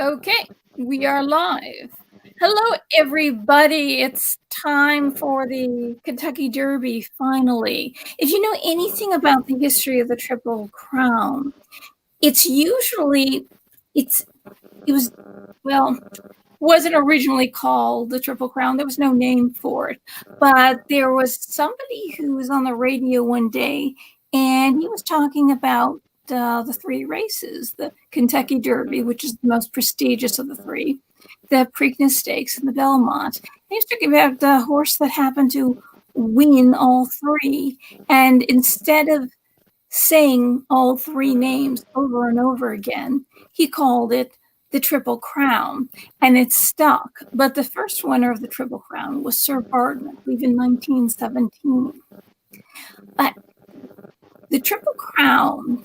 Okay, we are live. Hello, everybody. It's time for the Kentucky Derby, finally. If you know anything about the history of the Triple Crown, it's usually, it wasn't originally called the Triple Crown. There was no name for it. But there was somebody who was on the radio one day, and he was talking about the three races, the Kentucky Derby, which is the most prestigious of the three, the Preakness Stakes, and the Belmont. He was talking about the horse that happened to win all three. And instead of saying all three names over and over again, he called it the Triple Crown, and it stuck. But the first winner of the Triple Crown was Sir Barton, I believe, in 1917. But the Triple Crown,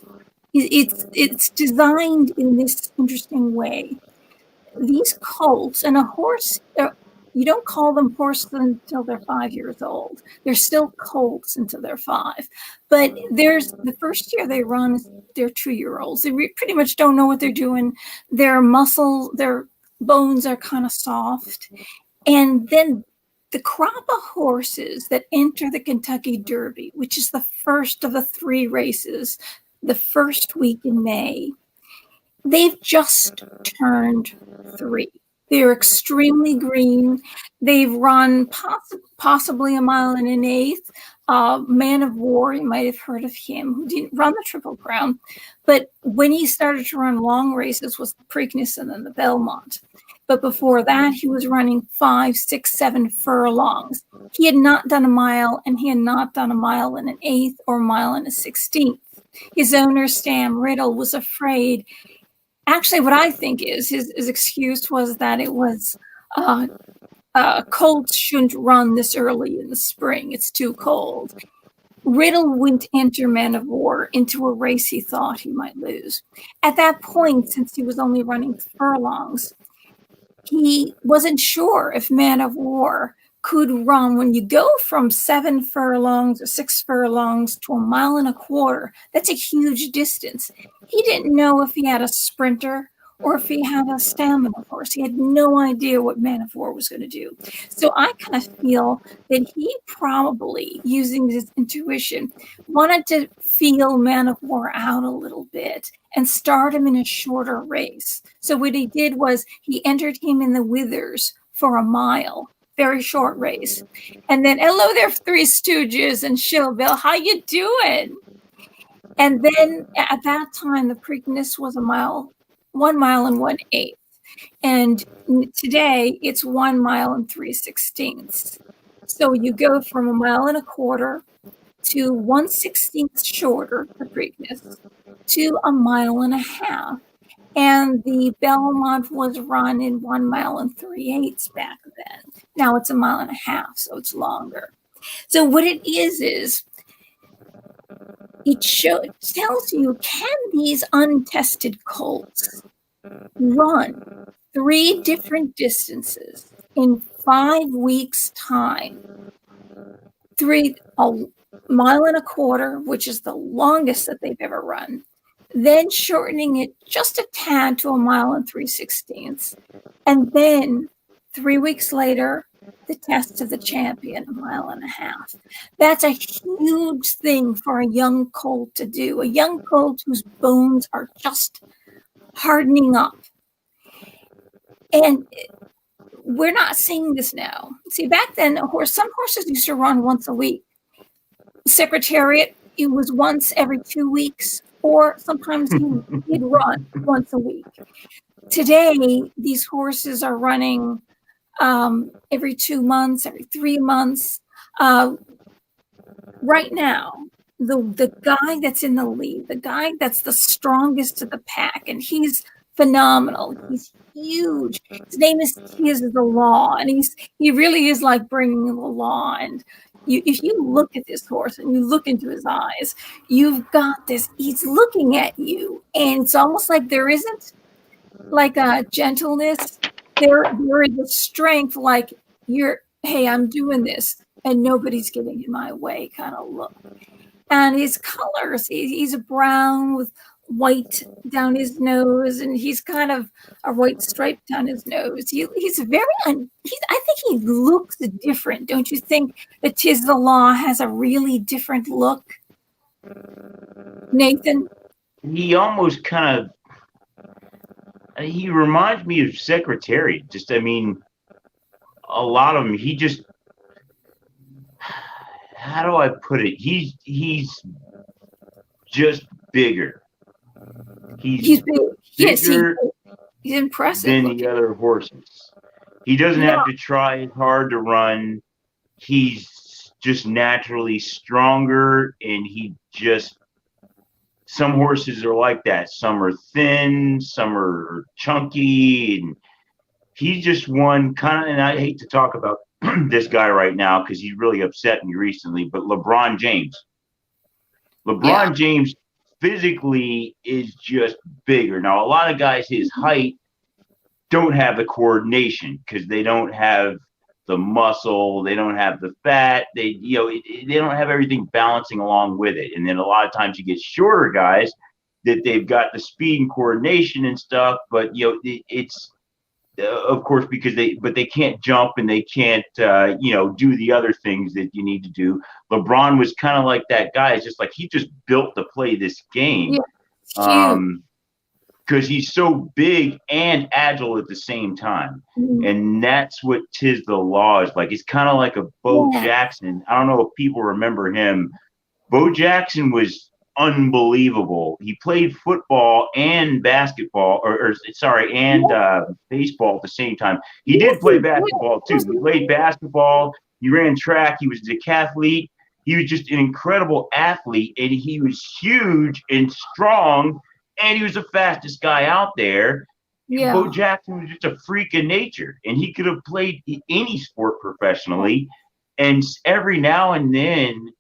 it's designed in this interesting way. These colts, and a horse, you don't call them horses until they're 5 years old. They're still colts until they're 5. But there's the first year they run, they're 2-year-olds. They pretty much don't know what they're doing. Their muscles, their bones are kind of soft. And then the crop of horses that enter the Kentucky Derby, which is the first of the three races, the first week in May, they've just turned 3. They're extremely green. They've run possibly a mile and an eighth. Man of War, you might have heard of him, who didn't run the Triple Crown. But when he started to run long races was the Preakness and then the Belmont. But before that, he was running 5, 6, 7 furlongs. He had not done a mile, and he had not done a mile and an eighth or a mile and a 16th. His owner, Sam Riddle, was afraid. Actually, what I think is his excuse was that it was colts shouldn't run this early in the spring. It's too cold. Riddle wouldn't enter Man of War into a race he thought he might lose. At that point, since he was only running furlongs, he wasn't sure if Man of War could run. When you go from 7 furlongs or 6 furlongs to a mile and a quarter, that's a huge distance. He didn't know if he had a sprinter or if he had a stamina horse. He had no idea what Man of War was going to do. So I kind of feel that he probably, using his intuition, wanted to feel Man of War out a little bit and start him in a shorter race. So what he did was he entered him in the Withers for a mile, very short race. And then, hello there, Three Stooges and Shillville, how you doing? And then at that time, the Preakness was 1 mile and 1/8. And today it's 1 mile and 3/16. So you go from a mile and a quarter to 1/16 shorter, the Preakness, to a mile and a half. And the Belmont was run in 1 mile and 3/8 back then. Now it's a mile and a half, so it's longer. So what it is it tells you, can these untested colts run 3 different distances in 5 weeks' time? A mile and a quarter, which is the longest that they've ever run, then shortening it just a tad to a mile and 3/16, and then 3 weeks later, the test of the champion, a mile and a half. That's a huge thing for a young colt to do, a young colt whose bones are just hardening up. And we're not seeing this now. See, back then, some horses used to run once a week. Secretariat, it was once every 2 weeks, or sometimes he'd run once a week. Today, these horses are running every 2 months, every 3 months. Right now, the guy that's in the lead, the guy that's the strongest of the pack, and he's phenomenal. He's huge. His name is the Law, and he really is like bringing the law. And if you look at this horse and you look into his eyes, you've got this. He's looking at you, and it's almost like there isn't like a gentleness. There is a strength, like hey, I'm doing this, and nobody's getting in my way kind of look. And his colors, he's a brown with white down his nose, and he's kind of a white stripe down his nose. He's very, I think he looks different. Don't you think that 'Tis the Law has a really different look, Nathan? He almost kind of, he reminds me of Secretariat. Just, I mean, a lot of them, he just, how do I put it? He's just bigger. He's big. Yes, he's impressive than looking. the other horses. He doesn't have to try as hard to run. He's just naturally stronger, and he just, some horses are like that. Some are thin, some are chunky, and he's just one kind of, and I hate to talk about this guy right now because he's really upset me recently, but LeBron James. LeBron James physically is just bigger. Now, a lot of guys his height don't have the coordination because they don't have the muscle, they don't have the fat, they don't have everything balancing along with it. And then a lot of times you get shorter guys that they've got the speed and coordination and stuff, but it's of course because they can't jump and they can't do the other things that you need to do. LeBron was kind of like that guy. It's just like he just built to play this game. Because he's so big and agile at the same time. And that's what 'Tis the Law is like. It's kind of like a Bo Jackson. I don't know if people remember him. Bo Jackson was unbelievable. He played football and basketball, and baseball at the same time. He did play basketball too. He played basketball. He ran track. He was a decathlete. He was just an incredible athlete, and he was huge and strong, and he was the fastest guy out there. Yeah. Bo Jackson was just a freak of nature, and he could have played any sport professionally. And every now and then,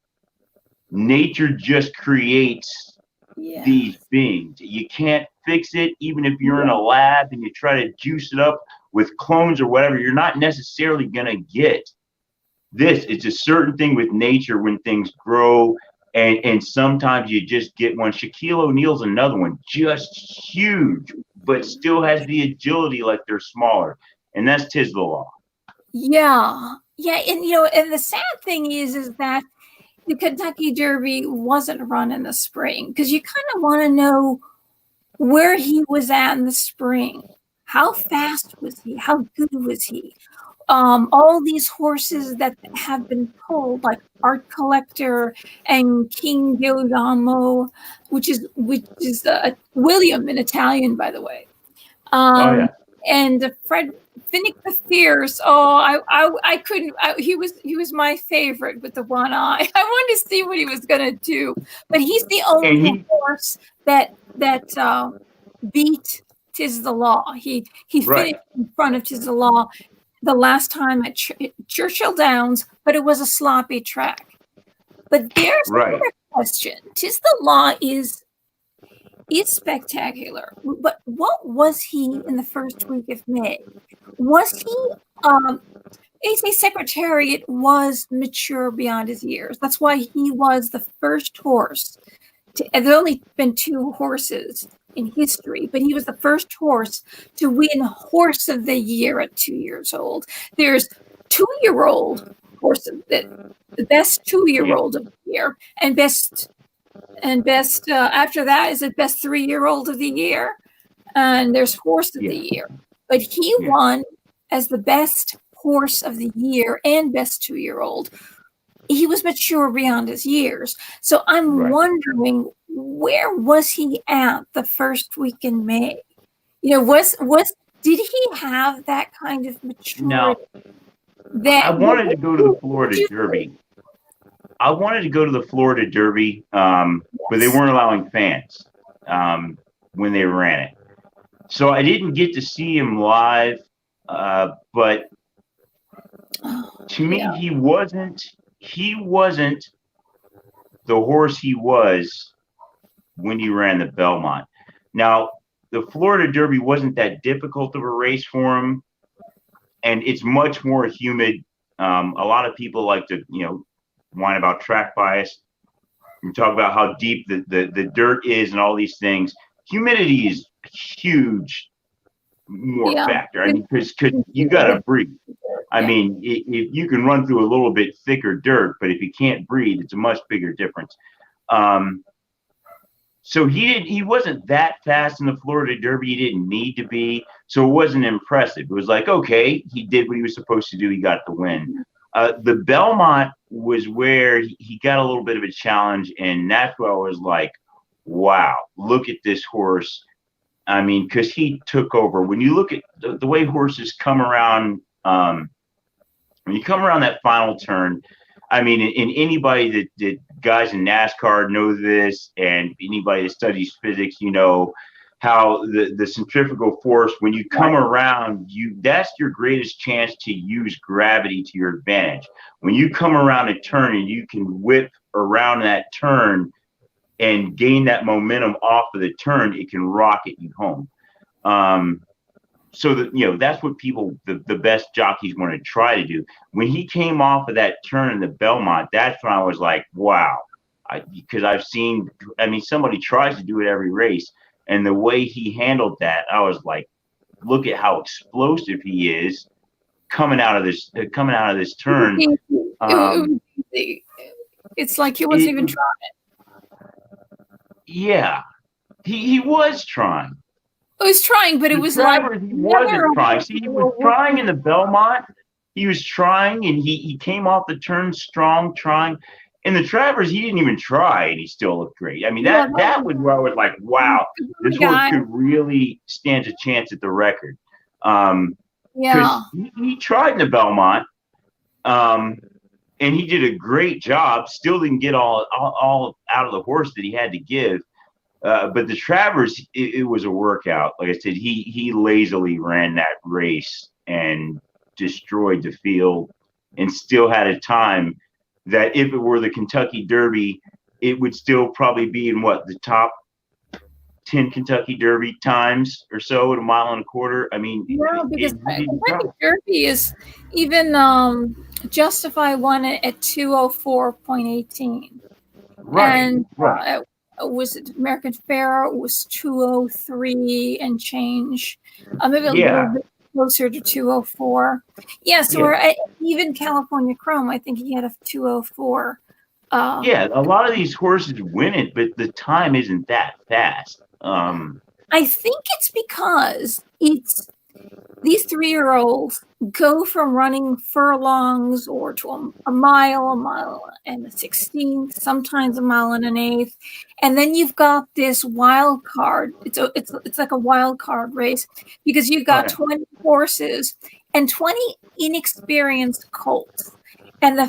nature just creates these beings. You can't fix it, even if you're in a lab and you try to juice it up with clones or whatever. You're not necessarily going to get this. It's a certain thing with nature when things grow. And sometimes you just get one. Shaquille O'Neal's another one, just huge, but still has the agility like they're smaller. And that's 'Tis the Law. Yeah. And, and the sad thing is that the Kentucky Derby wasn't run in the spring because you kind of want to know where he was at in the spring. How fast was he? How good was he? All these horses that have been pulled, like Art Collector and King Guillermo, which is William in Italian, by the way. And Fred Finnick the Fierce. Oh, I couldn't. He was my favorite with the one eye. I wanted to see what he was gonna do, but he's the only horse that beat 'Tis the Law. He finished in front of 'Tis the Law the last time at Churchill Downs, but it was a sloppy track. But there's another question. 'Tis the Law is spectacular, but what was he in the first week of May? Was he they say Secretariat was mature beyond his years. That's why he was the first horse there's only been 2 horses in history, but he was the first horse to win Horse of the Year at 2 years old. There's 2-year-old horses, the best 2-year-old of the year, and best after that is the best 3-year-old of the year, and there's Horse of the Year. But he won as the best Horse of the Year and best 2-year-old. He was mature beyond his years. So I'm wondering, where was he at the first week in May? Did he have that kind of maturity? No. I wanted to go to the Florida Derby. But they weren't allowing fans when they ran it. So I didn't get to see him live, but to me, he wasn't the horse he was when he ran the Belmont. Now, the Florida Derby wasn't that difficult of a race for him, and it's much more humid. A lot of people like to, whine about track bias and talk about how deep the dirt is and all these things. humidity is a huge more factor. I mean, because you got to breathe. I mean, if you can run through a little bit thicker dirt, but if you can't breathe, it's a much bigger difference. So he wasn't that fast in the Florida Derby. He didn't need to be. So it wasn't impressive. It was like, okay, he did what he was supposed to do. He got the win. The Belmont was where he got a little bit of a challenge, and that's where I was like, wow, look at this horse. I mean, because he took over. When you look at the way horses come around, when you come around that final turn, I mean, and anybody that guys in NASCAR know this, and anybody that studies physics, you know, how the centrifugal force, when you come around, that's your greatest chance to use gravity to your advantage. When you come around a turn and you can whip around that turn and gain that momentum off of the turn, it can rocket you home. So that, you know, that's what the best jockeys want to try to do. When he came off of that turn in the Belmont, that's when I was like, wow. Because I've seen, I mean, somebody tries to do it every race, and the way he handled that, I was like, look at how explosive he is coming out of this turn. It's like he wasn't even trying. Yeah, he was trying. I was trying, but it was like he wasn't trying. See, he was trying in the Belmont. He was trying, and he came off the turn strong, trying. In the Travers, he didn't even try, and he still looked great. I mean, that was where I was like, wow, this horse could really stand a chance at the record. Because he tried in the Belmont, and he did a great job. Still didn't get all out of the horse that he had to give. But the Travers, it was a workout. Like I said, he lazily ran that race and destroyed the field, and still had a time that if it were the Kentucky Derby, it would still probably be in the top 10 Kentucky Derby times or so at 1.25 miles. I mean, because Kentucky Derby is even Justify won it at 2:04.18, and was it American Pharoah? It was 2:03 and change, maybe a little bit closer to 2:04. So even California Chrome, I think he had a 2:04. A lot of these horses win it, but the time isn't that fast. I think it's because these 3-year-olds go from running furlongs or to a mile and a 16th, sometimes 1.1 1/8, and then you've got this wild card. It's like a wild card race because you've got 20 horses and 20 inexperienced colts. And the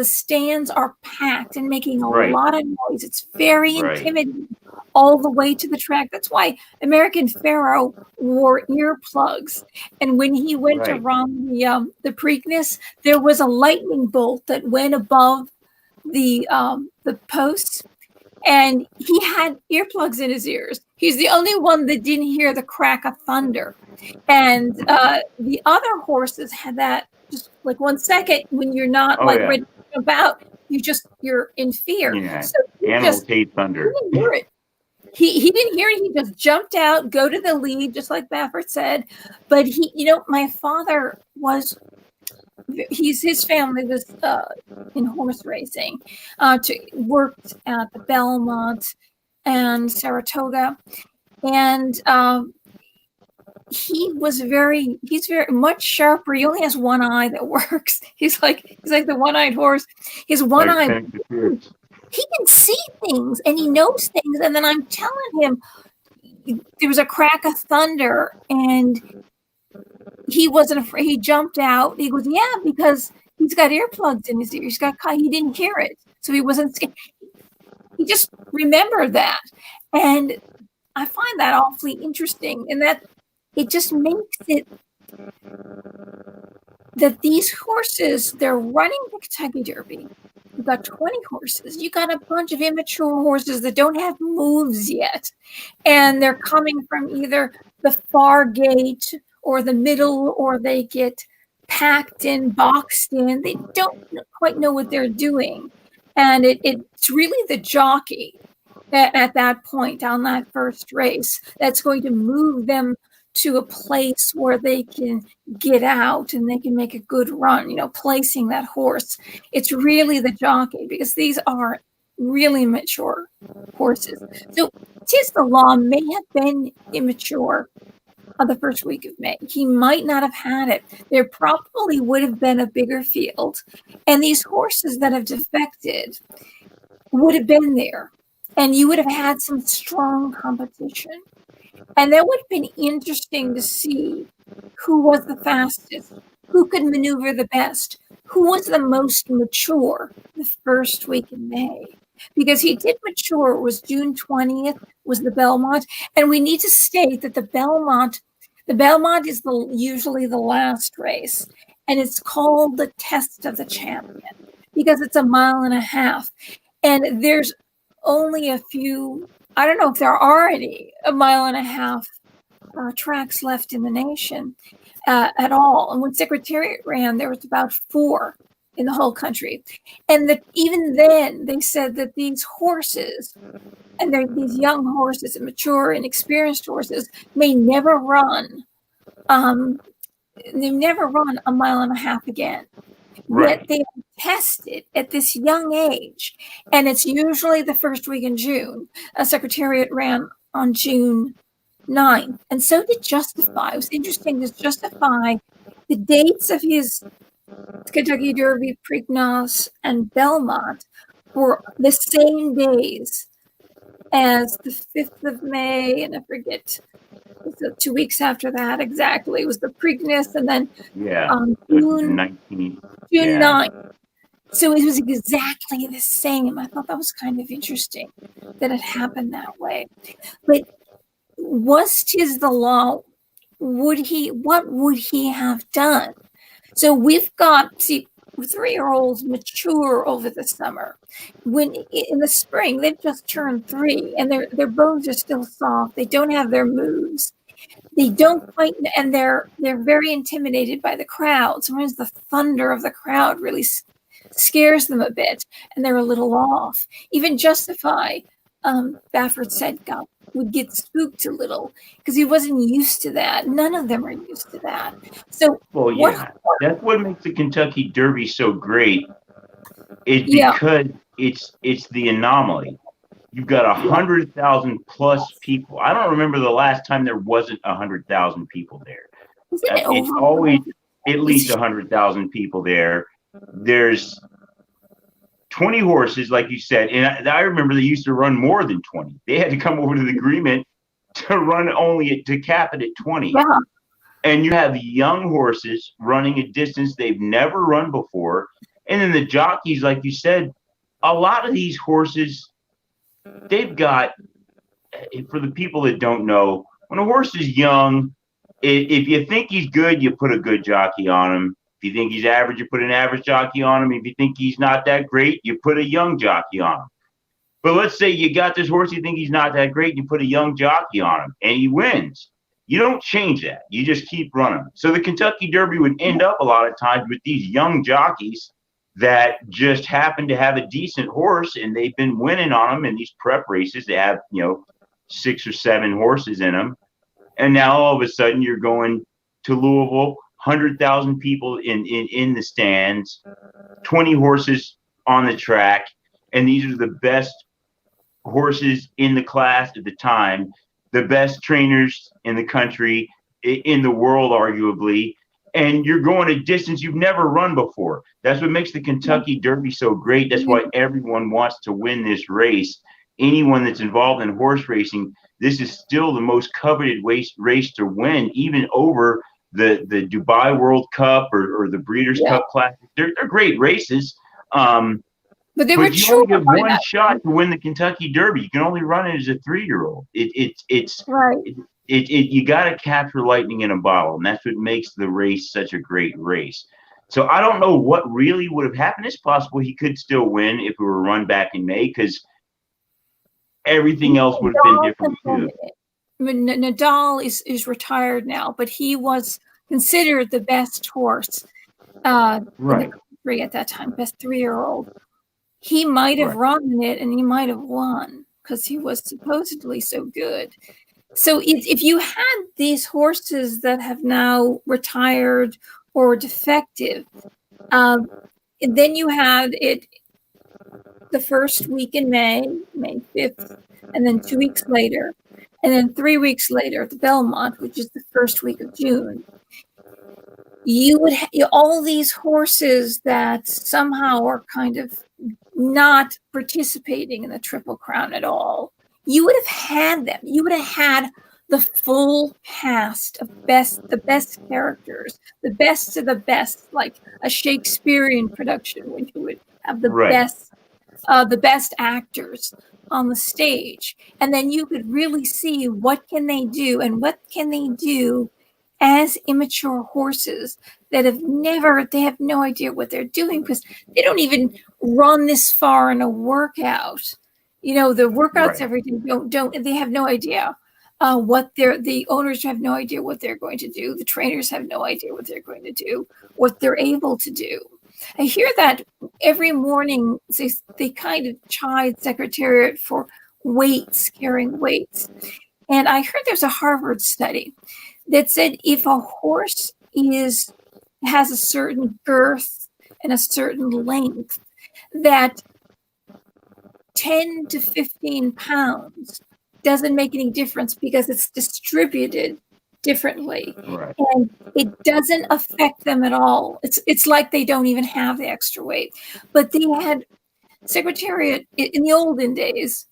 stands are packed and making a lot of noise. It's very intimidating all the way to the track. That's why American Pharoah wore earplugs. And when he went to run the Preakness, there was a lightning bolt that went above the posts, and he had earplugs in his ears. He's the only one that didn't hear the crack of thunder. And the other horses had that. Just like 1 second when you're not ready to jump out, you're in fear. So animals hate thunder. He didn't hear it. He didn't hear it. He just jumped out, go to the lead, just like Baffert said. But my father his family was in horse racing, worked at the Belmont and Saratoga, and he's very much sharper. He only has one eye that works. He's like the one-eyed horse. His one eye, he can see things and he knows things. And then I'm telling him there was a crack of thunder and he wasn't afraid. He jumped out. He goes, yeah, because he's got earplugs in his ears. He didn't hear it. So he wasn't scared. He just remembered that. And I find that awfully interesting. And that it just makes it that these horses, they're running the Kentucky Derby. You've got 20 horses. You got a bunch of immature horses that don't have moves yet. And they're coming from either the far gate or the middle, or they get packed in, boxed in. They don't quite know what they're doing. And it's really the jockey at that point on that first race that's going to move them to a place where they can get out and they can make a good run, placing that horse. It's really the jockey, because these are really mature horses. So Tis the Law may have been immature on the first week of May. He might not have had it. There probably would have been a bigger field, and these horses that have defected would have been there, and you would have had some strong competition. And that would have been interesting to see who was the fastest, who could maneuver the best, who was the most mature the first week in May. Because he did mature. It was June 20th, was the Belmont. And we need to state that the Belmont is usually the last race. And it's called the Test of the Champion because it's 1.5 miles. And there's only a few, I don't know if there are any 1.5 miles tracks left in the nation at all. And when Secretariat ran, there was about 4 in the whole country. And even then, they said that these horses, and they're these young horses and mature and experienced horses, may never run. They never run 1.5 miles again. Right. Yet they are tested at this young age, and it's usually the first week in June. Secretariat ran on June 9th, and so did Justify. It was interesting to Justify. The dates of his Kentucky Derby, Preakness, and Belmont were the same days as the 5th of May, and I forget, so 2 weeks after that exactly. It was the Preakness, and then June 19th. June 9th. So it was exactly the same. I thought that was kind of interesting that it happened that way. But was Tis the Law, what would he have done? So we've got 3-year-olds mature over the summer. When in the spring, they've just turned 3 and their bones are still soft. They don't have their moves. They don't quite, and they're very intimidated by the crowd. Sometimes the thunder of the crowd really scares them a bit, and they're a little off. Even Justify, Baffert said, would get spooked a little because he wasn't used to that. None of them are used to that. So, that's what makes the Kentucky Derby so great. Is because it's the anomaly. You've got 100,000 plus people. I don't remember the last time there wasn't 100,000 people there. It's always at least 100,000 people there. There's 20 horses, like you said, and I remember they used to run more than 20. They had to come over to the agreement to run to cap it at 20. Yeah. And you have young horses running a distance they've never run before. And then the jockeys, like you said, a lot of these horses, they've got, for the people that don't know, when a horse is young, if you think he's good, you put a good jockey on him. If you think he's average, you put an average jockey on him. If you think he's not that great, you put a young jockey on him. But let's say you got this horse, you think he's not that great, and you put a young jockey on him, and he wins. You don't change that. You just keep running. So the Kentucky Derby would end up a lot of times with these young jockeys that just happen to have a decent horse, and they've been winning on them in these prep races. They have, 6 or 7 horses in them. And now all of a sudden you're going to Louisville, 100,000 people in the stands, 20 horses on the track, and these are the best horses in the class at the time, the best trainers in the country, in the world, arguably, and you're going a distance you've never run before. That's what makes the Kentucky Derby so great. That's why everyone wants to win this race. Anyone that's involved in horse racing, this is still the most coveted race to win, even over the Dubai World Cup or the Breeders' Cup Classic. They're great races. But they were you only have one shot to win the Kentucky Derby. You can only run it as a 3-year-old. It's right. You got to capture lightning in a bottle, and that's what makes the race such a great race. So I don't know what really would have happened. It's possible he could still win if we were run back in May, because everything else would have been different too. Nadal is retired now, but he was considered the best horse in the country at that time, best 3-year-old. He might have run it and he might have won. because he was supposedly so good. So if you had these horses that have now retired or defective, then you had it the first week in May 5th, and then 2 weeks later, and then 3 weeks later at the Belmont, which is the first week of June. You would all these horses that somehow are kind of not participating in the Triple Crown at all. You would have had them. You would have had the full cast of the best characters, the best of the best, like a Shakespearean production, when you would have the best actors on the stage, and then you could really see what can they do and what can they do as immature horses that they have no idea what they're doing, because they don't even run this far in a workout. The workouts every day don't they have no idea the owners have no idea what they're going to do. The trainers have no idea what they're going to do, what they're able to do. I hear that every morning they kind of chide Secretariat for carrying weights. And I heard there's a Harvard study that said if a horse has a certain girth and a certain length, that 10 to 15 pounds doesn't make any difference because it's distributed differently. Right. And it doesn't affect them at all. It's like they don't even have the extra weight. But they had Secretariat in the olden days.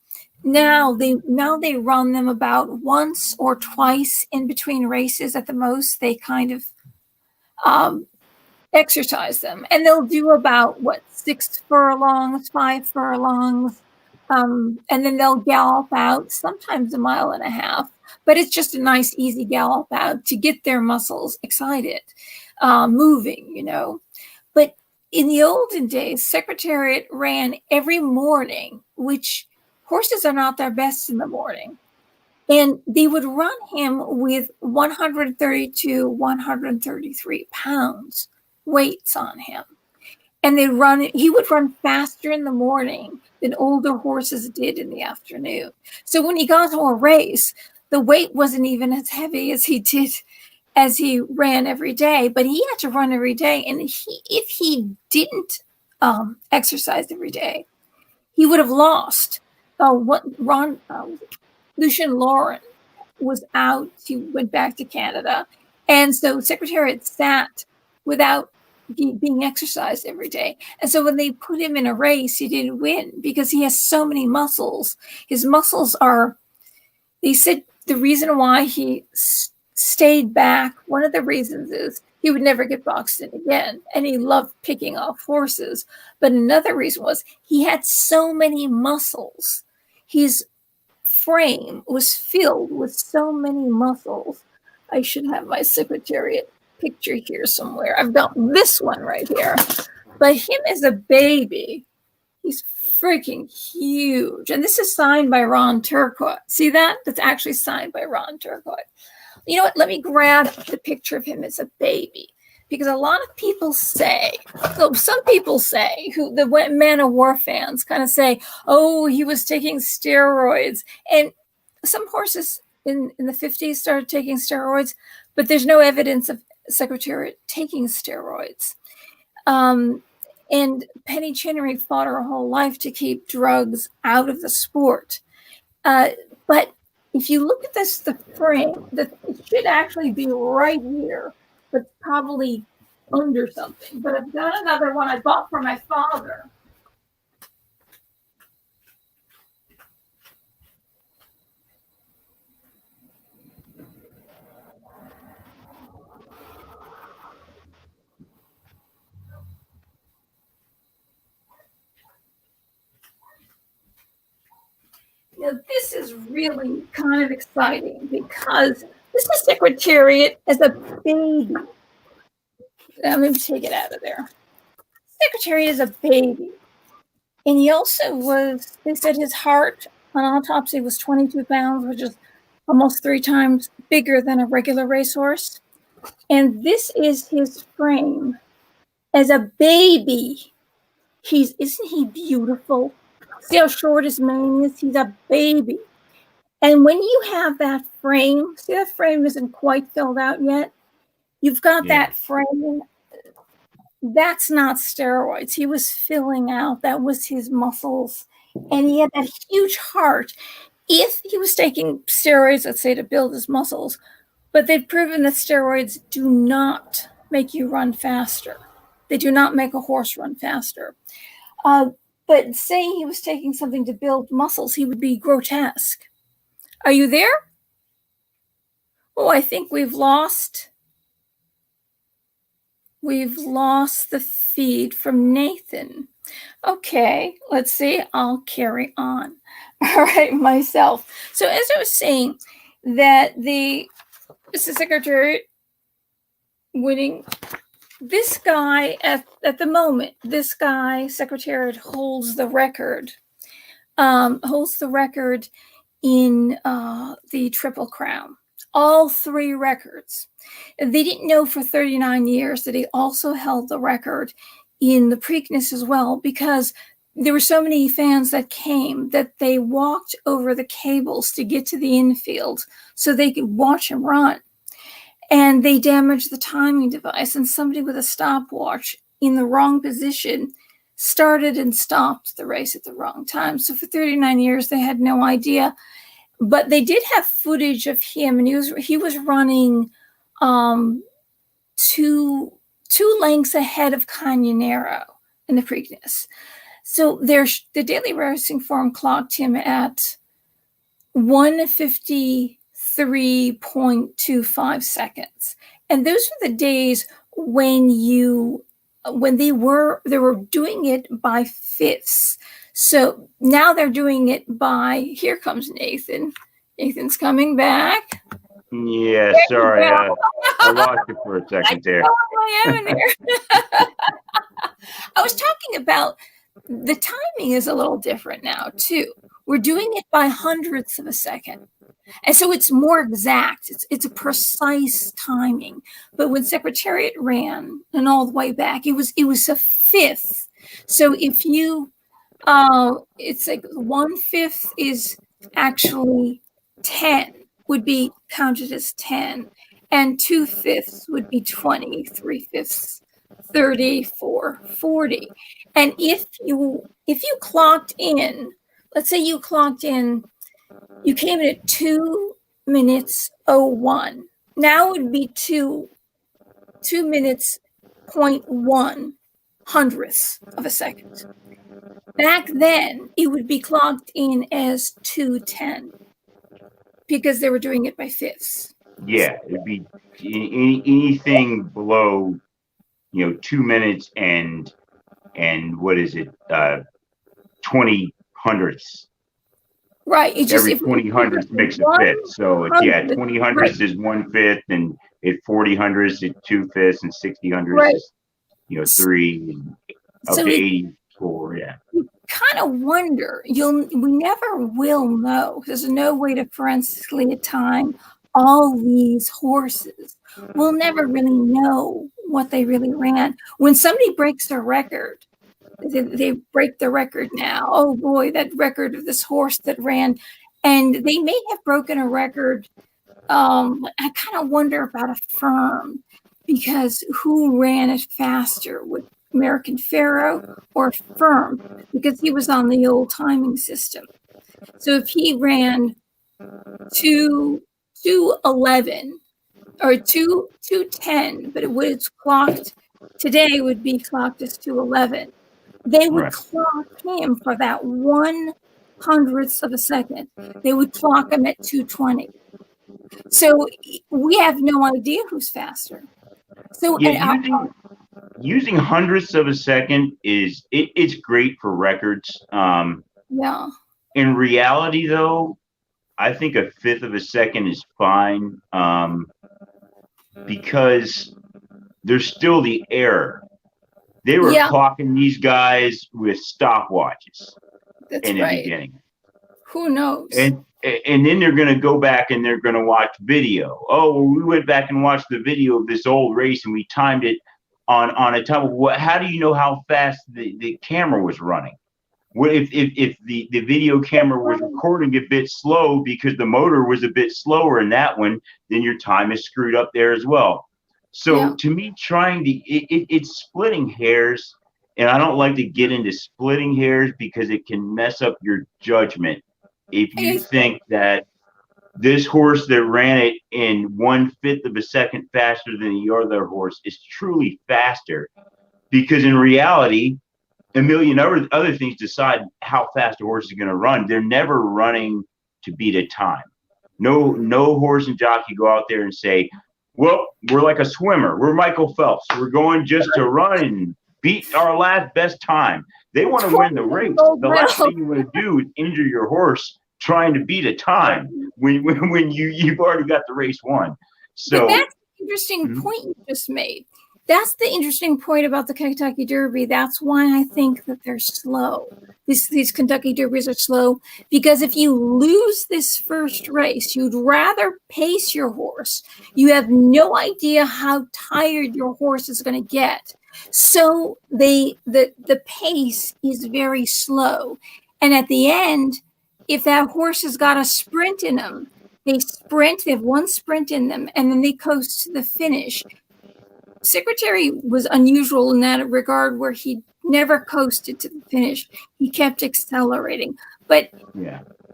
Now they run them about once or twice in between races at the most. They kind of exercise them, and they'll do about 6 furlongs, 5 furlongs, and then they'll gallop out, sometimes 1.5 miles, but it's just a nice, easy gallop out to get their muscles excited, moving, But in the olden days, Secretariat ran every morning, which horses are not their best in the morning. And they would run him with 132, 133 pounds weights on him. And he would run faster in the morning than older horses did in the afternoon. So when he got to a race, the weight wasn't even as heavy as he ran every day, but he had to run every day. And if he didn't exercise every day, he would have lost. Lucien Lauren was out. He went back to Canada. And so Secretariat sat without being exercised every day. And so when they put him in a race, he didn't win because he has so many muscles. His muscles they said the reason why he stayed back, one of the reasons is he would never get boxed in again. And he loved picking off horses. But another reason was he had so many muscles. His frame was filled with so many muscles. I should have my Secretariat picture here somewhere. I've got this one right here. But him as a baby, he's freaking huge. And this is signed by Ron Turcotte. See that? That's actually signed by Ron Turcotte. You know what? Let me grab the picture of him as a baby. Because a lot of people say, some people say, the Man of War fans kind of say, oh, he was taking steroids. And some horses in the 50s started taking steroids, but there's no evidence of Secretariat taking steroids. And Penny Chinnery fought her whole life to keep drugs out of the sport. But if you look at the frame, it should actually be right here, but probably under something. But I've got another one I bought for my father. Now, this is really kind of exciting because this is Secretariat as a baby. Let me take it out of there. Secretariat is a baby. And he also they said his heart on autopsy was 22 pounds, which is almost 3 times bigger than a regular racehorse. And this is his frame as a baby. Isn't he beautiful? See how short his mane is? He's a baby. And when you have that frame, see that frame isn't quite filled out yet? You've got that frame. That's not steroids. He was filling out. That was his muscles. And he had that huge heart. If he was taking steroids, let's say, to build his muscles, but they've proven that steroids do not make you run faster. They do not make a horse run faster. But saying he was taking something to build muscles, he would be grotesque. Are you there? Oh, I think we've lost the feed from Nathan. Okay, let's see. I'll carry on. All right, myself. So as I was saying, that the Secretary winning, this guy at the moment, this guy, Secretariat, holds the record. In the Triple Crown. All 3 records. They didn't know for 39 years that he also held the record in the Preakness as well, because there were so many fans that came that they walked over the cables to get to the infield so they could watch him run. And they damaged the timing device, and somebody with a stopwatch in the wrong position started and stopped the race at the wrong time. So for 39 years, they had no idea. But they did have footage of him, and he was running two lengths ahead of Cañonero in the Preakness. So the Daily Racing Form clocked him at 1:53.25 seconds. And those were the days when they were doing it by fifths. So now they're doing it by, here comes Nathan. Nathan's coming back. Yeah, sorry. I lost you for a second there. I am in there. I was talking about the timing is a little different now, too. We're doing it by hundredths of a second. And so it's more exact. It's a precise timing. But when Secretariat ran and all the way back, it was a fifth. So if you it's like 1/5 is actually 10, would be counted as 10, and 2/5 would be 20, 3/5, 30, 40. And if you clocked in, let's say you came in at 2 minutes 01. Now it would be 2 minutes 0.1 hundredths of a second. Back then, it would be clocked in as 2:10 because they were doing it by fifths. Yeah, it'd be anything below, 2 minutes and what is it, 20 hundredths. Right. Every 20 hundredths makes a fifth. So it's 20 hundredths is 1/5, and at 40 hundredths it's 2/5, and 60 hundredths is 3, and up to 84. Yeah. You kind of wonder. We never will know. There's no way to forensically time all these horses. We'll never really know what they really ran. When somebody breaks their record, they break the record now. Oh boy, that record of this horse that ran, and they may have broken a record. I kind of wonder about a firm, because who ran it faster, would American Pharoah or Firm, because he was on the old timing system. So if he ran 2:11 or 2:10, but it was clocked today, would be clocked as 2:11. They would clock him for that 1/100th of a second. They would clock him at 2:20. So we have no idea who's faster. So using hundredths of a second it's great for records. Yeah. In reality, though, I think 1/5 of a second is fine, because there's still the error. They were clocking these guys with stopwatches in the beginning. Who knows? And then they're going to go back and they're going to watch video. Oh, well, we went back and watched the video of this old race and we timed it on a time. How do you know how fast the camera was running? What if the video camera was recording a bit slow because the motor was a bit slower in that one, then your time is screwed up there as well. So to me, it's splitting hairs, and I don't like to get into splitting hairs because it can mess up your judgment. If you think that this horse that ran it in 1/5 of a second faster than the other horse is truly faster, because in reality, a million other things decide how fast a horse is going to run. They're never running to beat a time. No horse and jockey go out there and say, well, we're like a swimmer. We're Michael Phelps. We're going just to run and beat our last best time. They want to win the race. The last thing you want to do is injure your horse trying to beat a time when you've already got the race won. So but that's an interesting point you just made. That's the interesting point about the Kentucky Derby. That's why I think that they're slow. These Kentucky Derbies are slow because if you lose this first race, you'd rather pace your horse. You have no idea how tired your horse is going to get. So the pace is very slow. And at the end, if that horse has got a sprint in them, they have one sprint in them, and then they coast to the finish. Secretary was unusual in that regard where he never coasted to the finish. He kept accelerating. But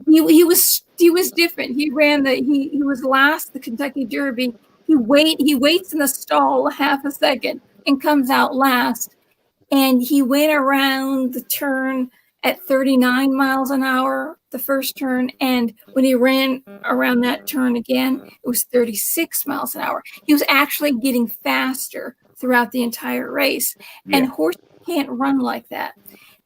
he was different. He ran he was last the Kentucky Derby. He waits in the stall a half a second and comes out last. And he went around the turn at 39 miles an hour, the first turn. And when he ran around that turn again, it was 36 miles an hour. He was actually getting faster throughout the entire race. And horses can't run like that.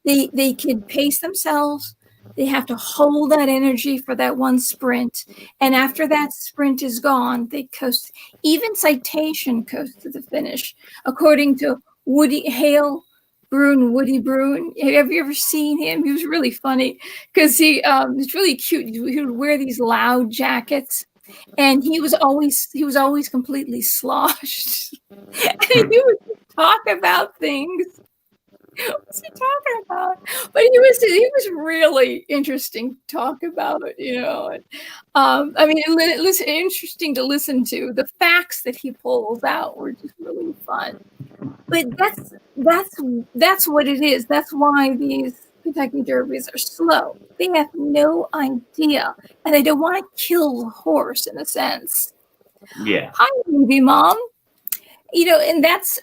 They can pace themselves. They have to hold that energy for that one sprint. And after that sprint is gone, they coast. Even Citation coasts to the finish. According to Woody Bruin. Have you ever seen him? He was really funny because he's really cute. He would wear these loud jackets, and he was always completely sloshed. And he would talk about things. What was he talking about? But he was really interesting to talk about it, you know. And, I mean, it was interesting to listen to. The facts that he pulls out were just really fun. But that's what it is. That's why these Kentucky Derbies are slow. They have no idea, and they don't want to kill the horse in a sense. Yeah. Hi, baby mom. You know, and that's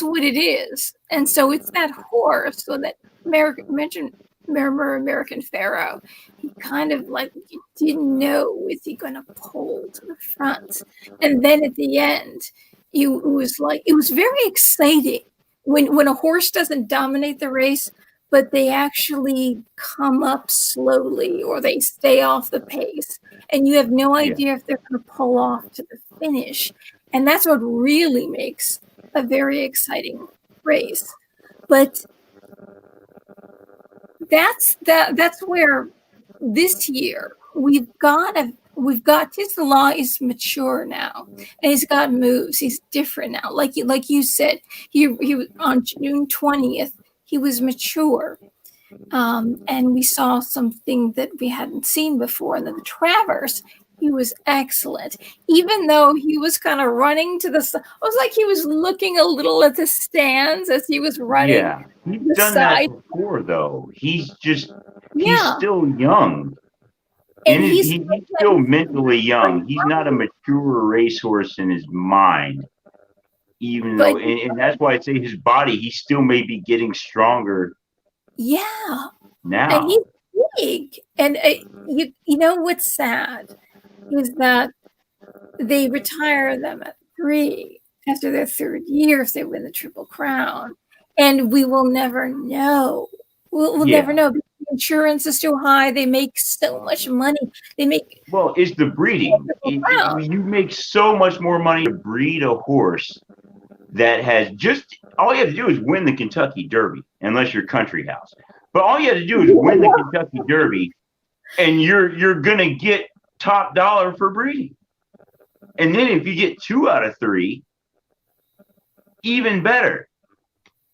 what it is. And so it's that horse. So that remember American Pharaoh. He kind of like didn't know, is he going to pull to the front? And then at the end, it was very exciting when a horse doesn't dominate the race, but they actually come up slowly or they stay off the pace, and you have no idea if they're going to pull off to the finish. And that's what really makes a very exciting race. But that's where this year we've got Tis the Law is mature now, and he's got moves. He's different now. Like you said, he on June 20th, he was mature. And we saw something that we hadn't seen before. And then the Travers, he was excellent. Even though he was kind of running to the side. It was like he was looking a little at the stands as he was running. Yeah, he's done that before, though. He's still young. And he's still mentally young. He's not a mature racehorse in his mind. Even though, and that's why I say his body, he still may be getting stronger. Yeah. Now. And he's big. And you know what's sad is that they retire them at 3 after their 3rd year if they win the Triple Crown. And we will never know. We'll never know. Insurance is too high. They make so much money. It's the breeding. You make so much more money to breed a horse that has all you have to do is win the Kentucky Derby, unless you're Country House. But all you have to do is win the Kentucky Derby, and you're gonna get top dollar for breeding. And then if you get 2 out of 3, even better.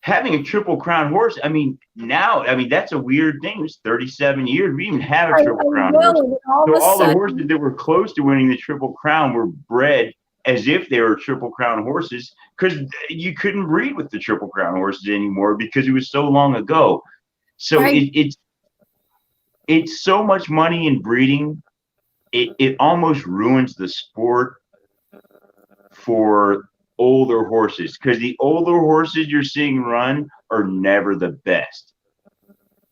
having a Triple Crown horse, I mean, now, I mean, that's a weird thing. It was 37 years. We didn't have a Triple Crown horse. So all the horses that were close to winning the Triple Crown were bred as if they were Triple Crown horses, because you couldn't breed with the Triple Crown horses anymore because it was so long ago. So it's so much money in breeding. It almost ruins the sport for older horses, because the older horses you're seeing run are never the best.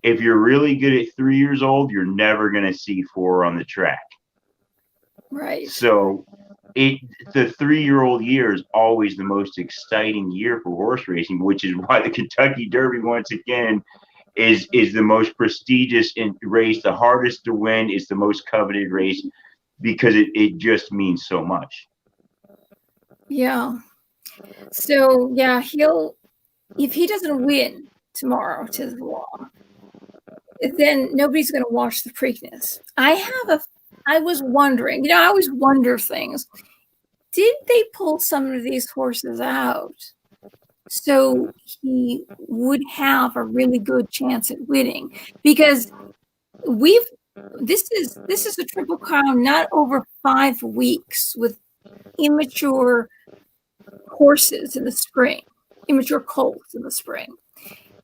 If you're really good at 3 years old, you're never going to see 4 on the track. Right. So the 3-year-old year is always the most exciting year for horse racing, which is why the Kentucky Derby, once again, is the most prestigious race, the hardest to win, is the most coveted race, because it just means so much. Yeah. So yeah, if he doesn't win tomorrow, to the law, then nobody's going to watch the Preakness. I was wondering, I always wonder things. Did they pull some of these horses out so he would have a really good chance at winning? Because this is a Triple Crown, not over 5 weeks with immature horses in the spring, immature colts in the spring.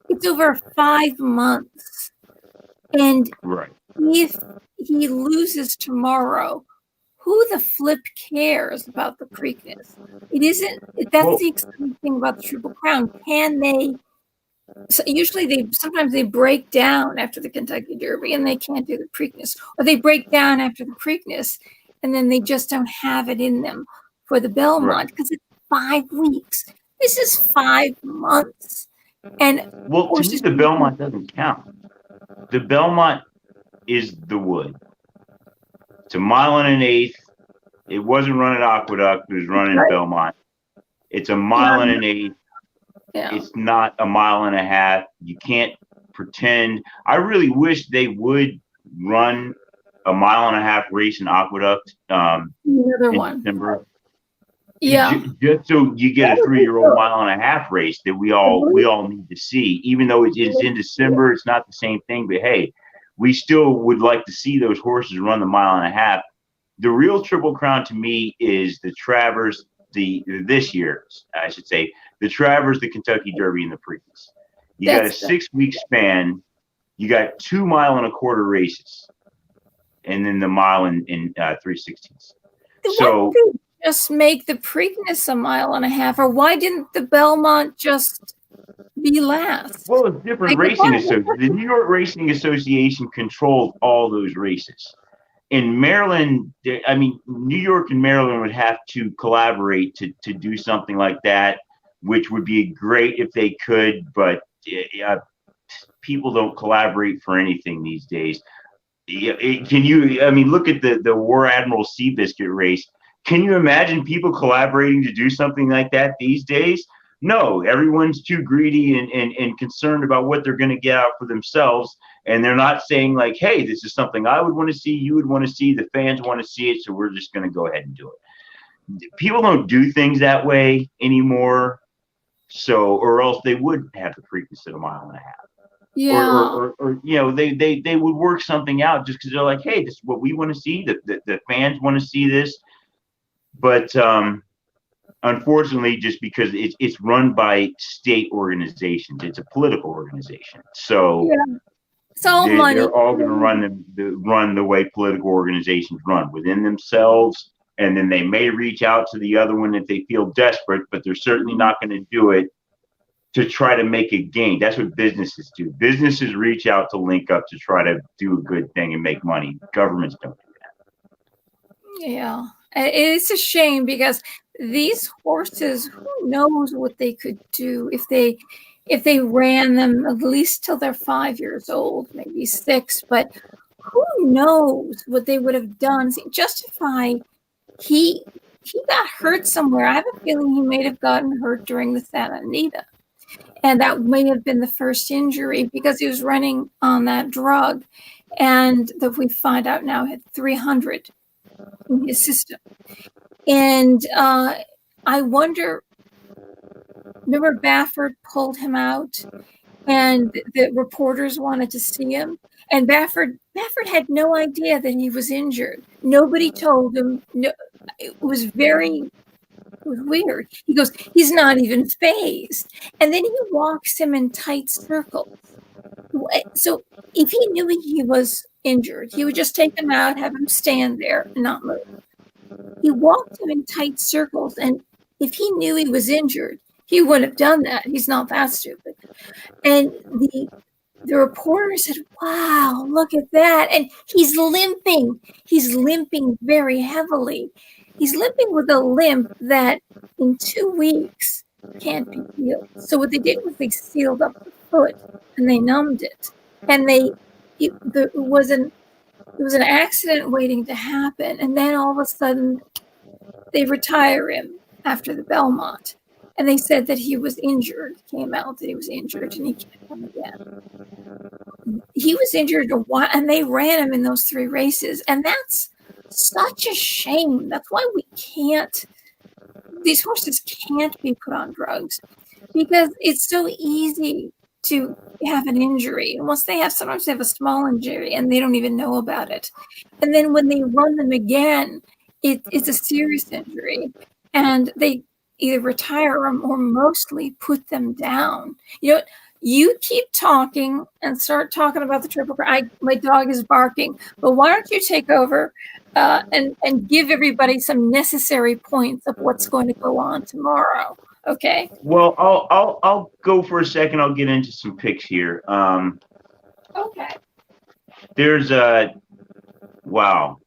It's over 5 months. And if he loses tomorrow, who the flip cares about the Preakness? It isn't. That's the exciting thing about the Triple Crown. Can they? So sometimes they break down after the Kentucky Derby and they can't do the Preakness, or they break down after the Preakness and then they just don't have it in them for the Belmont, because it's 5 weeks. This is 5 months. And to me, the Belmont doesn't count. The Belmont is the Wood. It's a 1 1/8. It wasn't running Aqueduct. It was running Belmont. It's a 1 1/8. Yeah. It's not a 1.5 miles. You can't pretend. I really wish they would run a 1.5 mile race in Aqueduct. Another one. December. Yeah. Just so you get a 3-year-old 1.5 mile race that we all need to see. Even though it's in December, it's not the same thing. But hey, we still would like to see those horses run the 1.5 miles. The real Triple Crown to me is the Travers, this year, I should say, the Travers, the Kentucky Derby, and the Preakness. You got a 6-week span. You got 2 1/4 races, and then the mile in 3/16. So just make the Preakness a 1.5 miles, or why didn't the Belmont just be last? Well, it's different racing association. The New York Racing Association controlled all those races. In Maryland, I mean, New York and Maryland would have to collaborate to do something like that, which would be great if they could, but people don't collaborate for anything these days. Look at the War Admiral Seabiscuit race. Can you imagine people collaborating to do something like that these days? No, everyone's too greedy and concerned about what they're going to get out for themselves. And they're not saying like, hey, this is something I would want to see, you would want to see, the fans want to see it, so we're just going to go ahead and do it. People don't do things that way anymore. So, or else they would have the Preakness at a 1.5 miles. Yeah. Or they would work something out just because they're like, hey, this is what we want to see. The fans want to see this. But unfortunately, just because it's run by state organizations, it's a political organization. So it's all money. They're all going to run the way political organizations run, within themselves. And then they may reach out to the other one if they feel desperate, but they're certainly not going to do it to try to make a gain. That's what businesses do. Businesses reach out to link up to try to do a good thing and make money. Governments don't do that. Yeah. It's a shame, because these horses, who knows what they could do if they ran them at least till they're 5 years old, maybe 6, but who knows what they would have done. See, Justify, he got hurt somewhere. I have a feeling he may have gotten hurt during the Santa Anita. And that may have been the first injury, because he was running on that drug. And that we find out now had 300 in his system. And I wonder remember Baffert pulled him out, and the reporters wanted to see him. And Baffert had no idea that he was injured. Nobody told him. No, it was weird. He goes, he's not even phased. And then he walks him in tight circles. So if he knew he was injured, he would just take him out, have him stand there and not move. He walked him in tight circles, and if he knew he was injured, he wouldn't have done that. He's not that stupid. And the reporter said, wow, look at that. And he's limping. He's limping very heavily. He's limping with a limp that in 2 weeks can't be healed. So what they did was they sealed up the foot and they numbed it. And there was an accident waiting to happen. And then all of a sudden they retire him after the Belmont. And they said that he was injured, came out that he was injured, and he can't come again. He was injured a while, and they ran him in those 3 races. And that's such a shame. That's why these horses can't be put on drugs, because it's so easy to have an injury. And sometimes they have a small injury, and they don't even know about it. And then when they run them again, it's a serious injury. And they either retire them or mostly put them down. You keep talking and start talking about the Triple Crown. My dog is barking, but why don't you take over and give everybody some necessary points of what's going to go on tomorrow? Okay. Well, I'll go for a second. I'll get into some picks here. Okay. There's wow.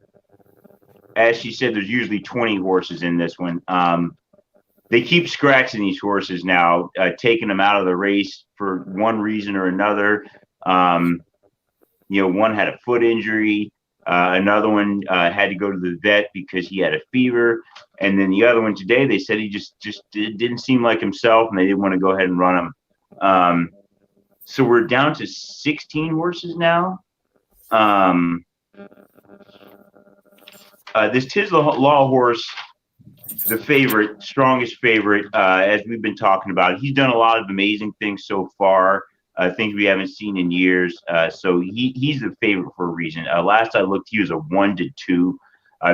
As she said, there's usually 20 horses in this one. They keep scratching these horses now, taking them out of the race for one reason or another. One had a foot injury. Another one had to go to the vet because he had a fever. And then the other one today, they said he just didn't seem like himself, and they didn't want to go ahead and run him. So we're down to 16 horses now. This Tiz the Law horse, the favorite, strongest favorite, as we've been talking about, he's done a lot of amazing things so far, things we haven't seen in years. So he's the favorite for a reason. Last I looked, he was a 1-2,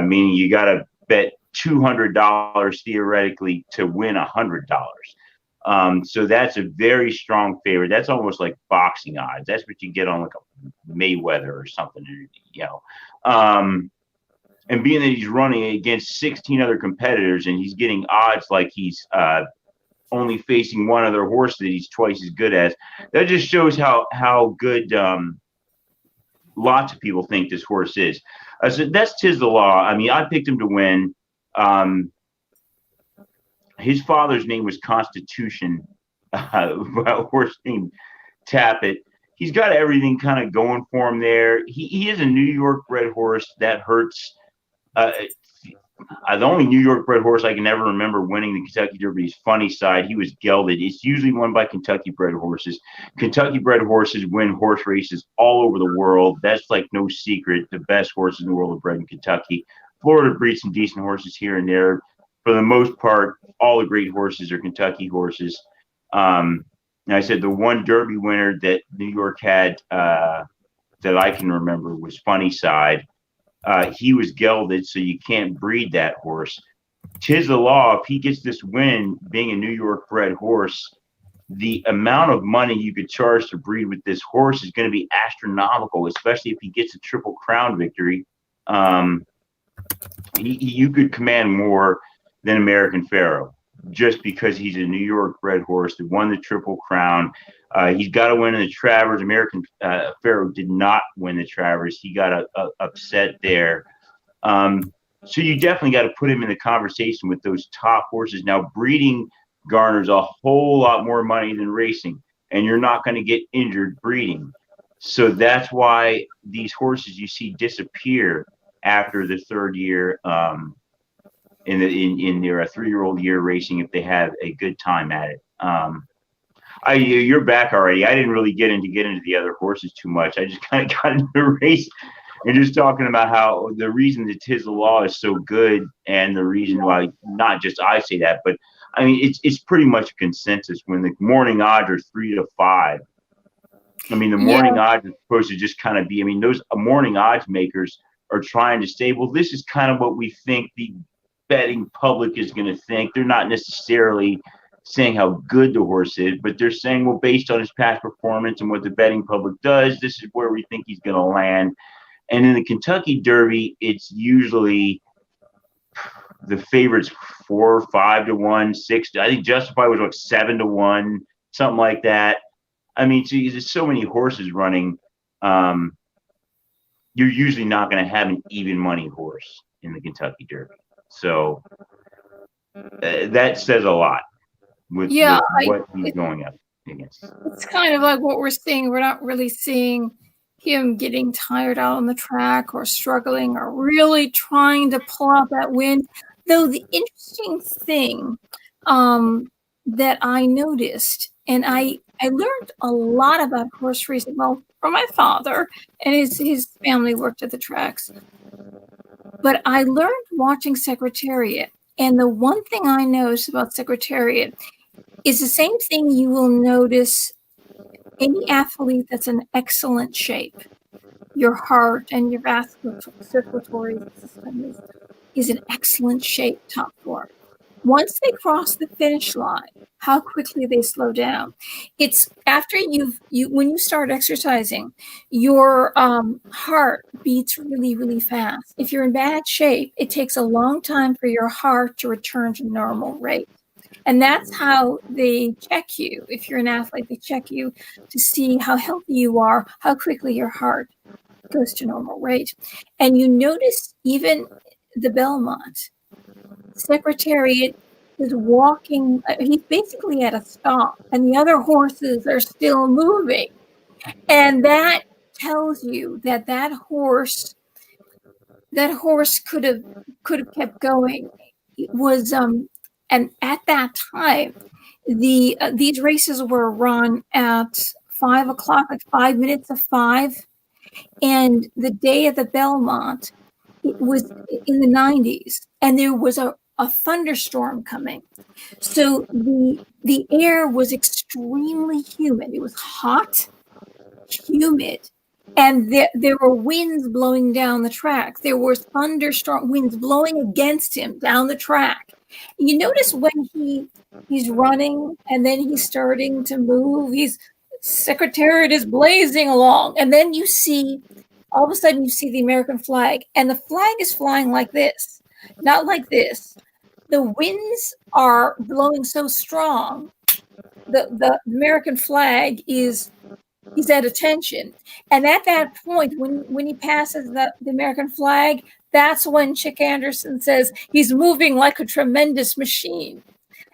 meaning you got to bet $200 theoretically to win $100. So that's a very strong favorite. That's almost like boxing odds. That's what you get on like a Mayweather or something, and being that he's running against 16 other competitors and he's getting odds like he's only facing one other horse that he's twice as good as, that just shows how good lots of people think this horse is. So that's Tiz the Law. I mean, I picked him to win. His father's name was Constitution, a horse named Tappet. He's got everything kind of going for him there. He is a New York bred horse. That hurts. The only New York bred horse I can ever remember winning the Kentucky Derby is Funny Side. He was gelded. It's usually won by Kentucky bred horses. Kentucky bred horses win horse races all over the world. That's like no secret. The best horses in the world are bred in Kentucky. Florida breeds some decent horses here and there. For the most part, all the great horses are Kentucky horses. And I said the one Derby winner that New York had that I can remember was Funny Side. He was gelded, so you can't breed that horse. Tiz the Law, if he gets this win, being a New York bred horse, the amount of money you could charge to breed with this horse is going to be astronomical, especially if he gets a Triple Crown victory. You could command more than American Pharaoh just because he's a New York bred horse that won the Triple Crown. He's got to win in the Travers. American Pharaoh did not win the Travers. He got upset there. So you definitely got to put him in the conversation with those top horses. Now, breeding garners a whole lot more money than racing, and you're not going to get injured breeding. So that's why these horses you see disappear after the third year in their 3-year-old year racing if they have a good time at it. You're back already. I didn't really get into the other horses too much. I just kind of got into the race. and just talking about how the reason that Tis the Law is so good, and the reason why not just I say that, but I mean it's pretty much a consensus when the morning odds are 3-5. I mean, the morning odds are supposed to just kind of be. I mean, those morning odds makers are trying to say, well, this is kind of what we think the betting public is going to think. They're not necessarily saying how good the horse is, but they're saying, well, based on his past performance and what the betting public does, this is where we think he's going to land. And in the Kentucky Derby, it's usually the favorites 4, 5-1, 6. I think Justified was like 7-1, something like that. I mean, there's so many horses running. You're usually not going to have an even money horse in the Kentucky Derby. So that says a lot with what he's going up against. It's kind of like what we're seeing. We're not really seeing him getting tired out on the track or struggling or really trying to pull out that win. Though the interesting thing that I noticed, and I learned a lot about horse racing, well, from my father, and his family worked at the tracks. But I learned watching Secretariat, and the one thing I noticed about Secretariat is the same thing you will notice any athlete that's in excellent shape. Your heart and your circulatory system is in excellent shape, top four. Once they cross the finish line, how quickly they slow down. It's after when you start exercising, your heart beats really, really fast. If you're in bad shape, it takes a long time for your heart to return to normal rate. And that's how they check you. If you're an athlete, they check you to see how healthy you are, how quickly your heart goes to normal rate. And you notice even the Belmont, Secretariat is walking, he's basically at a stop, and the other horses are still moving. And that tells you that horse could have kept going. It was and at that time, these races were run at 5 o'clock, like 5 minutes of 5. And the day of the Belmont, it was in the 90s, and there was a thunderstorm coming. So the air was extremely humid. It was hot, humid, and there were winds blowing down the track. There were thunderstorm winds blowing against him down the track. You notice when he's running and then he's starting to move, Secretariat is blazing along, and then all of a sudden you see the American flag, and the flag is flying like this, not like this. The winds are blowing so strong, the American flag is at attention. And at that point, when he passes the American flag, that's when Chick Anderson says he's moving like a tremendous machine.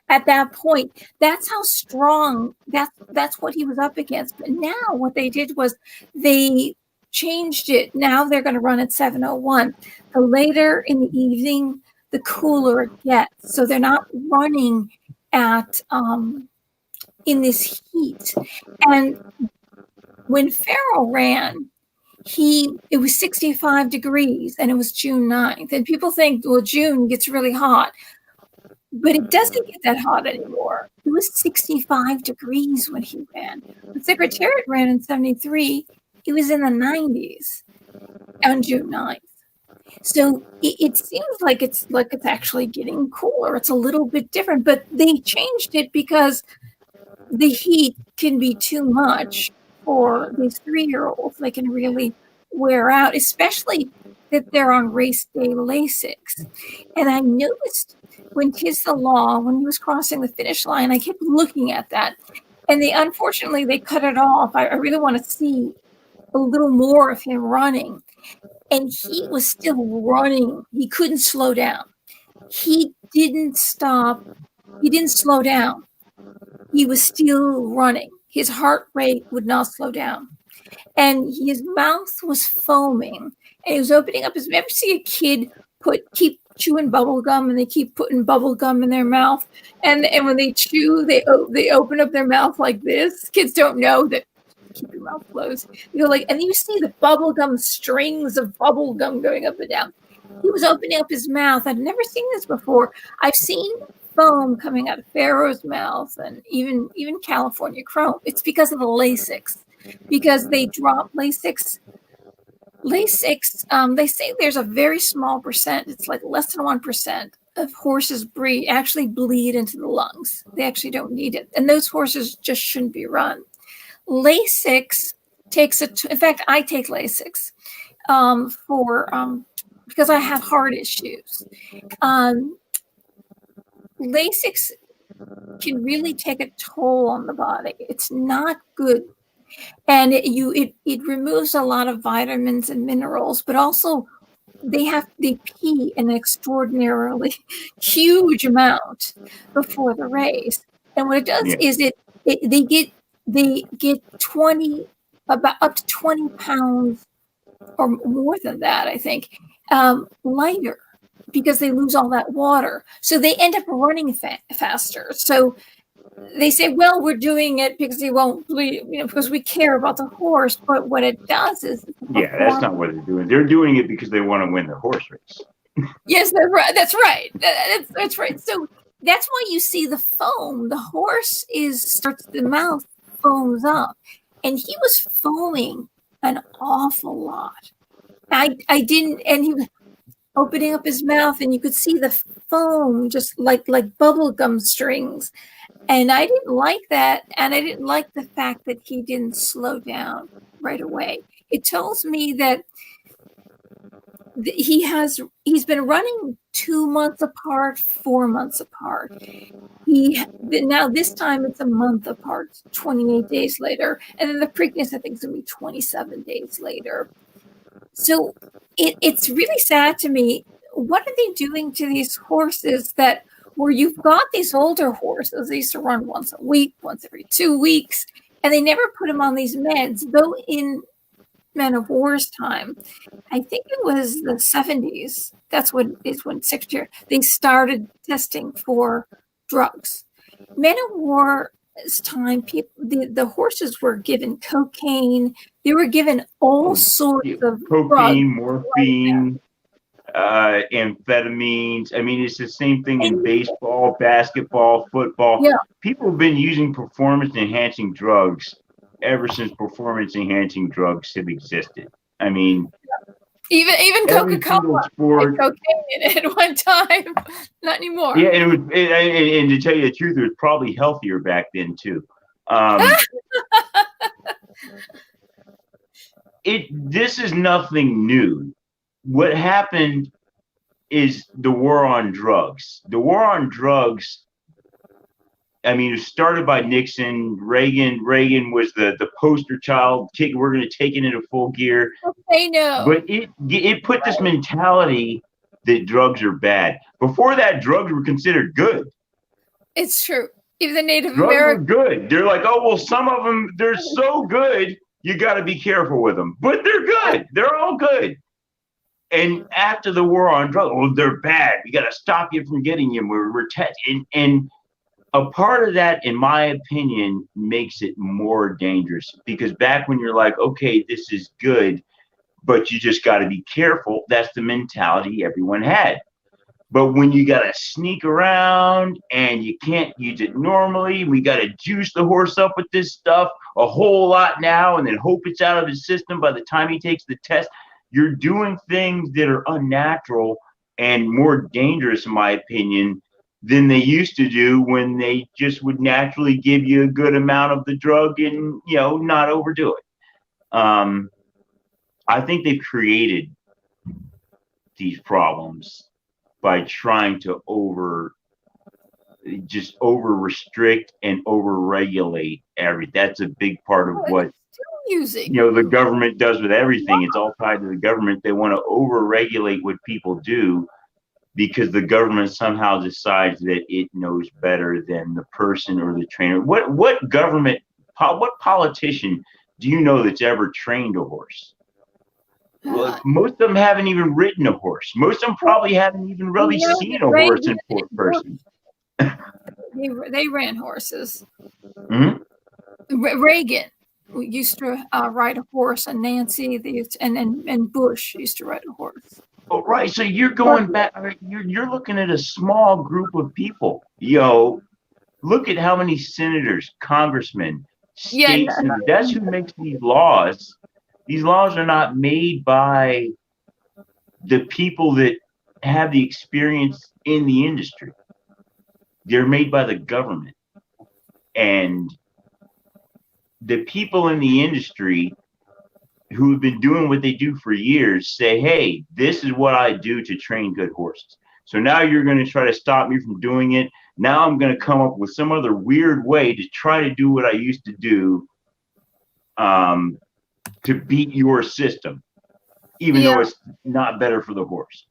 At that point, that's how strong, that's what he was up against. But now what they did was they changed it. Now they're going to run at 7:01. The later in the evening, the cooler it gets. So they're not running at in this heat. And when Farrell ran, it was 65 degrees, and it was June 9th. And people think, well, June gets really hot. But it doesn't get that hot anymore. It was 65 degrees when he ran. When Secretariat ran in 73, it was in the 90s on June 9th. So it seems like it's actually getting cooler. It's a little bit different, but they changed it because the heat can be too much for these 3-year-olds. They can really wear out, especially that they're on race day Lasix. And I noticed when Tis the Law, when he was crossing the finish line, I kept looking at that. And unfortunately, they cut it off. I really want to see a little more of him running. And he was still running. He couldn't slow down. He didn't stop. He didn't slow down. He was still running. His heart rate would not slow down. And his mouth was foaming. And he was opening up his mouth. Ever see a kid keep chewing bubble gum, and they keep putting bubble gum in their mouth? And when they chew, they open up their mouth like this. Kids don't know that keep your mouth closed. You know, like, and you see the bubble gum strings of bubble gum going up and down. He was opening up his mouth. I'd never seen this before. I've seen foam coming out of Pharaoh's mouth and even California chrome. It's because of the Lasix, because they drop Lasix. They say there's a very small percent. It's like less than 1% of horses actually bleed into the lungs. They actually don't need it, and those horses just shouldn't be run. Lasix takes in fact, I take Lasix because I have heart issues. Lasix can really take a toll on the body. It's not good. And it removes a lot of vitamins and minerals, but also they pee an extraordinarily huge amount before the race. And what it does is they get up to 20 pounds or more than that, I think, lighter, because they lose all that water. So they end up running faster. So they say, well, we're doing it because he won't bleed, because we care about the horse. But what it does is, that's not what they're doing. They're doing it because they want to win the horse race. Yes, that's right. That's right. So that's why you see the foam. The horse the mouth foams up, and he was foaming an awful lot. I didn't, and he was opening up his mouth, and you could see the foam just like bubble gum strings. And I didn't like that. And I didn't like the fact that he didn't slow down right away. It tells me that he's been running 2 months apart, 4 months apart. Now this time it's a month apart, 28 days later. And then the Preakness, I think, is going to be 27 days later. So it's really sad to me. What are they doing to these horses where you've got these older horses? They used to run once a week, once every 2 weeks, and they never put them on these meds. Though in Men of War's time, I think it was the 70s. That's when Secretary they started testing for drugs. Men of War's time, the horses were given cocaine. They were given all sorts of cocaine, drugs, morphine. Amphetamines. I mean, it's the same thing in baseball, basketball, football. Yeah. People have been using performance-enhancing drugs ever since performance-enhancing drugs have existed. I mean, even Coca-Cola had cocaine in it at one time. Not anymore. Yeah, and to tell you the truth, it was probably healthier back then too. This is nothing new. What happened is the war on drugs. The war on drugs, I mean, it was started by Nixon. Reagan was the poster child. We're going to take it into full gear. I know. But it put this mentality that drugs are bad. Before that, drugs were considered good. It's true. Even the Native Drugs Americans. were good. They're like, oh, well, some of them, they're so good, you got to be careful with them. But they're good. They're all good. And after the war on drugs, oh, they're bad. We got to stop you from getting them. We're testing. And a part of that, in my opinion, makes it more dangerous. Because back when you're like, okay, this is good, but you just got to be careful, that's the mentality everyone had. But when you got to sneak around and you can't use it normally, we got to juice the horse up with this stuff a whole lot now and then hope it's out of his system by the time he takes the test. You're doing things that are unnatural and more dangerous, in my opinion, than they used to do when they just would naturally give you a good amount of the drug and, not overdo it. I think they've created these problems by trying to over restrict and over regulate everything. That's a big part of what the government does with everything. It's all tied to the government. They want to over regulate what people do because the government somehow decides that it knows better than the person or the trainer. What politician do you know that's ever trained a horse? Well, most of them haven't even ridden a horse. Most of them probably haven't even really seen a horse in fourth person. They ran horses. Mm-hmm. Reagan. used to ride a horse, and Nancy and Bush used to ride a horse. Oh, right. So you're going back. You're looking at a small group of people. Look at how many senators, congressmen, state senators. That's who makes these laws. These laws are not made by the people that have the experience in the industry. They're made by the government. And the people in the industry who have been doing what they do for years say, hey, this is what I do to train good horses. So now you're going to try to stop me from doing it. Now I'm going to come up with some other weird way to try to do what I used to do to beat your system, even though it's not better for the horse.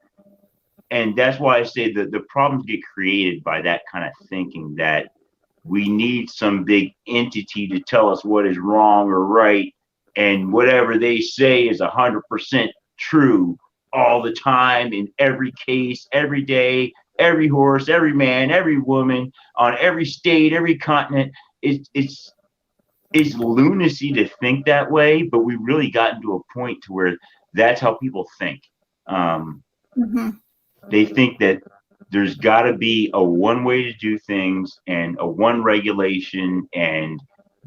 And that's why I say that the problems get created by that kind of thinking, that we need some big entity to tell us what is wrong or right, and whatever they say is 100% true all the time, in every case, every day, every horse, every man, every woman, on every state, every continent. It's lunacy to think that way, but we really gotten to a point to where that's how people think. They think that there's got to be a one way to do things and a one regulation, and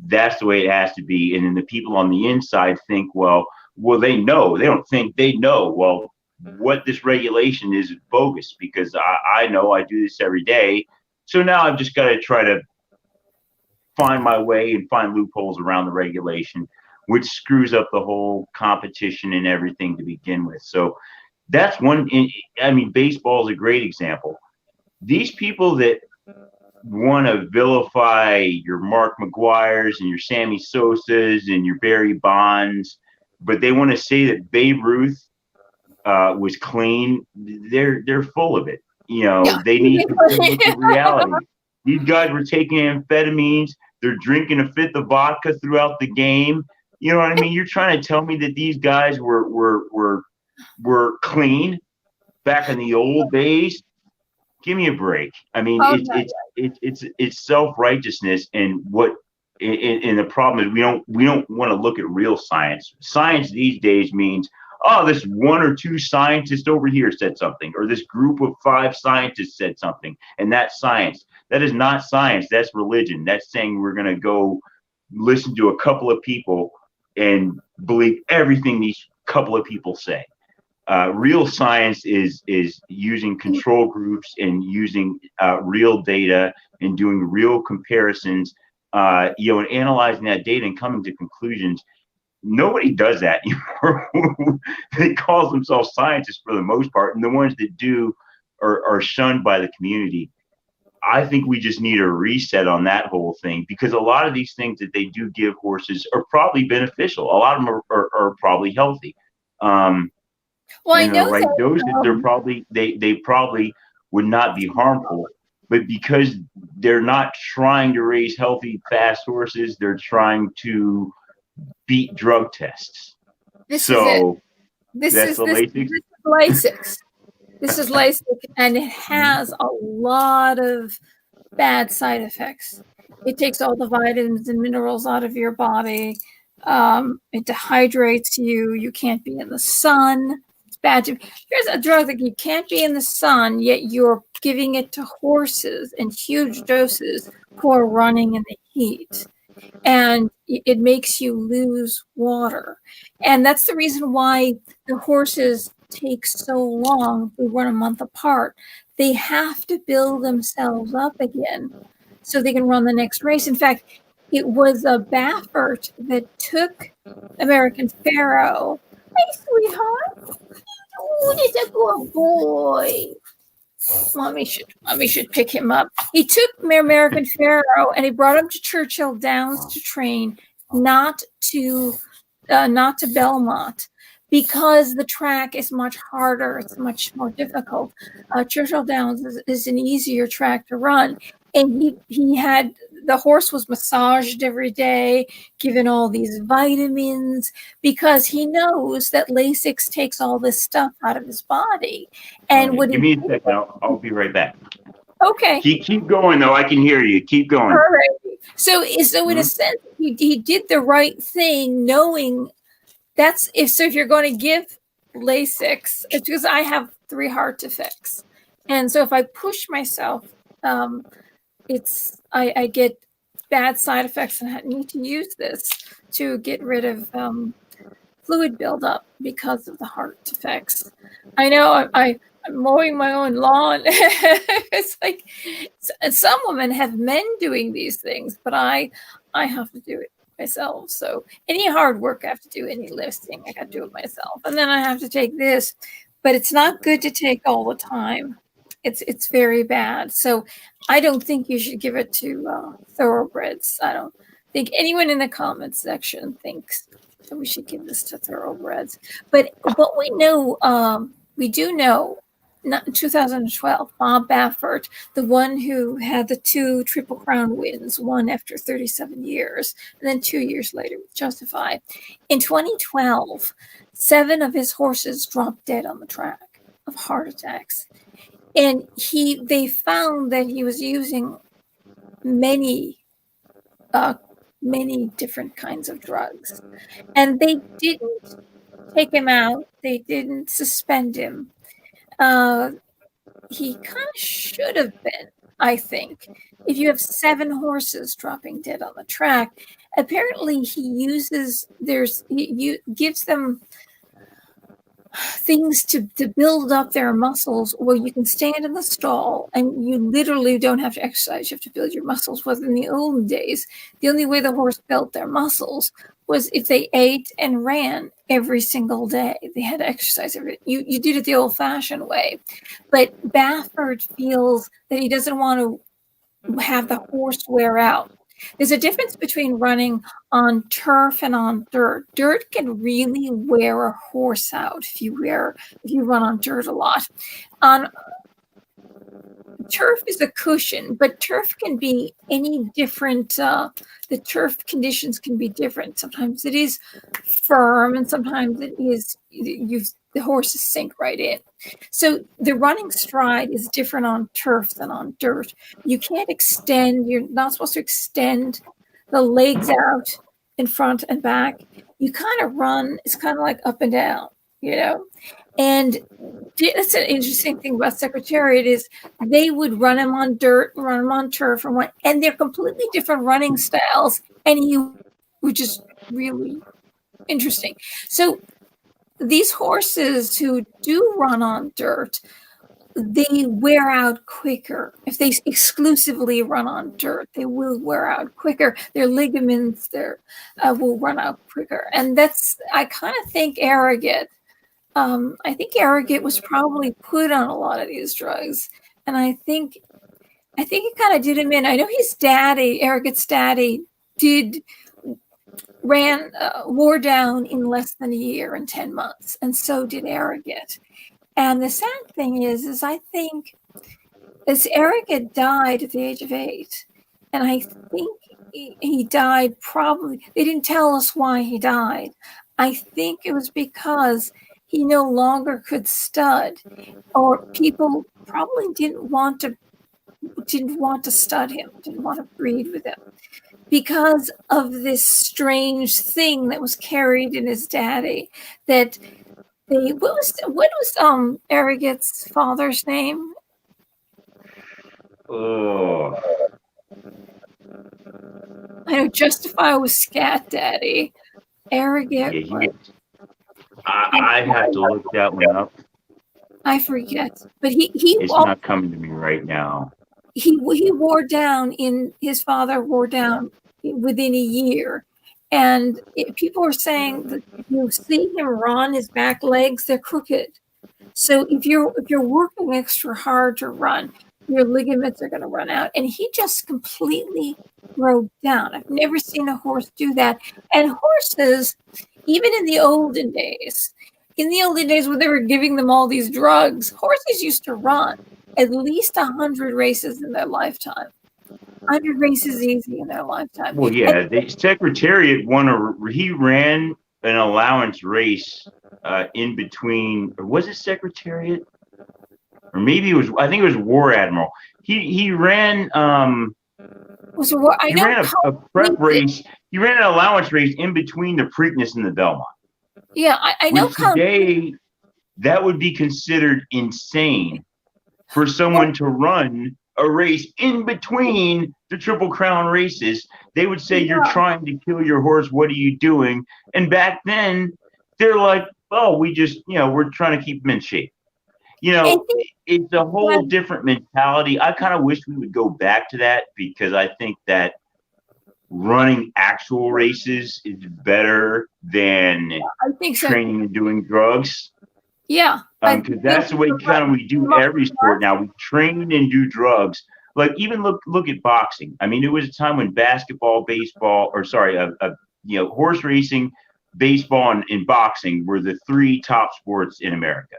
that's the way it has to be. And then the people on the inside think, well, they know. They don't think, they know. Well, what this regulation is bogus, because I know I do this every day. So now I've just got to try to find my way and find loopholes around the regulation, which screws up the whole competition and everything to begin with. So that's one. I mean, baseball is a great example. These people that want to vilify your Mark McGuires and your Sammy Sosas and your Barry Bonds, but they want to say that Babe Ruth was clean. They're full of it. They need to look at reality. These guys were taking amphetamines. They're drinking a fifth of vodka throughout the game. You know what I mean? You're trying to tell me that these guys were clean back in the old days? Give me a break. I mean, it's self-righteousness, and the problem is we don't want to look at real science. Science these days means, oh, this one or two scientists over here said something, or this group of 5 scientists said something, and that's science. That is not science. That's religion. That's saying we're going to go listen to a couple of people and believe everything these couple of people say. Real science is using control groups and using real data and doing real comparisons, and analyzing that data and coming to conclusions. Nobody does that anymore. They call themselves scientists for the most part, and the ones that do are shunned by the community. I think we just need a reset on that whole thing, because a lot of these things that they do give horses are probably beneficial. A lot of them are probably healthy. Well, I know right doses, they probably would not be harmful, but because they're not trying to raise healthy, fast horses, they're trying to beat drug tests. This is Lasix. This is Lasix, and it has a lot of bad side effects. It takes all the vitamins and minerals out of your body. It dehydrates you. You can't be in the sun. It's bad. Here's a drug that you can't be in the sun, yet you're giving it to horses in huge doses who are running in the heat. And it makes you lose water. And that's the reason why the horses take so long. They run a month apart. They have to build themselves up again so they can run the next race. In fact, it was a Baffert that took American Pharoah. Hey, sweetheart. Oh, that's a good boy. Mommy should pick him up. He took American Pharoah and he brought him to Churchill Downs to train, not to Belmont, because the track is much harder. It's much more difficult. Churchill Downs is an easier track to run, and he had. The horse was massaged every day, given all these vitamins, because he knows that Lasix takes all this stuff out of his body. And give me a second. I'll be right back. Okay. Keep going, though. I can hear you. Keep going. All right. So in a sense, he did the right thing, knowing that's if you're going to give Lasix, it's because I have 3 hard to fix, and so if I push myself, I get bad side effects, and I need to use this to get rid of fluid buildup because of the heart effects. I know I'm mowing my own lawn. It's like some women have men doing these things, but I have to do it myself. So any hard work I have to do, any lifting, I got to do it myself. And then I have to take this, but it's not good to take all the time. It's very bad. So I don't think you should give it to thoroughbreds. I don't think anyone in the comments section thinks that we should give this to thoroughbreds. But what we know, we do know, not in 2012, Bob Baffert, the one who had the 2 Triple Crown wins, one after 37 years, and then 2 years later with Justify. In 2012, 7 of his horses dropped dead on the track of heart attacks. And they found that he was using many different kinds of drugs. And they didn't take him out. They didn't suspend him. He kind of should have been, I think. If you have 7 horses dropping dead on the track, apparently he gives them things to build up their muscles, where you can stand in the stall and you literally don't have to exercise. You have to build your muscles. Whether in the olden days, the only way the horse built their muscles was if they ate and ran every single day. They had to exercise you did it the old-fashioned way. But Baffert feels that he doesn't want to have the horse wear out. There's a difference between running on turf and on dirt. Dirt can really wear a horse out if you run on dirt a lot. On turf is a cushion, but turf can be any different. The turf conditions can be different. Sometimes it is firm, and sometimes it is the horses sink right in. So the running stride is different on turf than on dirt. You can't extend. You're not supposed to extend the legs out in front and back. You kind of run. It's kind of like up and down, And that's an interesting thing about Secretariat is they would run him on dirt, run him on turf, and they're completely different running styles, which is really interesting. So these horses who do run on dirt, they wear out quicker. If they exclusively run on dirt, they will wear out quicker. Their ligaments will run out quicker. And I kind of think Arrogate. I think Arrogate was probably put on a lot of these drugs, and I think it kind of did him in. I know his daddy, Arrogate's daddy, wore down in less than a year and 10 months, and so did Arrogate. And the sad thing is I think as Arrogate died at the age of 8, and I think he died probably, they didn't tell us why he died. I think it was because he no longer could stud, or people probably didn't want to stud him, didn't want to breed with him, because of this strange thing that was carried in his daddy. That what was Arrogate's father's name? Oh, I know Justify was Scat Daddy. Arrogate. Yeah, I had to look that one up. I forget, but it's not coming to me right now. He wore down. His father wore down within a year, and people are saying that if you see him run, his back legs, they're crooked. So if you're working extra hard to run, your ligaments are going to run out. And he just completely broke down. I've never seen a horse do that. And horses, even in the olden days when they were giving them all these drugs, horses used to run at least 100 races in their lifetime. 100 races easy in their lifetime. Well, yeah, the Secretariat he ran an allowance race in between, or was it Secretariat? Or maybe I think it was War Admiral. He ran a prep race He ran an allowance race in between the Preakness and the Belmont. Yeah, I know. Today, that would be considered insane for someone to run a race in between the Triple Crown races. They would say, you're trying to kill your horse. What are you doing? And back then, they're like, oh, we just, we're trying to keep him in shape. It's a whole different mentality. I kind of wish we would go back to that, because I think that running actual races is better than training and doing drugs. Yeah. Because that's the way we do every sport now. We train and do drugs. Like, even look at boxing. I mean, there was a time when basketball, baseball, horse racing, baseball, and boxing were the three top sports in America.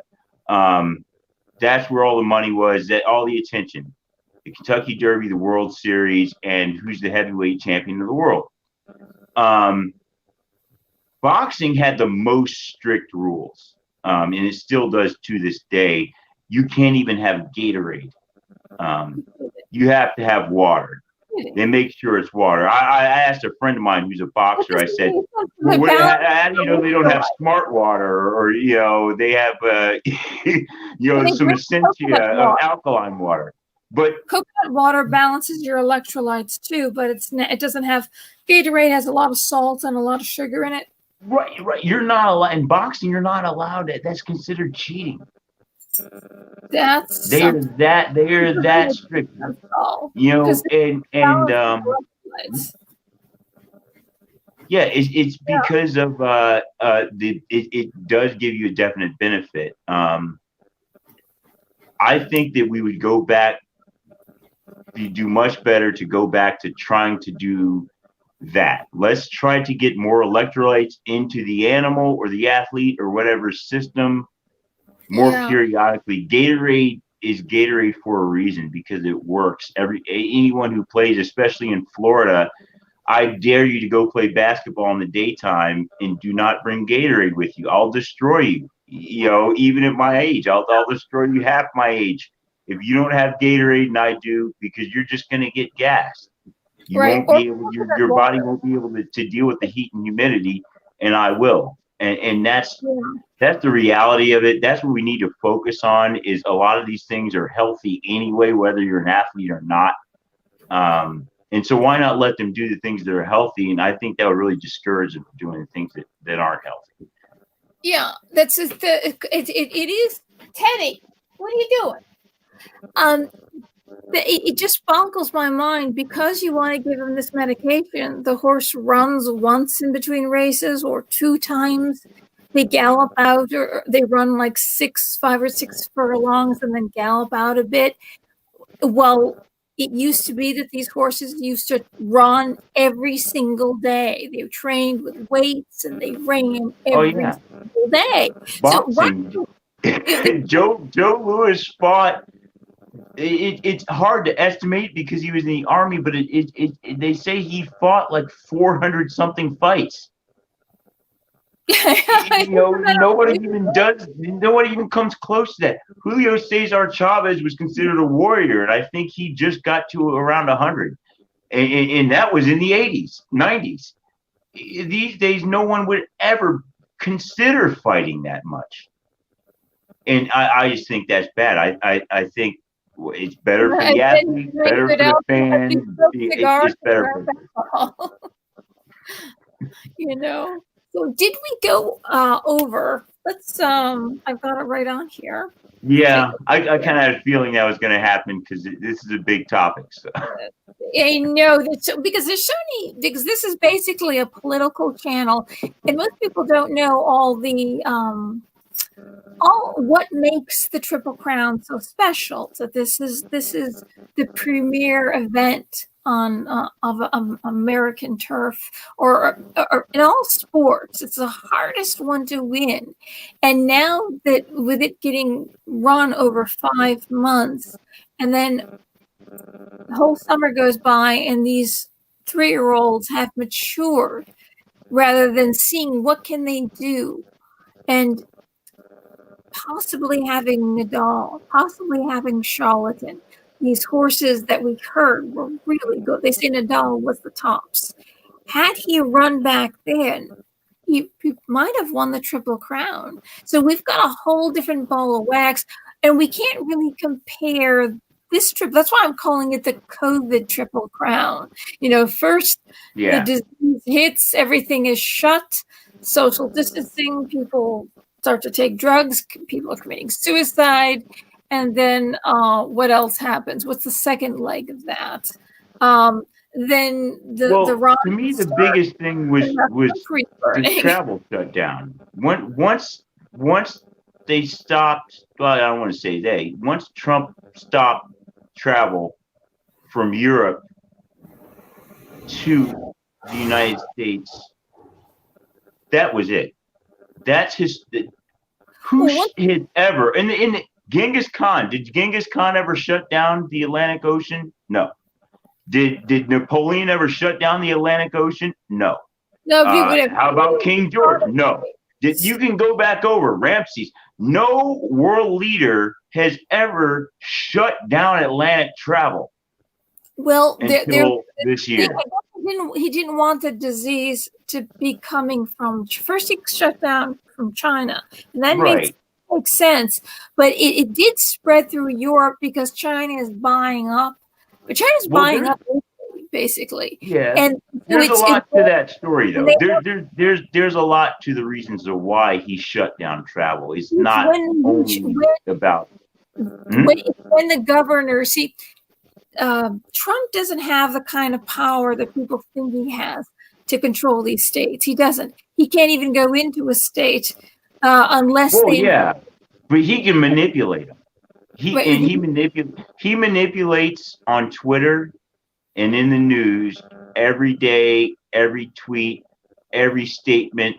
That's where all the money was, all the attention. The Kentucky Derby, the World Series, and who's the heavyweight champion of the world. Boxing had the most strict rules, and it still does to this day. You can't even have Gatorade. You have to have water. They make sure it's water. I asked a friend of mine who's a boxer. I said, how do you know they don't have smart water, or they have some essentia of alkaline water? But coconut water balances your electrolytes too, but it doesn't have. Gatorade has a lot of salt and a lot of sugar in it. Right. You're not allowed in boxing. You're not allowed it. That's considered cheating. They're that strict. It's because of it does give you a definite benefit. I think that we would go back. You do much better to go back to trying to do that. Let's try to get more electrolytes into the animal or the athlete or whatever system more periodically. Gatorade is Gatorade for a reason, because it works. Anyone who plays, especially in Florida, I dare you to go play basketball in the daytime and do not bring Gatorade with you. I'll destroy you. Even at my age, I'll destroy you half my age if you don't have Gatorade and I do, because you're just going to get gassed. You won't be able. Your body won't be able to deal with the heat and humidity, and I will. And that's the reality of it. That's what we need to focus on. Is a lot of these things are healthy anyway, whether you're an athlete or not. And so why not let them do the things that are healthy? And I think that would really discourage them from doing the things that aren't healthy. Yeah, that's just it is. Teddy, what are you doing? It just boggles my mind, because you want to give him this medication. The horse runs once in between races, or 2 times. They gallop out, or they run like 5 or 6 furlongs and then gallop out a bit. Well, it used to be that these horses used to run every single day. They were trained with weights and they ran every single day. Boxing. So, Joe Louis fought. It's hard to estimate because he was in the Army, but they say he fought like 400 something fights. Nobody even comes close to that. Julio Cesar Chavez was considered a warrior, and I think he just got to around 100, and that was in the 80s, 90s. These days, no one would ever consider fighting that much, and I just think that's bad. I think it's better for the athlete, better for the fan. It's better for So did we go over? Let's I've got it right on here. Yeah, I kind of had a feeling that was going to happen, because this is a big topic. So. I know that, because there's so many, because this is basically a political channel, and most people don't know all what makes the Triple Crown so special. So this is the premier event of American turf, or in all sports. It's the hardest one to win, and now that with it getting run over 5 months, and then the whole summer goes by, and these 3-year-olds have matured, rather than seeing what can they do, and possibly having Nadal, possibly having Charlatan. These horses that we heard were really good. They say Nadal was the tops. had he run back then, he might have won the Triple Crown. So we've got a whole different ball of wax, and we can't really compare this trip. That's why I'm calling it the COVID Triple Crown. First the disease hits, everything is shut, social distancing, people start to take drugs, people are committing suicide, and then what else happens? What's the second leg of that? Then to me, the biggest thing was the travel shut down. Once they stopped, well, I don't want to say once Trump stopped travel from Europe to the United States, that was it. That's who had ever, in Genghis Khan, did Genghis Khan ever shut down the Atlantic Ocean? No. Did Napoleon ever shut down the Atlantic Ocean? No. No. How about King George? No. You can go back over Ramses. No world leader has ever shut down Atlantic travel. Well, until this year. He didn't want the disease to be coming from. First, he shut down from China, and that makes sense. But it did spread through Europe because China is buying up. But China's buying up basically. Yeah. And there's a lot to that story, though. There's a lot to the reasons of why he shut down travel. It's not only about when the governor. See, Trump doesn't have the kind of power that people think he has to control these states. He doesn't. He can't even go into a state unless they. Yeah, but he can manipulate them. He manipulates on Twitter and in the news every day, every tweet, every statement.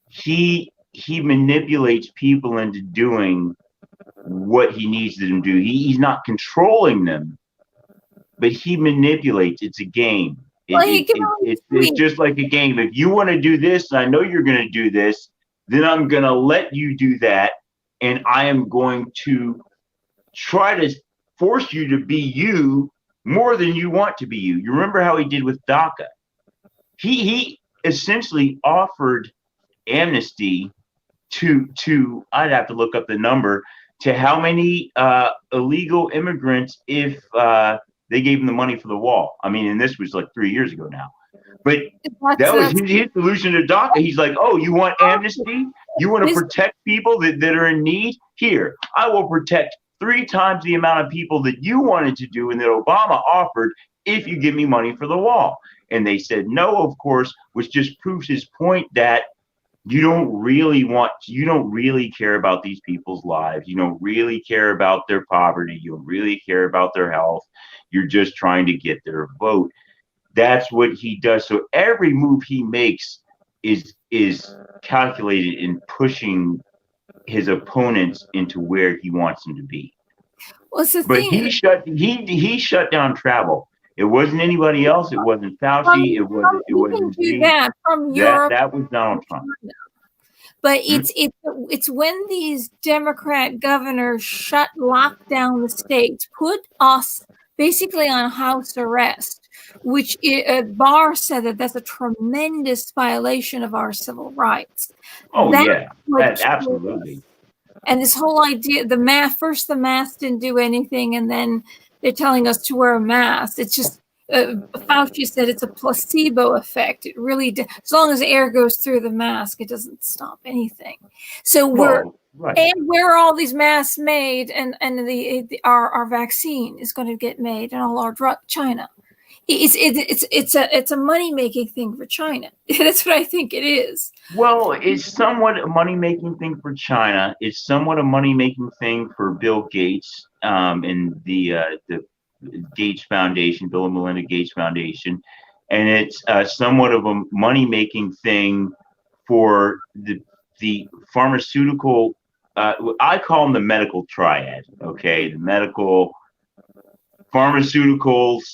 He manipulates people into doing what he needs them to do. He's not controlling them, but he manipulates. It's a game. It's just like a game. If you want to do this, and I know you're going to do this, then I'm going to let you do that, and I am going to try to force you to be you more than you want to be you. You remember how he did with DACA? He essentially offered amnesty to I'd have to look up the number, to how many illegal immigrants if they gave him the money for the wall. I mean, and this was like 3 years ago now. But that was his solution to DACA. He's like, oh, you want amnesty? You want to protect people that are in need? Here, I will protect 3 times the amount of people that you wanted to do and that Obama offered if you give me money for the wall. And they said no, of course, which just proves his point that you don't really care about these people's lives. You don't really care about their poverty. You don't really care about their health. You're just trying to get their vote. That's what he does. So every move he makes is calculated in pushing his opponents into where he wants them to be. He shut down travel. It wasn't anybody else. It wasn't Fauci. It wasn't that from Europe. That was Donald Trump. But it's when these Democrat governors locked down the states, put us basically on house arrest, which Barr said that's a tremendous violation of our civil rights. Oh, absolutely. And this whole idea, the mask didn't do anything, and then they're telling us to wear a mask. It's just, Fauci said it's a placebo effect. It really, as long as air goes through the mask, it doesn't stop anything. So and where are all these masks made? And our vaccine is going to get made in all our China. It's a money-making thing for China. That's what I think it is. Well, it's somewhat a money-making thing for China. It's somewhat a money-making thing for Bill Gates and the Gates Foundation, Bill and Melinda Gates Foundation, and it's somewhat of a money-making thing for the pharmaceutical. I call them the medical triad. Okay, the medical, pharmaceuticals.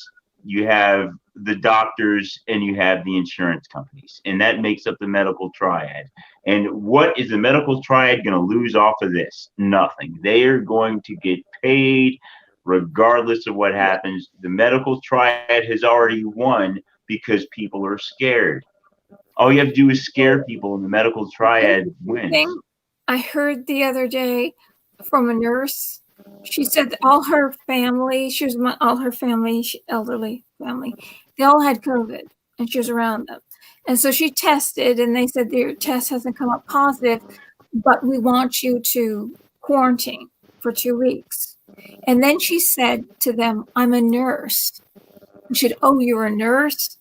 You have the doctors and you have the insurance companies, and that makes up the medical triad. And what is the medical triad going to lose off of this? Nothing. They are going to get paid regardless of what happens. The medical triad has already won because people are scared. All you have to do is scare people, and the medical triad wins. I heard the other day from a nurse. She said that all her family, elderly family, they all had COVID, and she was around them. And so she tested, and they said their test hasn't come up positive, but we want you to quarantine for 2 weeks. And then she said to them, I'm a nurse. She said, oh, you're a nurse?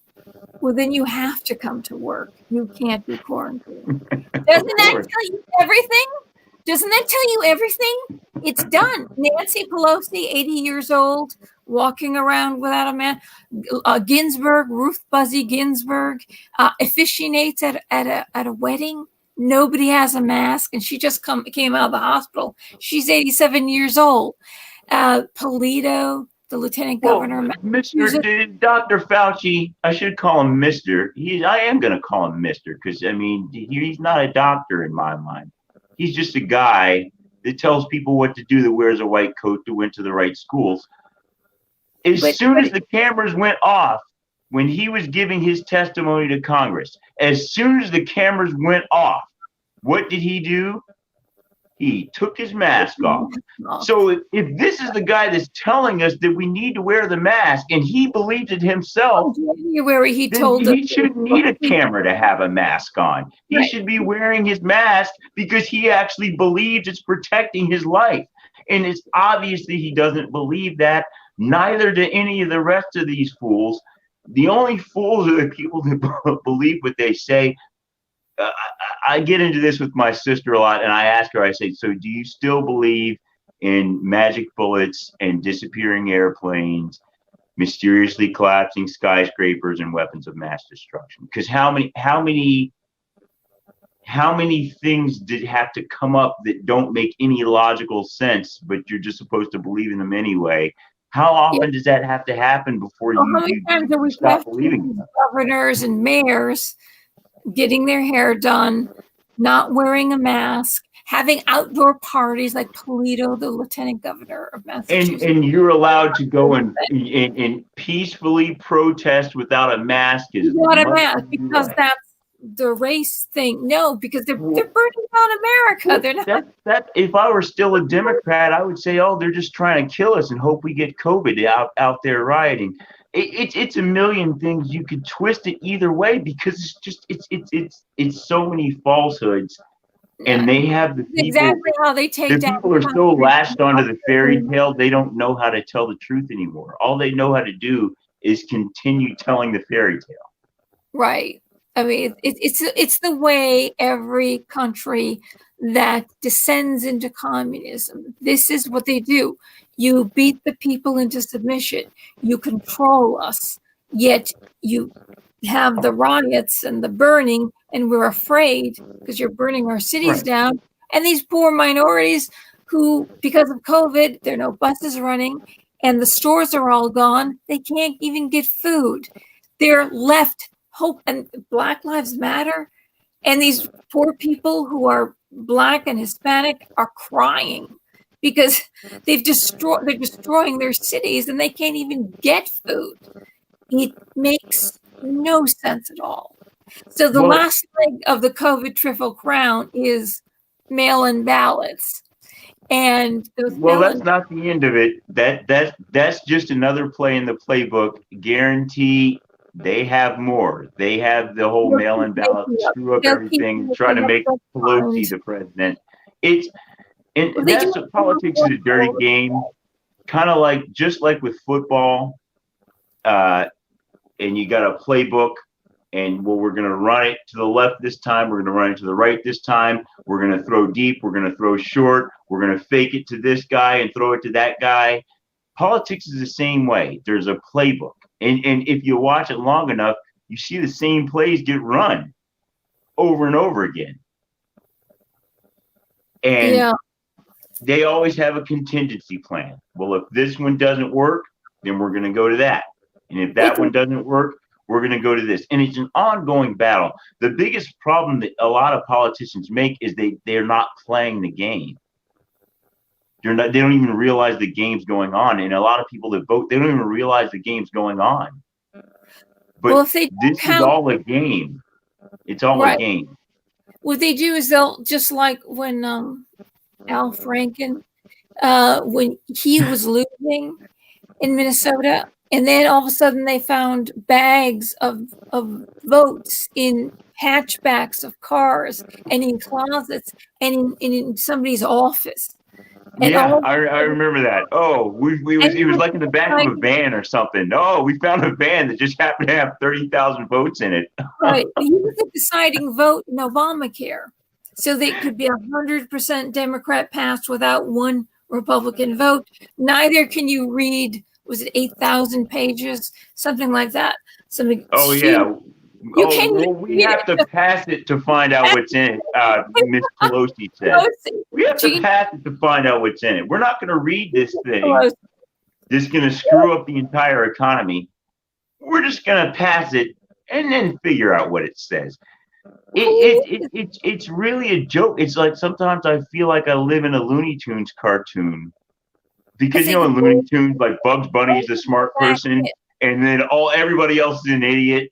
Well, then you have to come to work. You can't be quarantined. Doesn't that tell you everything? Doesn't that tell you everything? It's done. Nancy Pelosi, 80 years old, walking around without a mask. Ginsburg, Ruth Buzzy Ginsburg, officiates at a wedding. Nobody has a mask, and she just came out of the hospital. She's 87 years old. Polito, the lieutenant governor. Mr. Dr. Fauci, I should call him Mr. I am going to call him Mr. because, I mean, he's not a doctor in my mind. He's just a guy that tells people what to do, that wears a white coat, that went to the right schools. As soon as the cameras went off, when he was giving his testimony to Congress, as soon as the cameras went off, what did he do? He took his mask off. So if this is the guy that's telling us that we need to wear the mask, and he believes it himself, he shouldn't need a camera to have a mask on. He should be wearing his mask because he actually believes it's protecting his life. And it's obviously he doesn't believe that. Neither do any of the rest of these fools. The only fools are the people that believe what they say. I get into this with my sister a lot, and I ask her, I say, so do you still believe in magic bullets and disappearing airplanes, mysteriously collapsing skyscrapers, and weapons of mass destruction? Because how many things did have to come up that don't make any logical sense, but you're just supposed to believe in them anyway? How often does that have to happen before you stop believing them? Governors and mayors getting their hair done, not wearing a mask, having outdoor parties like Polito, the lieutenant governor of Massachusetts. And you're allowed to go and peacefully protest without a mask. Because that's the race thing. No, because they're burning down America. They're not. If I were still a Democrat, I would say, oh, they're just trying to kill us and hope we get COVID out there rioting. It's a million things. You could twist it either way because it's so many falsehoods, and they have the people. Exactly how they take the down. People are so lashed onto the fairy tale, they don't know how to tell the truth anymore. All they know how to do is continue telling the fairy tale. Right. I mean, it's the way every country that descends into communism. This is what they do. You beat the people into submission. You control us. Yet you have the riots and the burning, and we're afraid because you're burning our cities down. And these poor minorities who, because of COVID, there are no buses running, and the stores are all gone. They can't even get food. They're left hope, and Black Lives Matter. And these poor people who are Black and Hispanic are crying because they're destroying their cities and they can't even get food. It makes no sense at all. So the last leg of the COVID Triple Crown is mail-in ballots. And that's not the end of it. That's just another play in the playbook. Guarantee they have more. They have the whole mail-in ballot, screw up everything, try to make Pelosi the president. That's what politics is, a dirty game. Kind of like, just like with football, and you got a playbook, and we're going to run it to the left this time. We're going to run it to the right this time. We're going to throw deep. We're going to throw short. We're going to fake it to this guy and throw it to that guy. Politics is the same way. There's a playbook. And if you watch it long enough, you see the same plays get run over and over again. And they always have a contingency plan. Well, if this one doesn't work, then we're going to go to that. And if that one doesn't work, we're going to go to this. And it's an ongoing battle. The biggest problem that a lot of politicians make is they're not playing the game. They don't even realize the game's going on. And a lot of people that vote, they don't even realize the game's going on. But well, if they this is count, all a game. It's all a game. What they do is they'll, just like when Al Franken, when he was losing in Minnesota, and then all of a sudden they found bags of votes in hatchbacks of cars and in closets and in somebody's office. And yeah, I remember that. Oh, it was like in the back of a van or something. Oh, we found a van that just happened to have 30,000 votes in it. Right. He was the deciding vote in Obamacare. So they could be 100% Democrat passed without one Republican vote. Neither can you read, was it 8,000 pages? Something like that. Something oh, huge. Yeah. We have to pass it to find out what's in it, Miss Pelosi said. We have to pass it to find out what's in it. We're not going to read this thing. This is going to screw up the entire economy. We're just going to pass it and then figure out what it says. It's really a joke. It's like sometimes I feel like I live in a Looney Tunes cartoon. Because, in Looney Tunes, like Bugs Bunny's the smart person, and then everybody else is an idiot.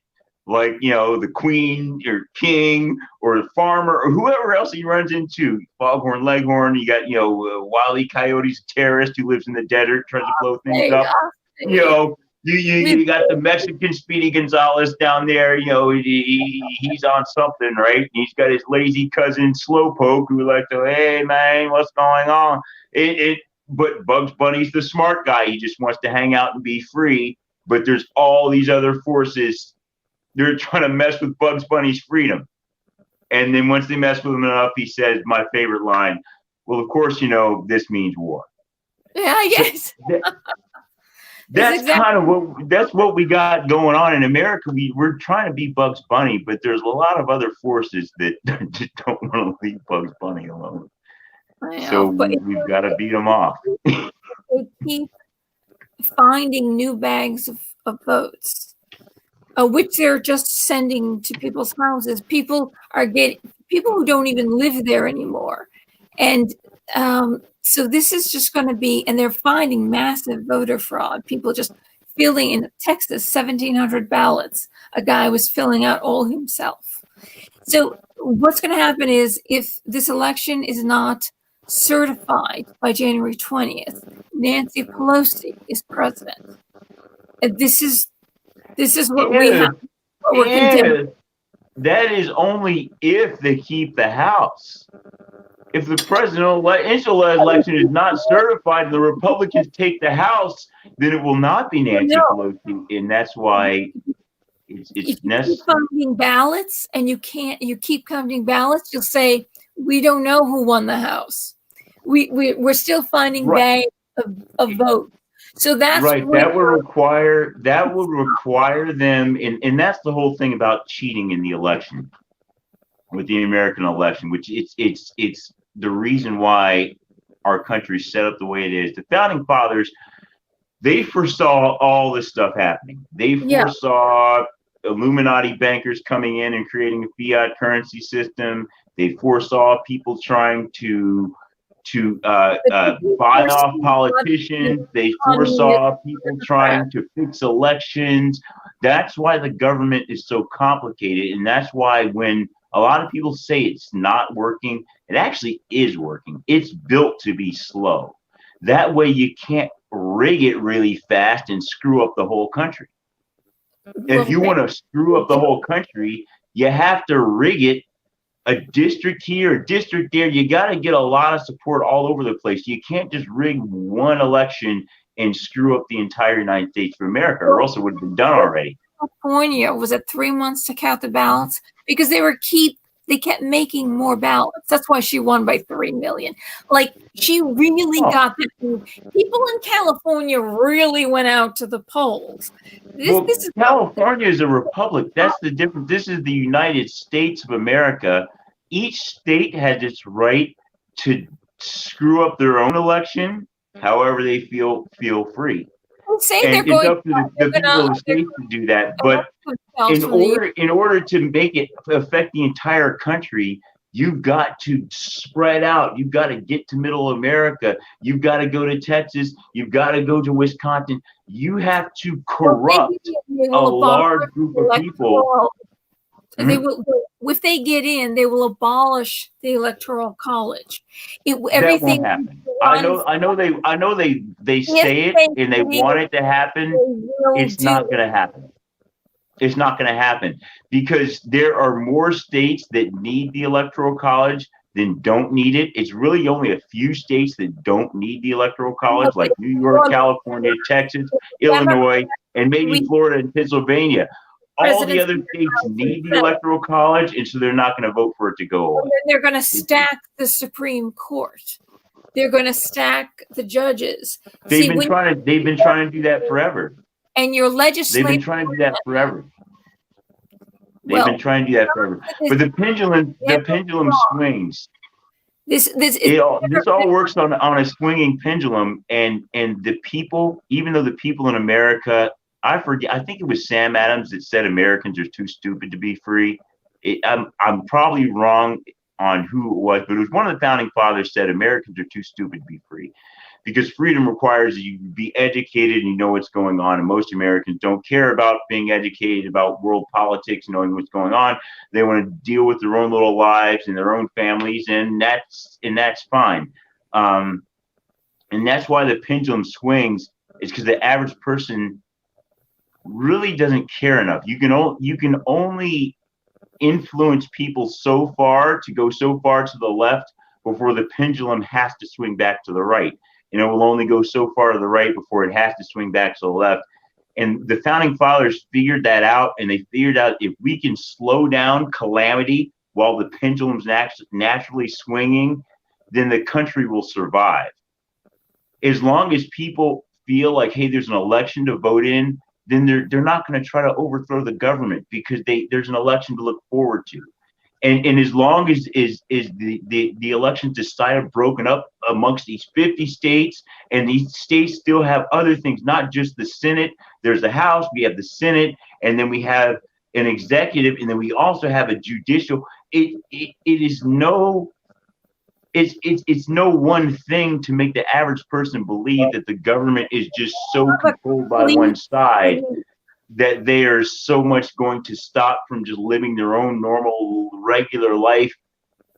Like, the queen or king or the farmer or whoever else he runs into, Foghorn Leghorn. You got, Wile E. Coyote's a terrorist who lives in the desert, tries to blow things up. You got the Mexican Speedy Gonzalez down there. He's on something, right? And he's got his lazy cousin Slowpoke who like to, hey man, what's going on? But Bugs Bunny's the smart guy. He just wants to hang out and be free. But there's all these other forces. They're trying to mess with Bugs Bunny's freedom. And then once they mess with him enough, he says my favorite line, well, of course, this means war. Yeah, I guess. That's kind of what we got going on in America. We're trying to be Bugs Bunny, but there's a lot of other forces that just don't want to leave Bugs Bunny alone. So we've got to beat them off. They keep finding new bags of votes, which they're just sending to people's houses. People who don't even live there anymore. And so this is just going to be, and they're finding massive voter fraud. People just filling in Texas, 1,700 ballots. A guy was filling out all himself. So what's going to happen is if this election is not certified by January 20th, Nancy Pelosi is president. And this is what we have. That is only if they keep the House. If the presidential election is not certified and the Republicans take the House, then it will not be Nancy Pelosi, and that's why it's necessary. Keep counting ballots, and you keep counting ballots. You'll say we don't know who won the House. We're still finding bags of votes. So that's right. That would require them, and that's the whole thing about cheating in the election, with the American election, which it's the reason why our country's set up the way it is. The founding fathers, they foresaw all this stuff happening. They foresaw Illuminati bankers coming in and creating a fiat currency system. They foresaw people trying to buy off politicians. They foresaw people trying to fix elections. That's why the government is so complicated, and that's why when a lot of people say it's not working, it actually is working. It's built to be slow. That way you can't rig it really fast and screw up the whole country. If you want to screw up the whole country, you have to rig it a district here, a district there. You got to get a lot of support all over the place. You can't just rig one election and screw up the entire United States of America, or else it would have been done already. California, was it 3 months to count the ballots? Because they kept making more ballots. That's why she won by 3 million. Like, she really got that. People in California really went out to the polls. California is a republic. That's the difference. This is the United States of America. Each state has its right to screw up their own election however they feel free. Say and it's up to the people of the states to do that. But in order to make it affect the entire country, you've got to spread out. You've got to get to middle America. You've got to go to Texas. You've got to go to Wisconsin. You have to corrupt a large group of people. They will, if they get in, they will abolish the Electoral College. That won't happen. I know they say it and they want it to happen. It's not going to happen. It's not going to happen because there are more states that need the Electoral College than don't need it. It's really only a few states that don't need the Electoral College, like New York, California, Texas, Illinois, and maybe Florida and Pennsylvania. All the other states need the Electoral College, and so they're not going to vote for it to go away. And then they're going to stack the Supreme Court. They're going to stack the judges. They've been trying to do that forever. And your legislature. They've been trying to do that forever. They've been trying to do that forever. But the pendulum swings. This all works on a swinging pendulum, and the people, even though the people in America, I forget, I think it was Sam Adams that said Americans are too stupid to be free. I'm probably wrong on who it was, but it was one of the founding fathers said Americans are too stupid to be free, because freedom requires you to be educated and you know what's going on. And most Americans don't care about being educated about world politics, knowing what's going on. They want to deal with their own little lives and their own families, and that's fine. And that's why the pendulum swings, is because the average person really doesn't care enough. You can only influence people so far, to go so far to the left before the pendulum has to swing back to the right. And it will only go so far to the right before it has to swing back to the left. And the founding fathers figured that out, and they figured out if we can slow down calamity while the pendulum's naturally swinging, then the country will survive. As long as people feel like, hey, there's an election to vote in, then they're not going to try to overthrow the government, because there's an election to look forward to. And as long as the elections decided, broken up amongst these 50 states, and these states still have other things, not just the Senate. There's the House, we have the Senate, and then we have an executive, and then we also have a judicial. It's no one thing to make the average person believe that the government is just so controlled by one side that they are so much going to stop from just living their own normal, regular life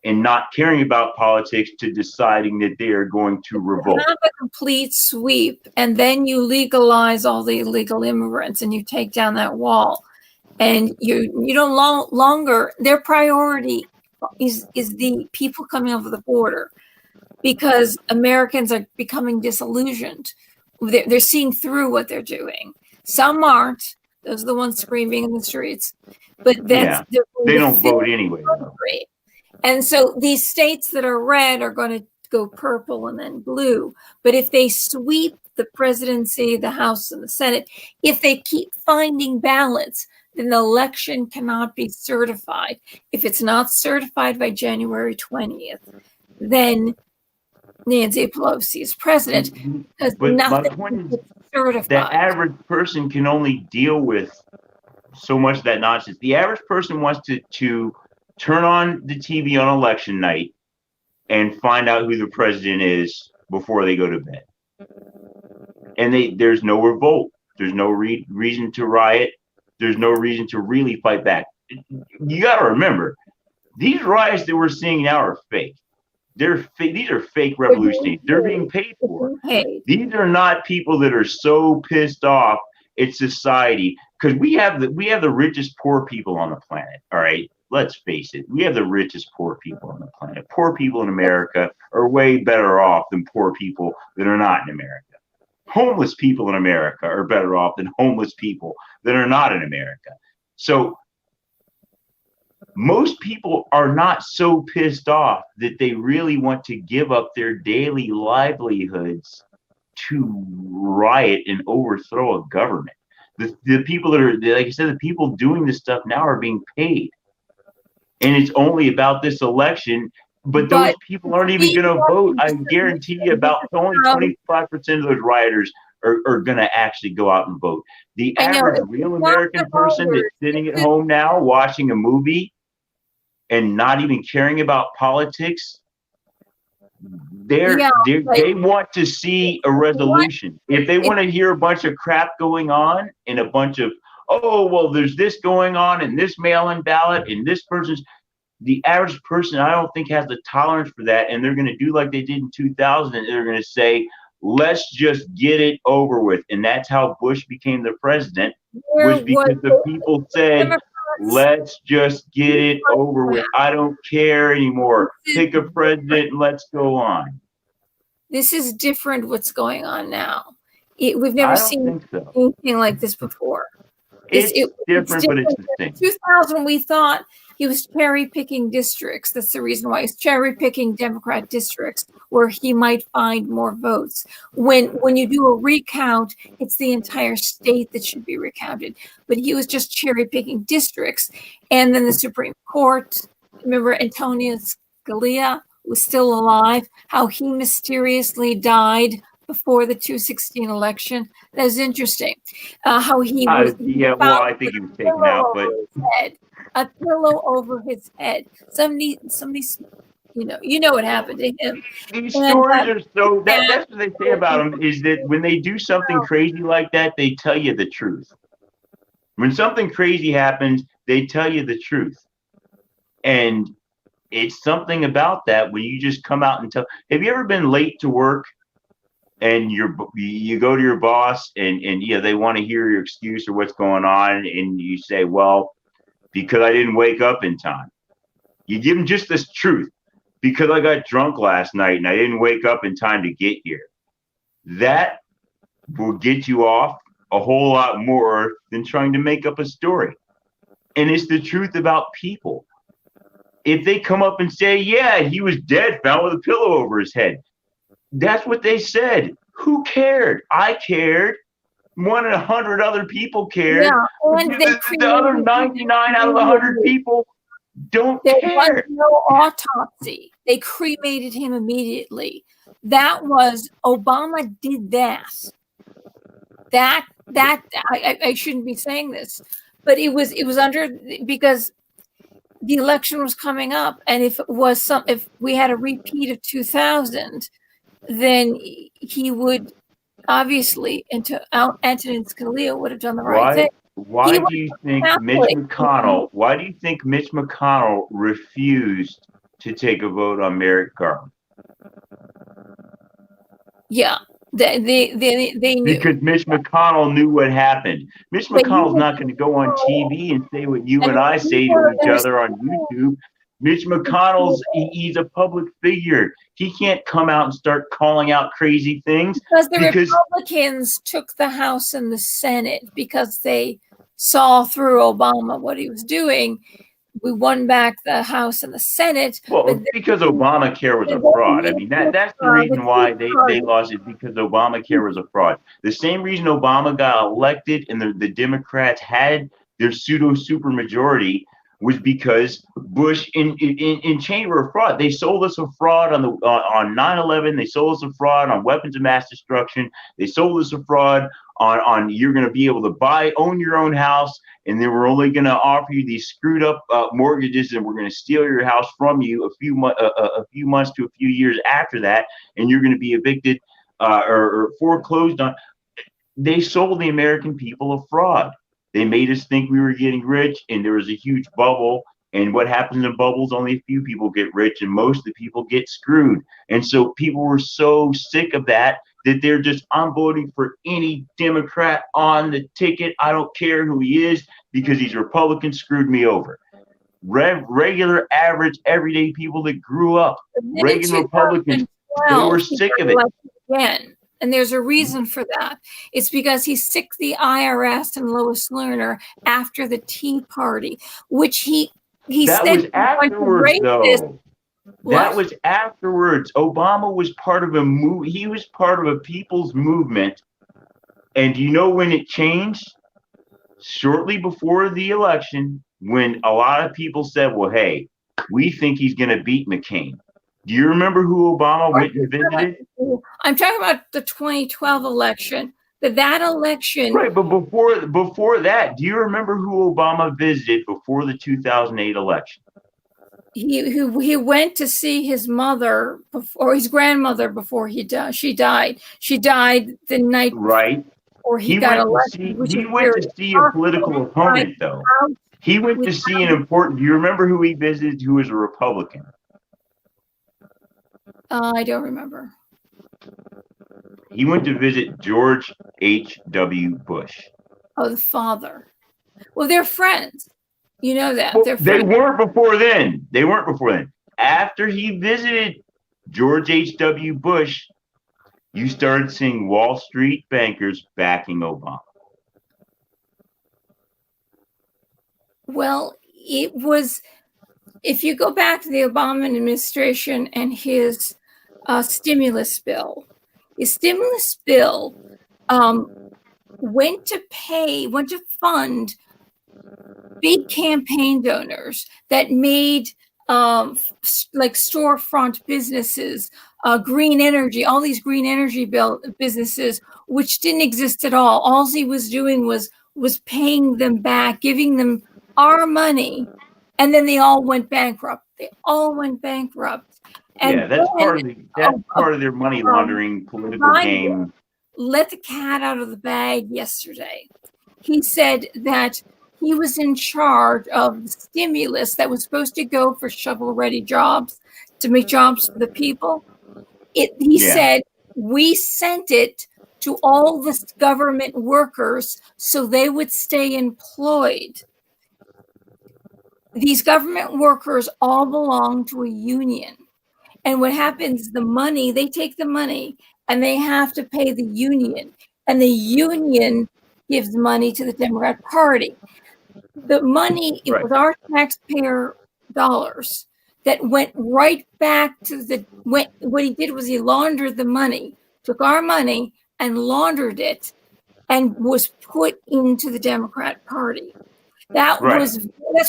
and not caring about politics, to deciding that they are going to revolt. Have a complete sweep, and then you legalize all the illegal immigrants, and you take down that wall, and you don't longer, their priority is the people coming over the border, because Americans are becoming disillusioned. They're seeing through what they're doing. Some aren't. Those are the ones screaming in the streets. But they don't vote anyway. And so these states that are red are going to go purple and then blue. But if they sweep the presidency, the House, and the Senate, if they keep finding ballots, then the election cannot be certified. If it's not certified by January 20th, then Nancy Pelosi is president, because nothing is certified. The average person can only deal with so much of that nonsense. The average person wants to turn on the TV on election night and find out who the president is before they go to bed. And there's no revolt. There's no reason to riot. There's no reason to really fight back. You got to remember, these riots that we're seeing now are fake. These are fake revolutions. They're being paid for. These are not people that are so pissed off at society, because we have the richest poor people on the planet. All right, let's face it. We have the richest poor people on the planet. Poor people in America are way better off than poor people that are not in America. Homeless people in America are better off than homeless people that are not in America. So most people are not so pissed off that they really want to give up their daily livelihoods to riot and overthrow a government. The people that are, like I said, the people doing this stuff now are being paid. And it's only about this election, but those people aren't even going to vote. I guarantee you about only 25% of those rioters are going to actually go out and vote. The average real American person that's sitting at home now watching a movie and not even caring about politics, they want to see a resolution. If they want to hear a bunch of crap going on and a bunch of oh, well, there's this going on and this mail-in ballot and this person's. The average person, I don't think, has the tolerance for that. And they're going to do like they did in 2000. And they're going to say, let's just get it over with. And that's how Bush became the president, was because the people said, let's just get it over with. I don't care anymore. Pick a president and let's go on. This is different what's going on now. We've never seen anything like this before. It's different, but it's the same. In 2000, we thought he was cherry-picking districts. That's the reason why he's cherry-picking Democrat districts where he might find more votes. When you do a recount, it's the entire state that should be recounted. But he was just cherry-picking districts. And then the Supreme Court, remember Antonio Scalia was still alive, how he mysteriously died before the 2016 election. That was interesting. How he was. I think he was taken out, but a pillow over his head. Somebody, you know what happened to him. These stories are so. That's what they say about him, is that when they do something crazy like that, they tell you the truth. When something crazy happens, they tell you the truth, and it's something about that when you just come out and tell. Have you ever been late to work? And you go to your boss and they want to hear your excuse or what's going on, and you say, well, because I didn't wake up in time. You give them just this truth, because I got drunk last night and I didn't wake up in time to get here. That will get you off a whole lot more than trying to make up a story. And it's the truth about people. If they come up and say, yeah, he was dead, found with a pillow over his head. That's what they said. Who cared? I cared. 100 other people cared. Yeah, and the other 99 out of 100 people don't care. There was no autopsy. They cremated him immediately. Obama did that. I shouldn't be saying this, but it was because the election was coming up, and if we had a repeat of 2000. Then he would obviously, Antonin Scalia would have done the right thing. Why do you think Mitch McConnell refused to take a vote on Merrick Garland? Yeah, they knew. Because Mitch McConnell knew what happened. Mitch McConnell's not going to go on TV and say what you and I say to each other on YouTube. Mitch McConnell's, he's a public figure. He can't come out and start calling out crazy things. Because the Republicans took the House and the Senate because they saw through Obama what he was doing. We won back the House and the Senate. Well, because Obamacare was a fraud. I mean, that's the reason why they lost it, because Obamacare was a fraud. The same reason Obama got elected and the Democrats had their pseudo supermajority was because Bush in chamber of fraud. They sold us a fraud on 9/11. They sold us a fraud on weapons of mass destruction. They sold us a fraud on you're going to be able to own your own house, and then we're only going to offer you these screwed up mortgages, and we're going to steal your house from you a few months to a few years after that, and you're going to be evicted or foreclosed on. They sold the American people a fraud. They made us think we were getting rich, and there was a huge bubble. And what happens in bubbles? Only a few people get rich, and most of the people get screwed. And so people were so sick of that they're just, I'm voting for any Democrat on the ticket. I don't care who he is, because these Republicans screwed me over. Regular, average, everyday people that grew up, regular Republicans, they were sick of it. Again. And there's a reason for that. It's because he sicked the IRS and Lois Lerner after the Tea Party, which he that said was afterwards, though. That was afterwards. Obama was part of he was part of a people's movement. And do you know when it changed? Shortly before the election, when a lot of people said, well, hey, we think he's going to beat McCain. Do you remember who Obama went and visited? I'm talking about the 2012 election. That election. Right, but before that, do you remember who Obama visited before the 2008 election? He went to see his mother or his grandmother before he died. She died the night. Right. or he got elected, which is he went very to see a possible. political opponent, though. He went to see an important. Do you remember who he visited? Who was a Republican? I don't remember. He went to visit George H.W. Bush. Oh, the father. Well, they're friends. You know that. Well, they're they friends. weren't before then. They weren't before then. After he visited George H.W. Bush, you started seeing Wall Street bankers backing Obama. Well, it was, if you go back to the Obama administration and his stimulus bill, his stimulus bill went to fund big campaign donors that made like storefront businesses, green energy, all these green energy businesses, which didn't exist at all. All he was doing was paying them back, giving them our money, and then they all went bankrupt. And yeah, that's part of their money laundering political game. Let the cat out of the bag yesterday. He said that he was in charge of the stimulus that was supposed to go for shovel-ready jobs, to make jobs for the people. He said, we sent it to all the government workers so they would stay employed. These government workers all belong to a union. And what happens, they take the money and they have to pay the union. And the union gives money to the Democrat Party. The money, it was our taxpayer dollars that went right back to what he did was he laundered the money, took our money and laundered it and was put into the Democrat Party. That's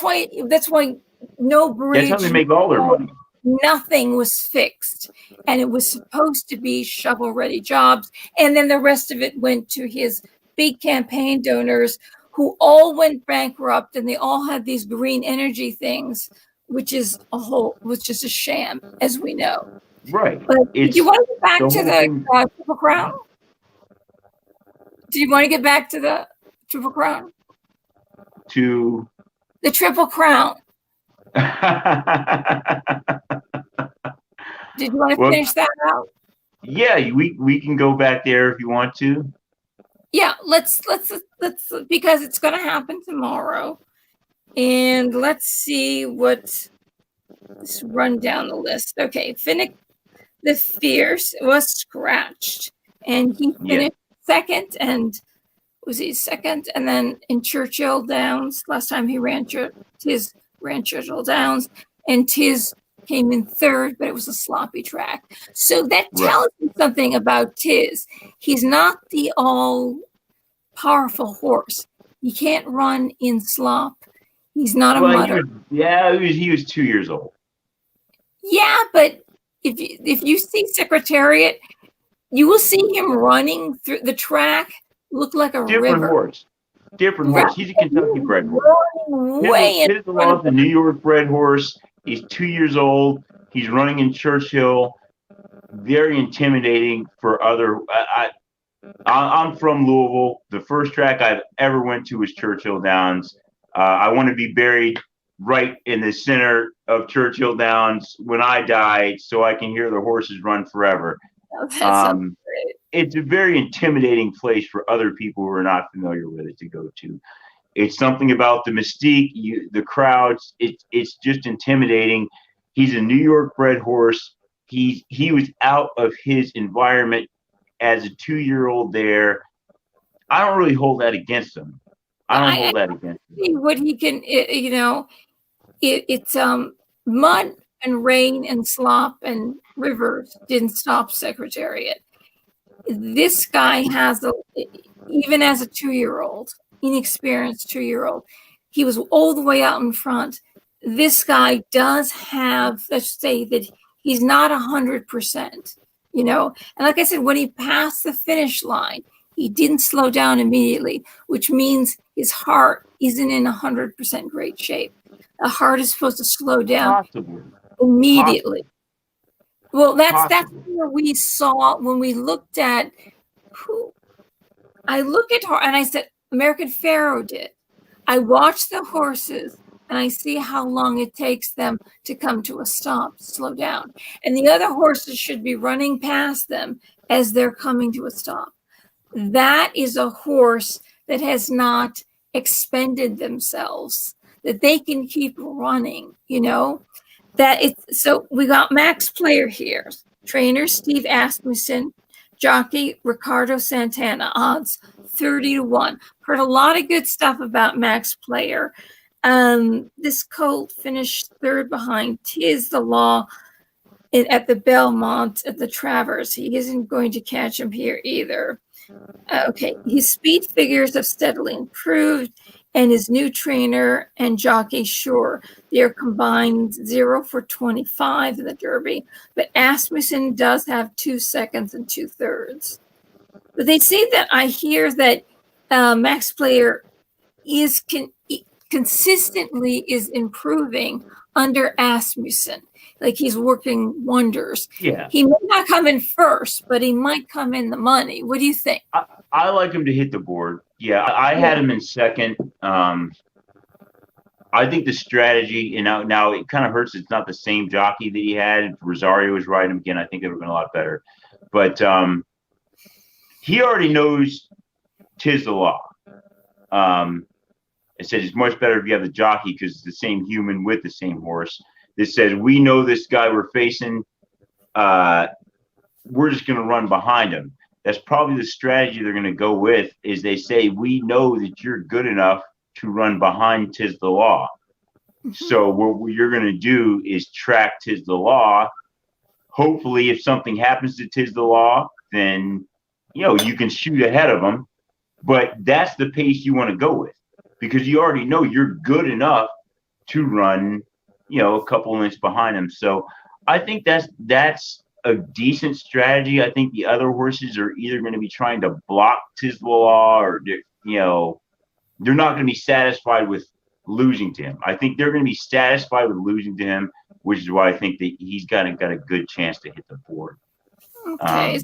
why no bridge. That's how they make all their money. Nothing was fixed, and it was supposed to be shovel-ready jobs. And then the rest of it went to his big campaign donors, who all went bankrupt, and they all had these green energy things, which is a sham, as we know. Right. But do you want to get back to the Triple Crown? Do you want to get back to the Triple Crown? To the Triple Crown. Did you want to finish that out? Yeah, we can go back there if you want to. Yeah, let's because it's going to happen tomorrow, and let's see let's run down the list. Okay, Finnick the Fierce was scratched, and he finished second, and and then in Churchill Downs, last time he ran Churchill Downs, and Tiz came in third, but it was a sloppy track. So that tells me something about Tiz. He's not the all-powerful horse. He can't run in slop. He's not a mutter. He was 2 years old. Yeah, but if you see Secretariat, you will see him running through the track, look like a different river. Different horse. He's a Kentucky bred horse. His is a New York bred horse. He's 2 years old. He's running in Churchill. Very intimidating for other. I'm from Louisville. The first track I've ever went to was Churchill Downs. I want to be buried right in the center of Churchill Downs when I die, so I can hear the horses run forever. It's a very intimidating place for other people who are not familiar with it to go to. It's something about the mystique, the crowds. It's just intimidating. He's a New York bred horse. He was out of his environment as a 2-year-old there. I don't really hold that against him. What he can, it's mud and rain and slop and rivers didn't stop Secretariat. This guy has even as a 2-year-old, inexperienced 2-year-old, he was all the way out in front. This guy does have, let's say that he's not 100%, and like I said, when he passed the finish line, he didn't slow down immediately, which means his heart isn't in 100% great shape. The heart is supposed to slow down immediately. Well, that's where we saw when we looked at I look at her and I said, American Pharoah did. I watch the horses and I see how long it takes them to come to a stop, slow down. And the other horses should be running past them as they're coming to a stop. That is a horse that has not expended themselves, that they can keep running, that it's. So we got Max Player here, trainer Steve Asmussen, jockey Ricardo Santana, odds 30-1. Heard a lot of good stuff about Max Player. This colt finished third behind Tiz the Law at the Belmont at the Travers. He isn't going to catch him here either. Okay, his speed figures have steadily improved, and his new trainer and jockey, Sure, they're combined 0 for 25 in the Derby, but Asmussen does have 2 seconds and 2/3. But they say that I hear that Max Player is consistently is improving under Asmussen. Like he's working wonders. Yeah. He may not come in first, but he might come in the money. What do you think? I like him to hit the board. Yeah, I had him in second. I think the strategy, and now it kind of hurts. It's not the same jockey that he had. If Rosario was riding him again, I think it would have been a lot better. But he already knows Tiz the Law. It says it's much better if you have the jockey because it's the same human with the same horse. This says, we know this guy we're facing. We're just going to run behind him. That's probably the strategy they're going to go with, is they say, we know that you're good enough to run behind Tiz the Law. So what you're going to do is track Tiz the Law. Hopefully, if something happens to Tiz the Law, then, you can shoot ahead of him. But that's the pace you want to go with, because you already know you're good enough to run, a couple lengths behind him. So I think that's a decent strategy. I think the other horses are either going to be trying to block Tiz the Law, or they're not going to be satisfied with losing to him. I think they're going to be satisfied with losing to him, which is why I think that he's got a good chance to hit the board. Okay.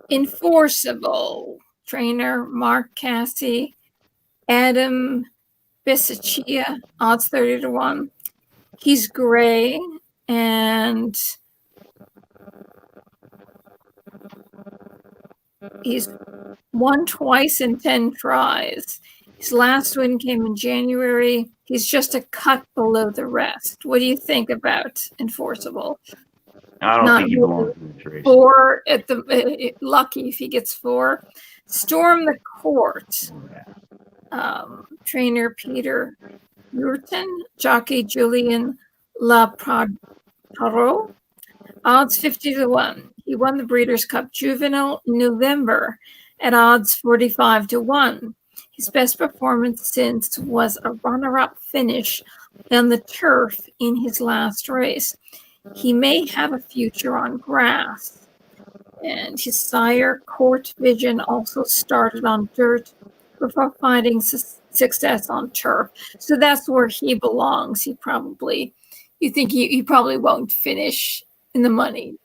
Enforceable trainer Mark Cassie, Adam Bisaccia, odds 30-1. He's gray and he's won twice in 10 tries. His last win came in January. He's just a cut below the rest. What do you think about Enforceable? I don't think he belongs in the race. 4 at the lucky if he gets 4. Storm the Court. Trainer Peter Urton, jockey Julian Laparo, odds 50-1. He won the Breeders' Cup Juvenile in November at odds 45-1. His best performance since was a runner-up finish on the turf in his last race. He may have a future on grass. And his sire, Court Vision, also started on dirt before finding success on turf. So that's where he belongs. You think he probably won't finish in the money.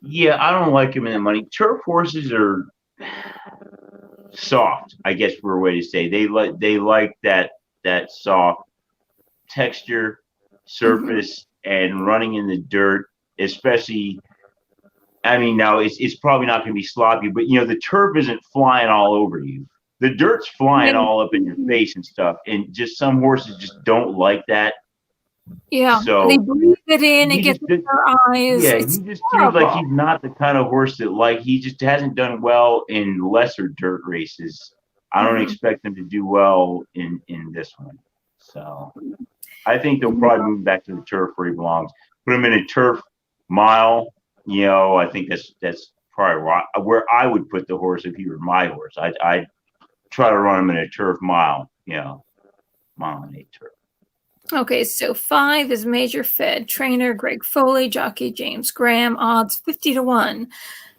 Yeah, I don't like him in the money. Turf horses are soft, I guess, for a way to say. They like that soft texture, surface, and running in the dirt, especially. I mean, now it's probably not going to be sloppy, but the turf isn't flying all over you. The dirt's flying all up in your face and stuff, and just some horses just don't like that. Yeah, so they breathe it in and get in their eyes. Yeah, he just feels like he's not the kind of horse that he just hasn't done well in lesser dirt races. I don't expect him to do well in this one. So I think they'll probably move back to the turf where he belongs. Put him in a turf mile. I think that's probably where I would put the horse if he were my horse. I'd try to run him in a turf mile, mile and 8 turf. Okay, so 5 is Major Fed, trainer Greg Foley, jockey James Graham, odds 50-1.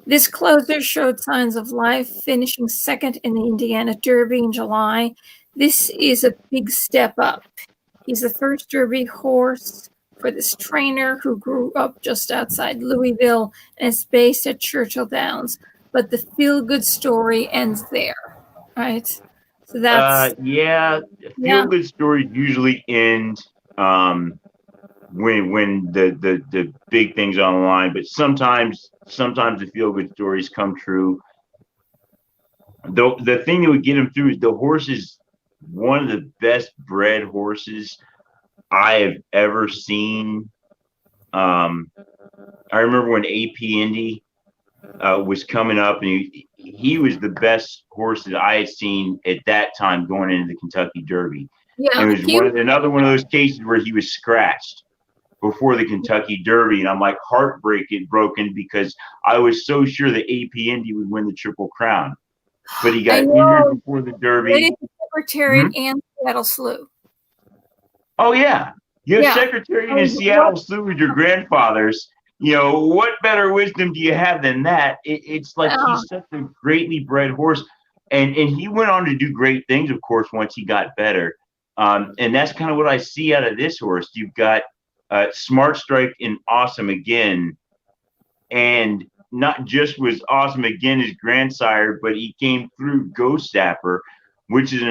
This closer showed signs of life, finishing second in the Indiana Derby in July. This is a big step up. He's the first Derby horse for this trainer who grew up just outside Louisville and is based at Churchill Downs. but the feel-good story ends there, right? So that's feel good stories usually end when the big things on the line, but sometimes the feel good stories come true. The thing that would get him through is the horse is one of the best bred horses I have ever seen. I remember when AP Indy was coming up, and he was the best horse that I had seen at that time going into the Kentucky Derby. Yeah, and it was another one of those cases where he was scratched before the Kentucky Derby, and I'm like broken because I was so sure that AP Indy would win the Triple Crown, but he got injured before the Derby. Secretariat and Seattle Slew. Oh yeah, your Secretariat and Seattle Slew with your grandfathers. You know, what better wisdom do you have than that? It's like he's such a greatly bred horse, and he went on to do great things, of course, once he got better. And that's kind of what I see out of this horse. You've got Smart Strike and Awesome Again, and not just was Awesome Again his grandsire, but he came through Ghost Zapper, which is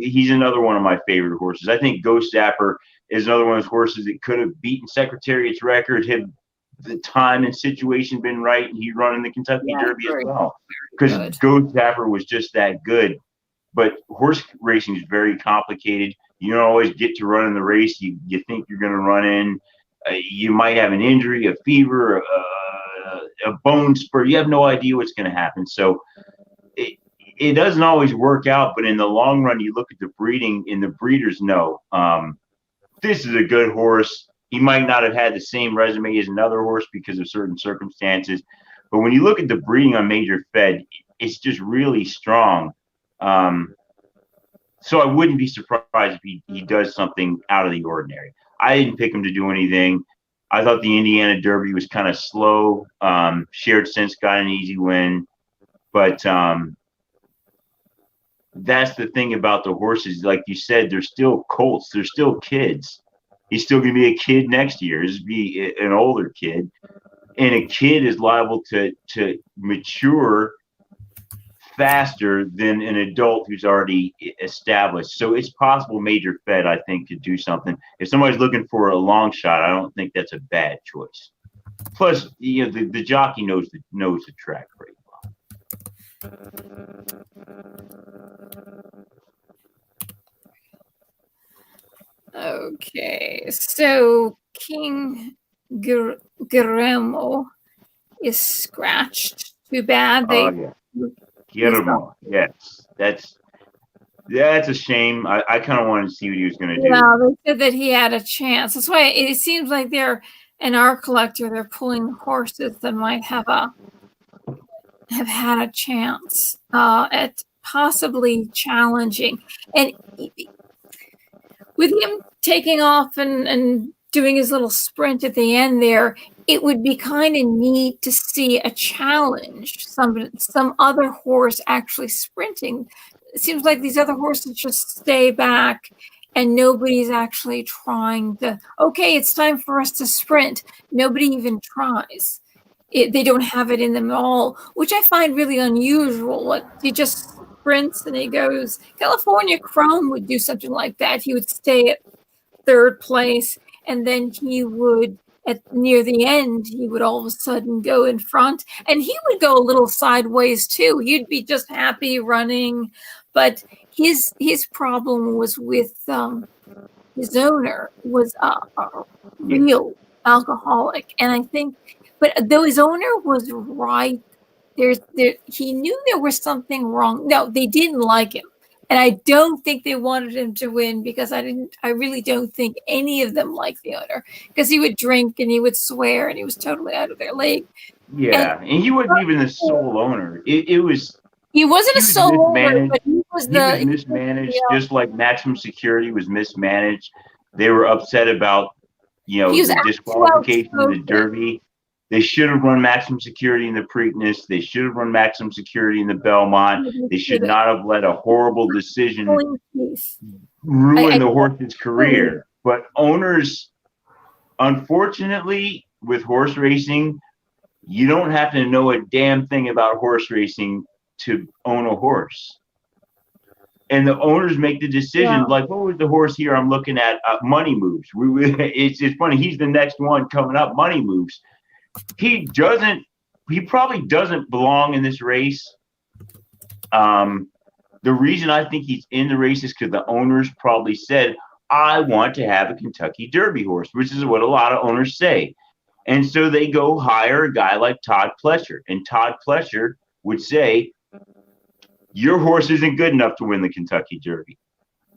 he's another one of my favorite horses. I think Ghost Zapper is another one of those horses that could have beaten Secretariat's record had the time and situation been right, and he'd run in the Kentucky Derby as well, because Ghost Zapper was just that good. But horse racing is very complicated. You don't always get to run in the race you think you're going to run in. You might have an injury, a fever, a bone spur. You have no idea what's going to happen. So it doesn't always work out, but in the long run, you look at the breeding, and the breeders know this is a good horse. He might not have had the same resume as another horse because of certain circumstances, but when you look at the breeding on Major Fed, it's just really strong. So I wouldn't be surprised if he does something out of the ordinary. I didn't pick him to do anything. I thought the Indiana Derby was kind of slow. Shared Sense got an easy win, but that's the thing about the horses. Like you said, they're still colts. They're still kids. He's still going to be a kid next year. He's be an older kid, and a kid is liable to mature faster than an adult who's already established. So it's possible Major Fed, I think, could do something. If somebody's looking for a long shot, I don't think that's a bad choice. Plus, the jockey knows the track pretty well. Okay, so King Guillermo is scratched. Too bad. Guillermo, yes, that's a shame. I kind of wanted to see what he was going to do. Yeah, they said that he had a chance. That's why it seems like an art collector. They're pulling horses that might have had a chance at possibly challenging. And with him taking off and doing his little sprint at the end there, it would be kind of neat to see a challenge, some other horse actually sprinting. It seems like these other horses just stay back and nobody's actually trying to, okay, it's time for us to sprint. Nobody even tries. They don't have it in them at all, which I find really unusual. He just sprints and he goes. California Chrome would do something like that. He would stay at third place, and then he would, near the end, he would all of a sudden go in front, and he would go a little sideways too. He'd be just happy running, but his problem was with his owner was a real alcoholic, and I think, but though his owner was right, he knew there was something wrong. No, they didn't like him. And I don't think they wanted him to win because I really don't think any of them liked the owner, because he would drink and he would swear and he was totally out of their league. Yeah, and he wasn't even the sole owner. He wasn't a sole owner, but he was mismanaged, just like Maximum Security was mismanaged. They were upset about, the disqualification of the Derby. They should have run Maximum Security in the Preakness. They should have run Maximum Security in the Belmont. They should not have let a horrible decision ruin the horse's career. But owners, unfortunately, with horse racing, You don't have to know a damn thing about horse racing to own a horse. And the owners make the decision. Yeah. Like, what was the horse here? I'm looking at Money Moves. It's funny. He's the next one coming up. Money Moves. He probably doesn't belong in this race. The reason I think he's in the race is because the owners probably said, I want to have a Kentucky Derby horse, which is what a lot of owners say. And so they go hire a guy like Todd Pletcher. And Todd Pletcher would say, your horse isn't good enough to win the Kentucky Derby.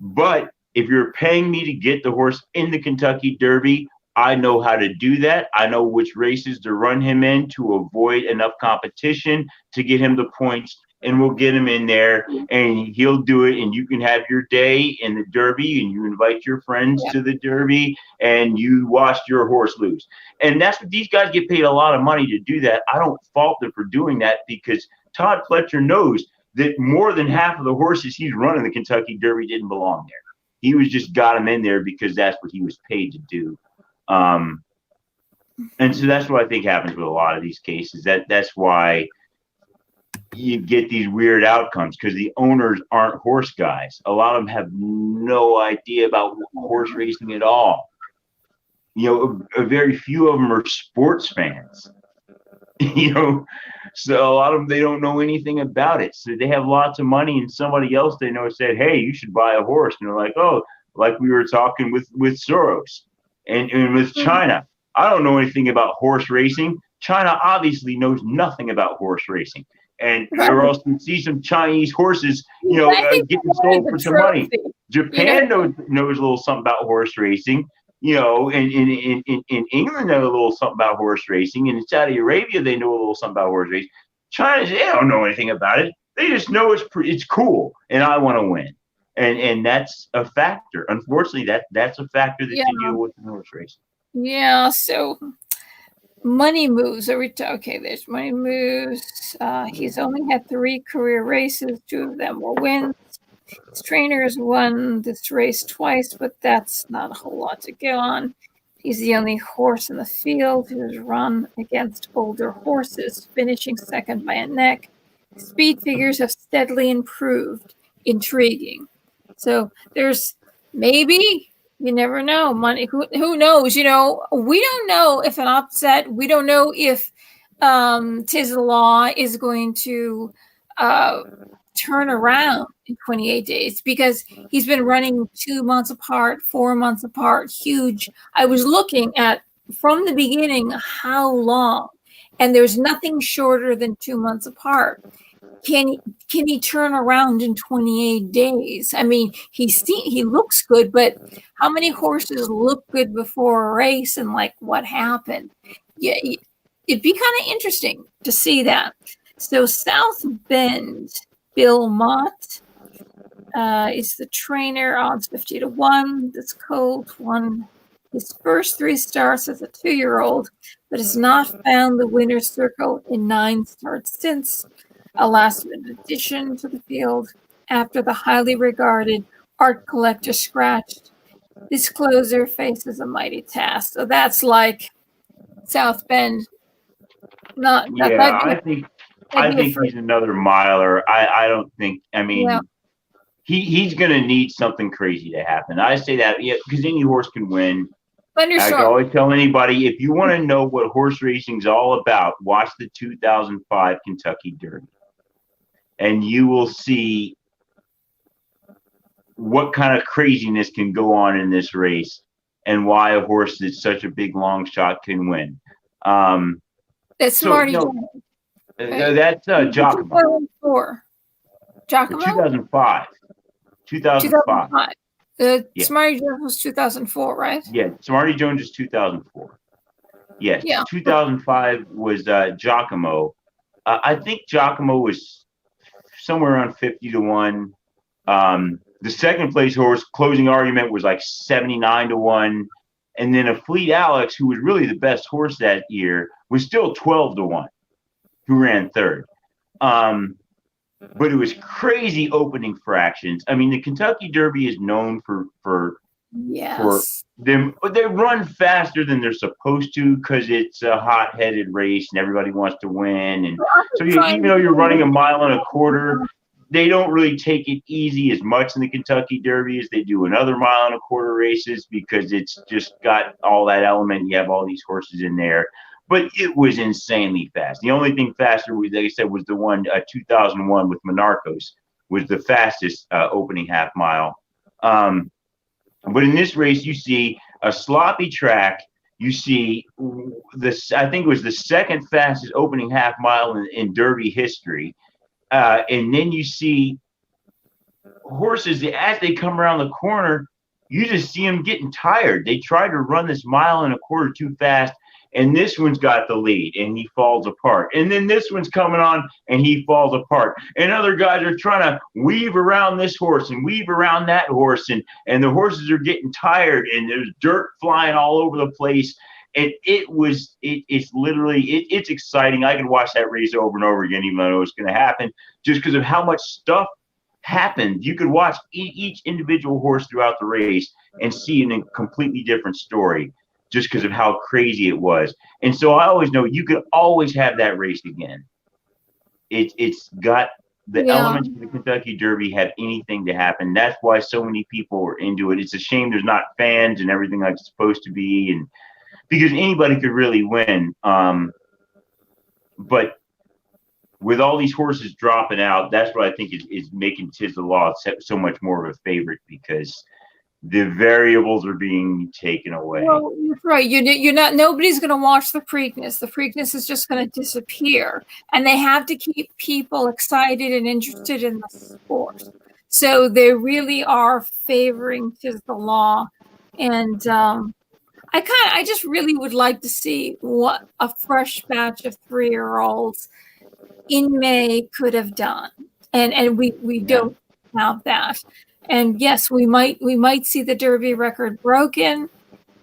But if you're paying me to get the horse in the Kentucky Derby, I know how to do that. I know which races to run him in to avoid enough competition to get him the points, and we'll get him in there and he'll do it. And you can have your day in the Derby and you invite your friends to the Derby and you watch your horse lose. And that's what these guys get paid a lot of money to do that. I don't fault them for doing that because Todd Pletcher knows that more than half of the horses he's running the Kentucky Derby didn't belong there. He was just got him in there because that's what he was paid to do. And so that's what I think happens with a lot of these cases. That's why you get these weird outcomes, because the owners aren't horse guys. A lot of them have no idea about horse racing at all. A very few of them are sports fans. So a lot of them, they don't know anything about it. So they have lots of money, and somebody else they know said, hey, you should buy a horse. And they're like, oh, like we were talking with Soros and with China. I don't know anything about horse racing. China obviously knows nothing about horse racing. And or else you see some Chinese horses, getting sold for some money. Japan knows a little something about horse racing. In England, they know a little something about horse racing. And in Saudi Arabia, they know a little something about horse racing. China, they don't know anything about it. They just know it's cool, and I want to win. And that's a factor. Unfortunately, that's a factor that you deal with in horse racing. Yeah, so Money Moves. Okay, there's Money Moves. He's only had 3 career races. 2 of them were wins. His trainer has won this race twice, but that's not a whole lot to go on. He's the only horse in the field who has run against older horses, finishing second by a neck. Speed figures have steadily improved. Intriguing. So there's maybe, you never know, money. Who knows? We don't know if an upset. We don't know if Tiz the Law is going to turn around in 28 days, because he's been running 2 months apart, 4 months apart, huge. I was looking at from the beginning how long, and there's nothing shorter than 2 months apart. Can he turn around in 28 days? I mean, he looks good, but how many horses look good before a race, and like what happened? Yeah, it'd be kind of interesting to see that. So South Bend, Bill Mott is the trainer, odds 50-1. This colt won his first 3 starts as a 2-year-old, but has not found the winner's circle in 9 starts since. A last-minute addition to the field after the highly regarded art collector scratched. This closer faces a mighty task. So that's like South Bend. I think he's another miler. I don't think. I mean, he's going to need something crazy to happen. I say that because any horse can win. I always tell anybody, if you want to know what horse racing is all about, watch the 2005 Kentucky Derby, and you will see what kind of craziness can go on in this race, and why a horse that's such a big long shot can win. That's Smarty. That's Giacomo. 2005. 2005. Smarty Jones was 2004, right? Yeah, Smarty Jones is 2004. Yes, 2005 was Giacomo. I think Giacomo was somewhere around 50-1. The second place horse closing argument was like 79-1. And then a Fleet Alex, who was really the best horse that year, was still 12-1, who ran third. But it was crazy opening fractions. I mean, the Kentucky Derby is known for for Yes. them. But they run faster than they're supposed to because it's a hot-headed race and everybody wants to win. And so even though you're running a mile and a quarter, they don't really take it easy as much in the Kentucky Derby as they do in other mile and a quarter races because it's just got all that element. You have all these horses in there. But it was insanely fast. The only thing faster, like I said, was the one 2001 with Monarchos, was the fastest opening half mile. But in this race, you see a sloppy track. You see this, I think it was the second fastest opening half mile in Derby history. And then you see horses, as they come around the corner, you just see them getting tired. They tried to run this mile and a quarter too fast, and this one's got the lead, and he falls apart. And then this one's coming on, and he falls apart. And other guys are trying to weave around this horse and weave around that horse, and the horses are getting tired, and there's dirt flying all over the place. And it's literally it's exciting. I could watch that race over and over again, even though I know it's going to happen, just because of how much stuff happened. You could watch each individual horse throughout the race and see a completely different story just because of how crazy it was. And so I always know you could always have that race again. It's got the elements of the Kentucky Derby have anything to happen. That's why so many people are into it. It's a shame there's not fans and everything like it's supposed to be, and because anybody could really win. But with all these horses dropping out, that's what I think is making Tiz the Law so much more of a favorite, because the variables are being taken away. Well, you're right. You're not. Nobody's going to watch the Preakness. The Preakness is just going to disappear, and they have to keep people excited and interested in the sport. So they really are favoring Tiz the Law, and I just really would like to see what a fresh batch of 3-year-olds in May could have done, and we don't have that. And yes, we might see the Derby record broken,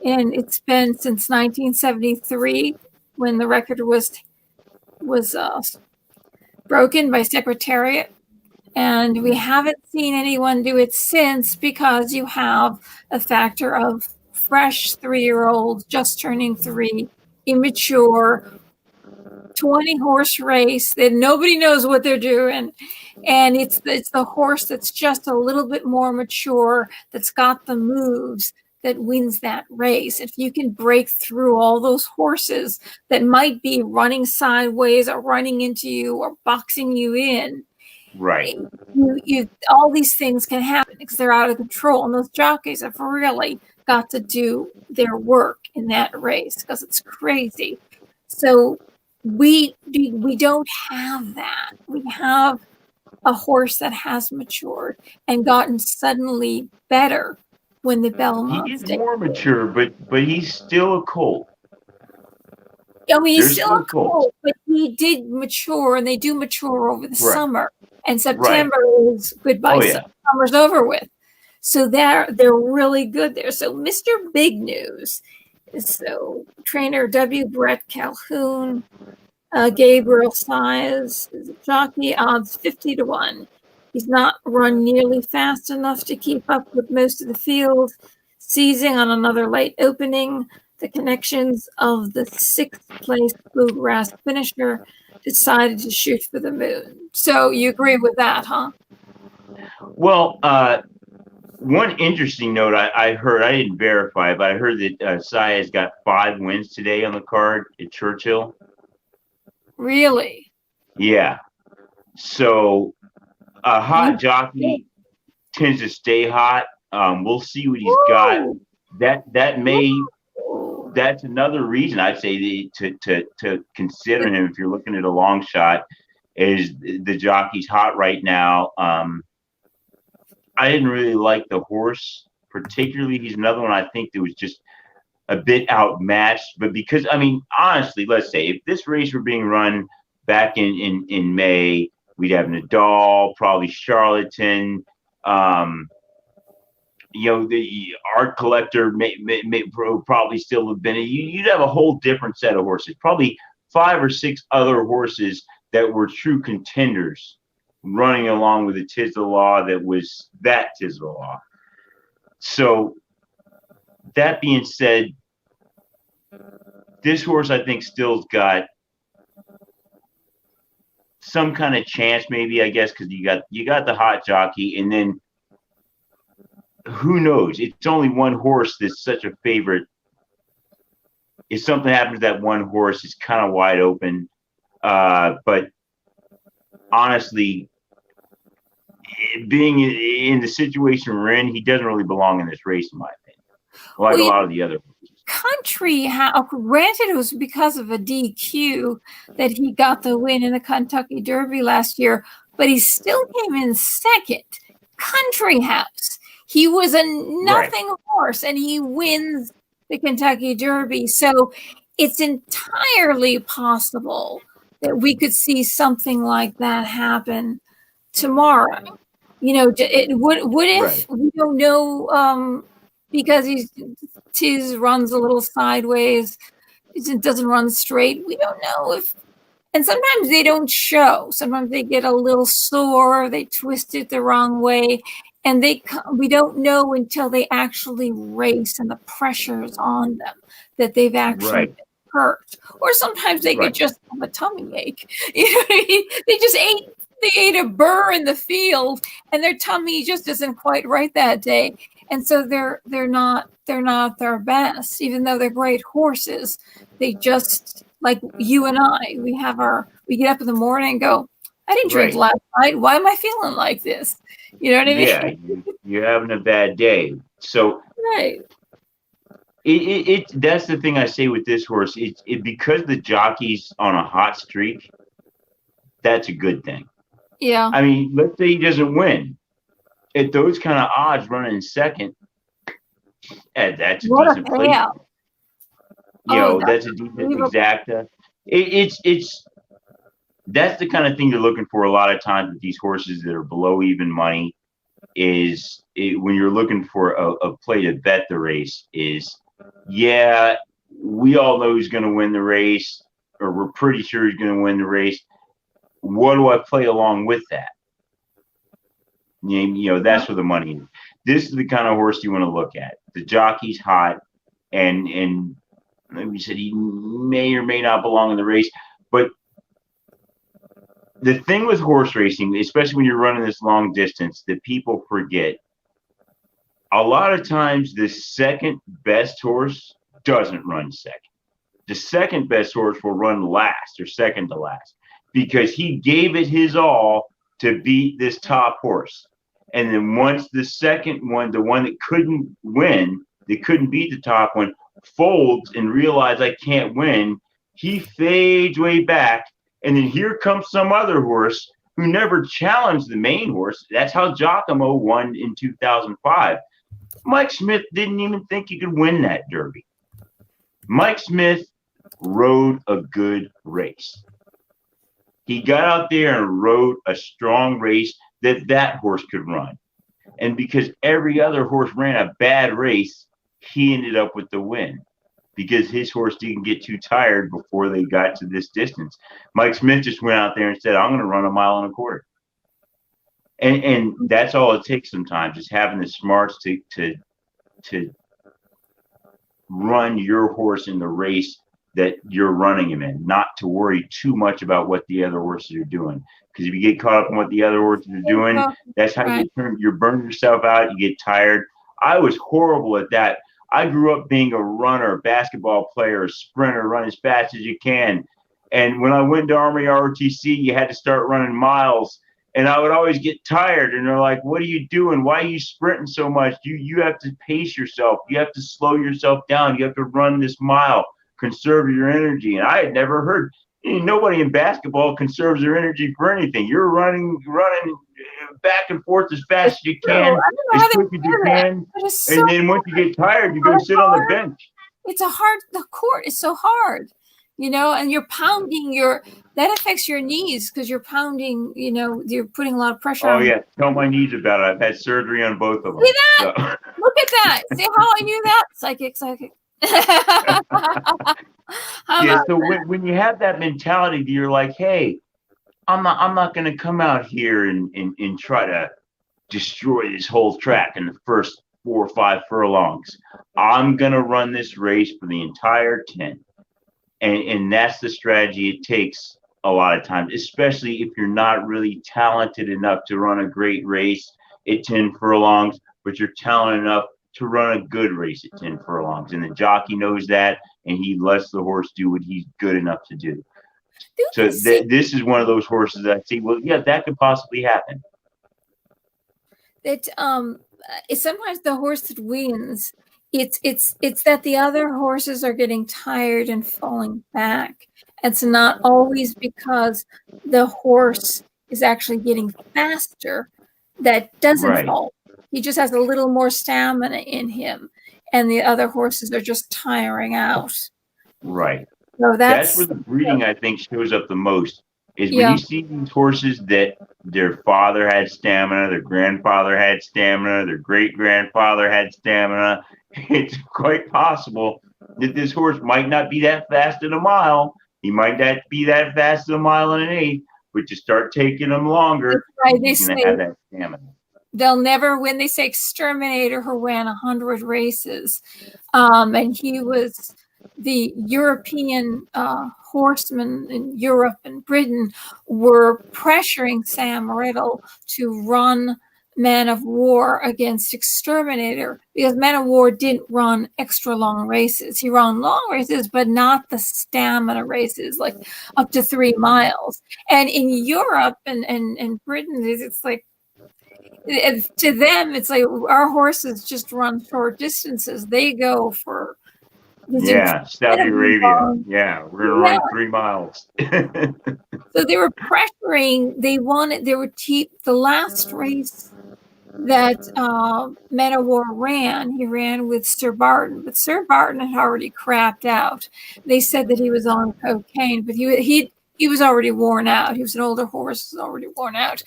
and it's been since 1973 when the record was broken by Secretariat, and we haven't seen anyone do it since, because you have a factor of fresh 3-year-olds just turning 3, immature, 20-horse race that nobody knows what they're doing, and it's the horse that's just a little bit more mature, that's got the moves, that wins that race. If you can break through all those horses that might be running sideways or running into you or boxing you in, right? You all these things can happen because they're out of control, and those jockeys have really got to do their work in that race because it's crazy. So we don't have that. We have a horse that has matured and gotten suddenly better when the Belmont. He is more mature, but he's still a colt. I mean, he's still a colt, but he did mature, and they do mature over the summer. And September is goodbye. Summer's over with. So they're really good there. So Mr. Big News. So trainer W. Brett Calhoun, Gabriel Size is a jockey, odds 50-1. He's not run nearly fast enough to keep up with most of the field, seizing on another late opening. The connections of the 6th place Bluegrass finisher decided to shoot for the moon. So you agree with that, huh? Well, one interesting note I heard, I didn't verify, but I heard that Sia's got 5 wins today on the card at Churchill. Really? Yeah. So a hot jockey tends to stay hot. We'll see what he's got. That's another reason I'd say to consider him if you're looking at a long shot, is the jockey's hot right now. I didn't really like the horse particularly. He's another one I think that was just a bit outmatched. But because, I mean, honestly, let's say if this race were being run back in May, we'd have Nadal, probably Charlatan, the Art Collector may probably still have been. You'd have a whole different set of horses, probably 5 or 6 other horses that were true contenders running along with the Tiz the Law that was that Tiz the Law. So that being said, this horse I think still's got some kind of chance, maybe, I guess, because you got the hot jockey, and then who knows? It's only one horse that's such a favorite. If something happens to that one horse, it's kind of wide open. But honestly, being in the situation we're in, he doesn't really belong in this race, in my opinion. Like a lot of the other horses. Country, granted, it was because of a DQ that he got the win in the Kentucky Derby last year, but he still came in second. Country House, he was a nothing horse, and he wins the Kentucky Derby. So it's entirely possible that we could see something like that happen tomorrow. You know, what if we don't know, because Tiz runs a little sideways, it doesn't run straight. We don't know if, and sometimes they don't show. Sometimes they get a little sore, they twist it the wrong way, and we don't know until they actually race and the pressure's on them that they've actually been hurt. Or sometimes they could just have a tummy ache. You know what I mean? They ate a burr in the field, and their tummy just isn't quite right that day, and so they're not their best, even though they're great horses. They just, like you and I, we get up in the morning and go, I didn't drink last night. Why am I feeling like this? You know what I mean? Yeah, you're having a bad day. So that's the thing I say with this horse. Because the jockey's on a hot streak, that's a good thing. Yeah. I mean, let's say he doesn't win. At those kind of odds, running second, that's a decent payout. That's a decent exacta. That's the kind of thing you're looking for a lot of times with these horses that are below even money. When you're looking for a play to bet the race, we all know who's going to win the race, or we're pretty sure he's going to win the race. What do I play along with that? That's where the money is. This is the kind of horse you want to look at. The jockey's hot, and like we said, he may or may not belong in the race. But the thing with horse racing, especially when you're running this long distance, that people forget, a lot of times the second best horse doesn't run second. The second best horse will run last or second to last, because he gave it his all to beat this top horse. And then once the second one, the one that couldn't win, that couldn't beat the top one, folds and realizes I can't win, he fades way back. And then here comes some other horse who never challenged the main horse. That's how Giacomo won in 2005. Mike Smith didn't even think he could win that Derby. Mike Smith rode a good race. He got out there and rode a strong race that horse could run. And because every other horse ran a bad race, he ended up with the win, because his horse didn't get too tired before they got to this distance. Mike Smith just went out there and said, I'm going to run 1.25 miles. And that's all it takes sometimes, is having the smarts to run your horse in the race that you're running him in, not to worry too much about what the other horses are doing. Because if you get caught up in what the other horses are doing, that's how you burn yourself out. You get tired. I was horrible at that. I grew up being a runner, a basketball player, a sprinter, run as fast as you can. And when I went to Army ROTC, you had to start running miles. And I would always get tired. And they're like, what are you doing? Why are you sprinting so much? You have to pace yourself. You have to slow yourself down. You have to run this mile, conserve your energy. And I had never heard, nobody in basketball conserves their energy for anything. You're running back and forth as fast as you can, as quick as you can. And then once you get tired, you go sit on the bench. The court is so hard, and you're pounding that affects your knees, because you're pounding, you're putting a lot of pressure on. Oh, yeah. Tell my knees about it. I've had surgery on both of them. See that? So. Look at that. See how I knew that? Psychic. Yeah, so when you have that mentality, you're like, hey, I'm not going to come out here and try to destroy this whole track in the first 4 or 5 furlongs. I'm going to run this race for the entire 10. And that's the strategy it takes a lot of times, especially if you're not really talented enough to run a great race at 10 furlongs, but you're talented enough to run a good race at 10 furlongs. And the jockey knows that, and he lets the horse do what he's good enough to do. So this is one of those horses that I see, well, yeah, that could possibly happen. That sometimes the horse that wins, it's that the other horses are getting tired and falling back. It's not always because the horse is actually getting faster that doesn't fall. He just has a little more stamina in him, and the other horses are just tiring out. Right. So that's where the breeding, I think, shows up the most. Is when you see these horses that their father had stamina, their grandfather had stamina, their great-grandfather had stamina. It's quite possible that this horse might not be that fast in a mile. He might not be that fast in a mile and an eighth, but you start taking him longer, he's going to have that stamina. They'll never win. They say Exterminator, who ran 100 races, and he was the European horsemen in Europe and Britain were pressuring Sam Riddle to run Man of War against Exterminator, because Man of War didn't run extra long races. He ran long races, but not the stamina races, like up to 3 miles. And in Europe and Britain, it's like, to them, it's like our horses just run short distances. They go for Saudi Arabia. We're gonna run 3 miles. So they were pressuring. They were the last race that Man of War ran. He ran with Sir Barton, but Sir Barton had already crapped out. They said that he was on cocaine, but he was already worn out. He was an older horse, was already worn out.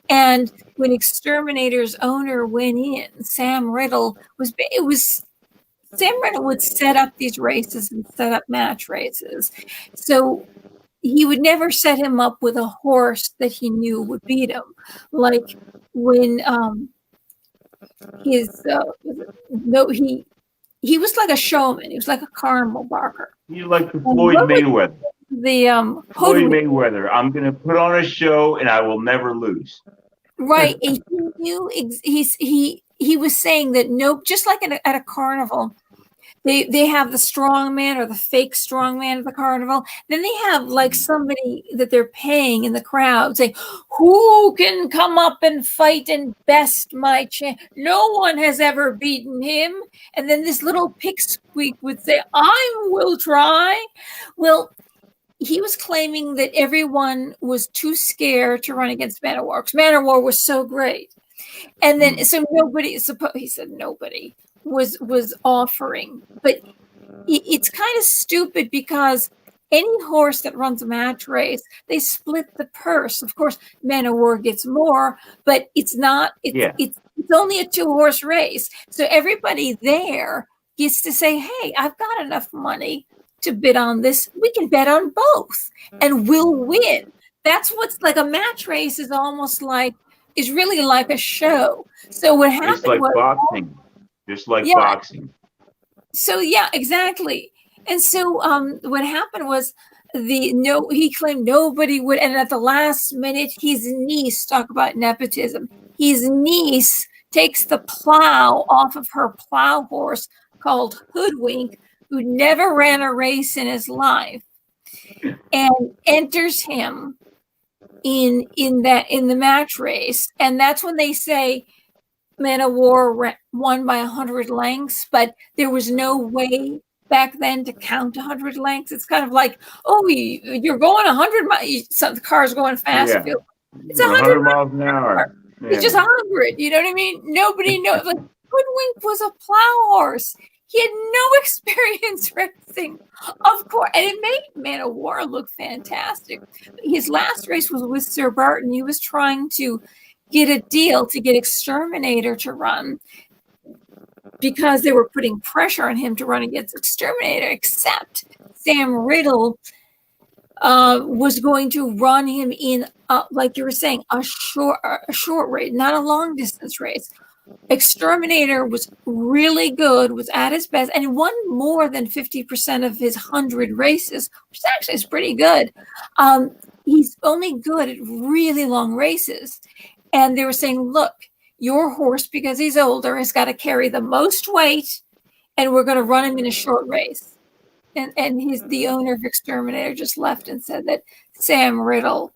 And when Exterminator's owner went in, Sam Riddle would set up these races and set up match races. So he would never set him up with a horse that he knew would beat him. Like when he was like a showman. He was like a carnival barker. He's like the Floyd Mayweather. Floyd Mayweather. I'm going to put on a show and I will never lose. Right. And he was saying that just like at a carnival, they have the strong man or the fake strong man at the carnival. Then they have like somebody that they're paying in the crowd saying, who can come up and fight and best my champ? No one has ever beaten him. And then this little pipsqueak would say, I will try. Well, he was claiming that everyone was too scared to run against Man of War because Man of War was so great. And then, so he said nobody was offering, but it's kind of stupid because any horse that runs a match race, they split the purse. Of course, Man of War gets more, but it's only a 2-horse race. So everybody there gets to say, hey, I've got enough money to bid on this. We can bet on both and we'll win. That's what's like a match race is really like a show. So what happened It's like boxing. Just like boxing. So exactly. And so what happened was he claimed nobody would, and at the last minute, his niece, talk about nepotism, his niece takes the plow off of her plow horse called Hoodwink, who never ran a race in his life, and enters him in the match race. And that's when they say Man of War won by 100 lengths, but there was no way back then to count 100 lengths. It's kind of like, you're going 100 miles. So the car's going fast. Yeah. It's 100 miles an hour. Yeah. It's just 100. You know what I mean? Nobody knows. Like Hoodwink was a plow horse. He had no experience racing, of course, and it made Man of War look fantastic. His last race was with Sir Barton. He was trying to get a deal to get Exterminator to run because they were putting pressure on him to run against Exterminator, except Sam Riddle was going to run him in, like you were saying, a short race, not a long distance race. Exterminator was really good, was at his best, and won more than 50% of his 100 races, which actually is pretty good. He's only good at really long races. And they were saying, look, your horse, because he's older, has got to carry the most weight, and we're going to run him in a short race. And the owner of Exterminator just left and said that, Sam Riddle,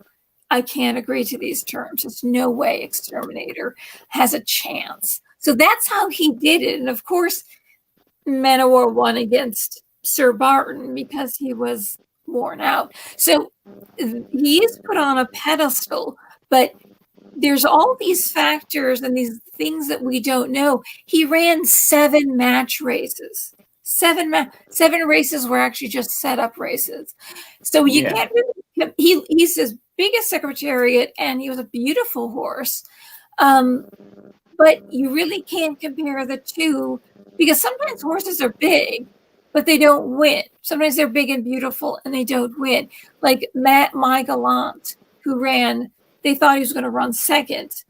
I can't agree to these terms. There's no way Exterminator has a chance. So that's how he did it. And of course, Manowar won against Sir Barton because he was worn out. So he is put on a pedestal, but there's all these factors and these things that we don't know. He ran 7 match races. 7 races were actually just setup races. So you can't really, he's his biggest secretariat, and he was a beautiful horse. But you really can't compare the two, because sometimes horses are big, but they don't win. Sometimes they're big and beautiful and they don't win. Like My Gallant, who ran, they thought he was going to run second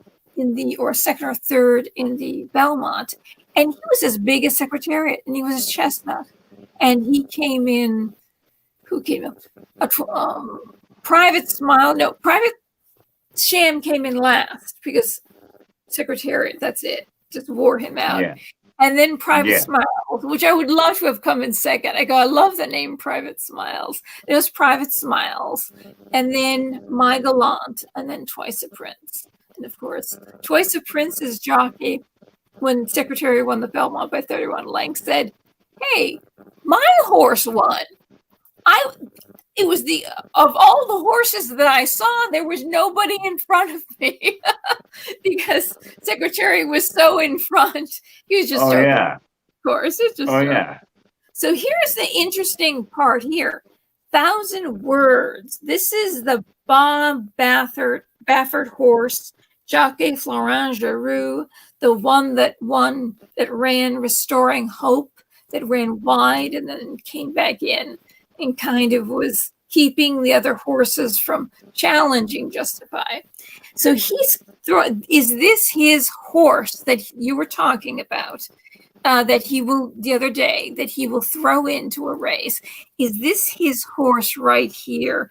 or second or third in the Belmont. And he was as big as Secretariat, and he was a chestnut. And he came in, who came in? Private Sham came in last because Secretariat, that's it, just wore him out. Yeah. And then Private Smiles, which I would love to have come in second. I love the name Private Smiles. It was Private Smiles, and then My Gallant, and then Twice a Prince. And of course, Twice a Prince's jockey, when Secretary won the Belmont by 31 lengths, said, hey, my horse won. It was of all the horses that I saw, there was nobody in front of me because Secretary was so in front. He was just joking. Of course, it's just So here's the interesting part here. 1,000 words. This is the Bob Baffert horse, Jockey Florent Giroux, the one that ran Restoring Hope, that ran wide and then came back in and kind of was keeping the other horses from challenging Justify. So is this his horse that you were talking about, that he will, the other day, that he will throw into a race? Is this his horse right here?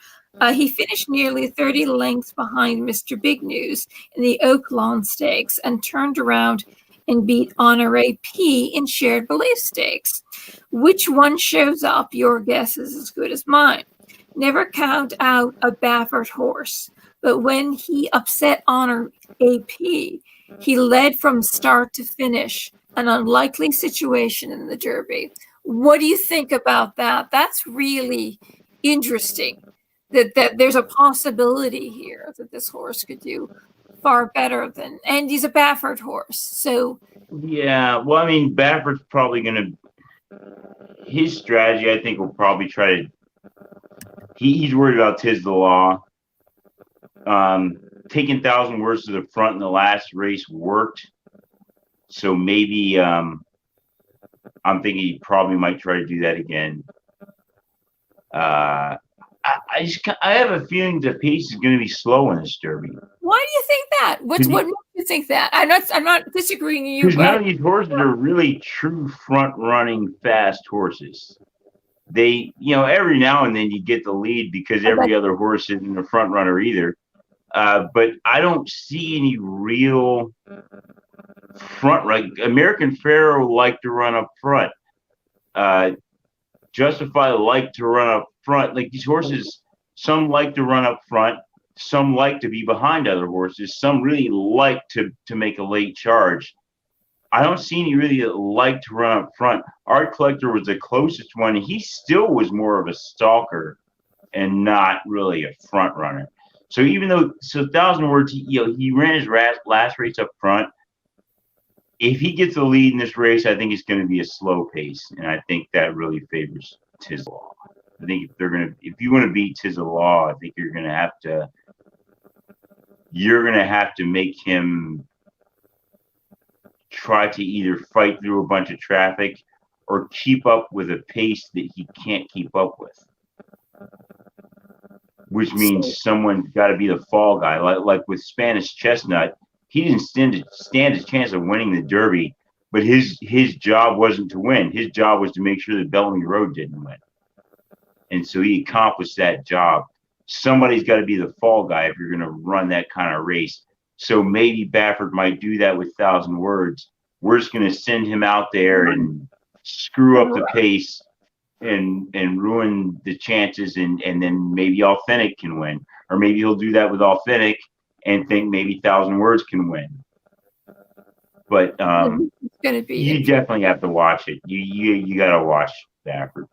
He finished nearly 30 lengths behind Mr. Big News in the Oak Lawn Stakes and turned around and beat Honoré P in Shared Belief Stakes. Which one shows up? Your guess is as good as mine. Never count out a Baffert horse, but when he upset Honor AP, he led from start to finish, an unlikely situation in the Derby. What do you think about that? That's really interesting, that there's a possibility here that this horse could do far better than, and he's a Baffert horse. So yeah, well, I mean, Baffert's probably going to, his strategy, I think, will probably try to, he's worried about Tis the Law. Taking 1,000 words to the front in the last race worked. So maybe I'm thinking he probably might try to do that again. I have a feeling the pace is going to be slow in this Derby. Why do you think that? What makes you think that? I'm not disagreeing with you. Because none of these horses are really true front-running fast horses. They, every now and then you get the lead because every other horse isn't a front runner either. But I don't see any real front run. American Pharaoh liked to run up front. Justify liked to run up front. Like these horses, some like to run up front, some like to be behind other horses, some really like to make a late charge. I don't see any really that like to run up front. Art Collector was the closest one. He still was more of a stalker and not really a front runner. So even though, 1,000 words, he ran his last race up front. If he gets the lead in this race, I think it's going to be a slow pace, and I think that really favors Tis the Law. I think if you want to beat Tis the Law, I think you're going to have to make him try to either fight through a bunch of traffic or keep up with a pace that he can't keep up with, which means someone's got to be the fall guy. Like with Spanish Chestnut, he didn't stand a chance of winning the Derby, but his job wasn't to win. His job was to make sure that Bellamy Road didn't win. And so he accomplished that job. Somebody's got to be the fall guy if you're going to run that kind of race. So maybe Baffert might do that with 1,000 Words. We're just going to send him out there and screw up the pace and ruin the chances, and then maybe Authentic can win. Or maybe he'll do that with Authentic and think maybe 1,000 Words can win. But you definitely have to watch it. You got to watch Baffert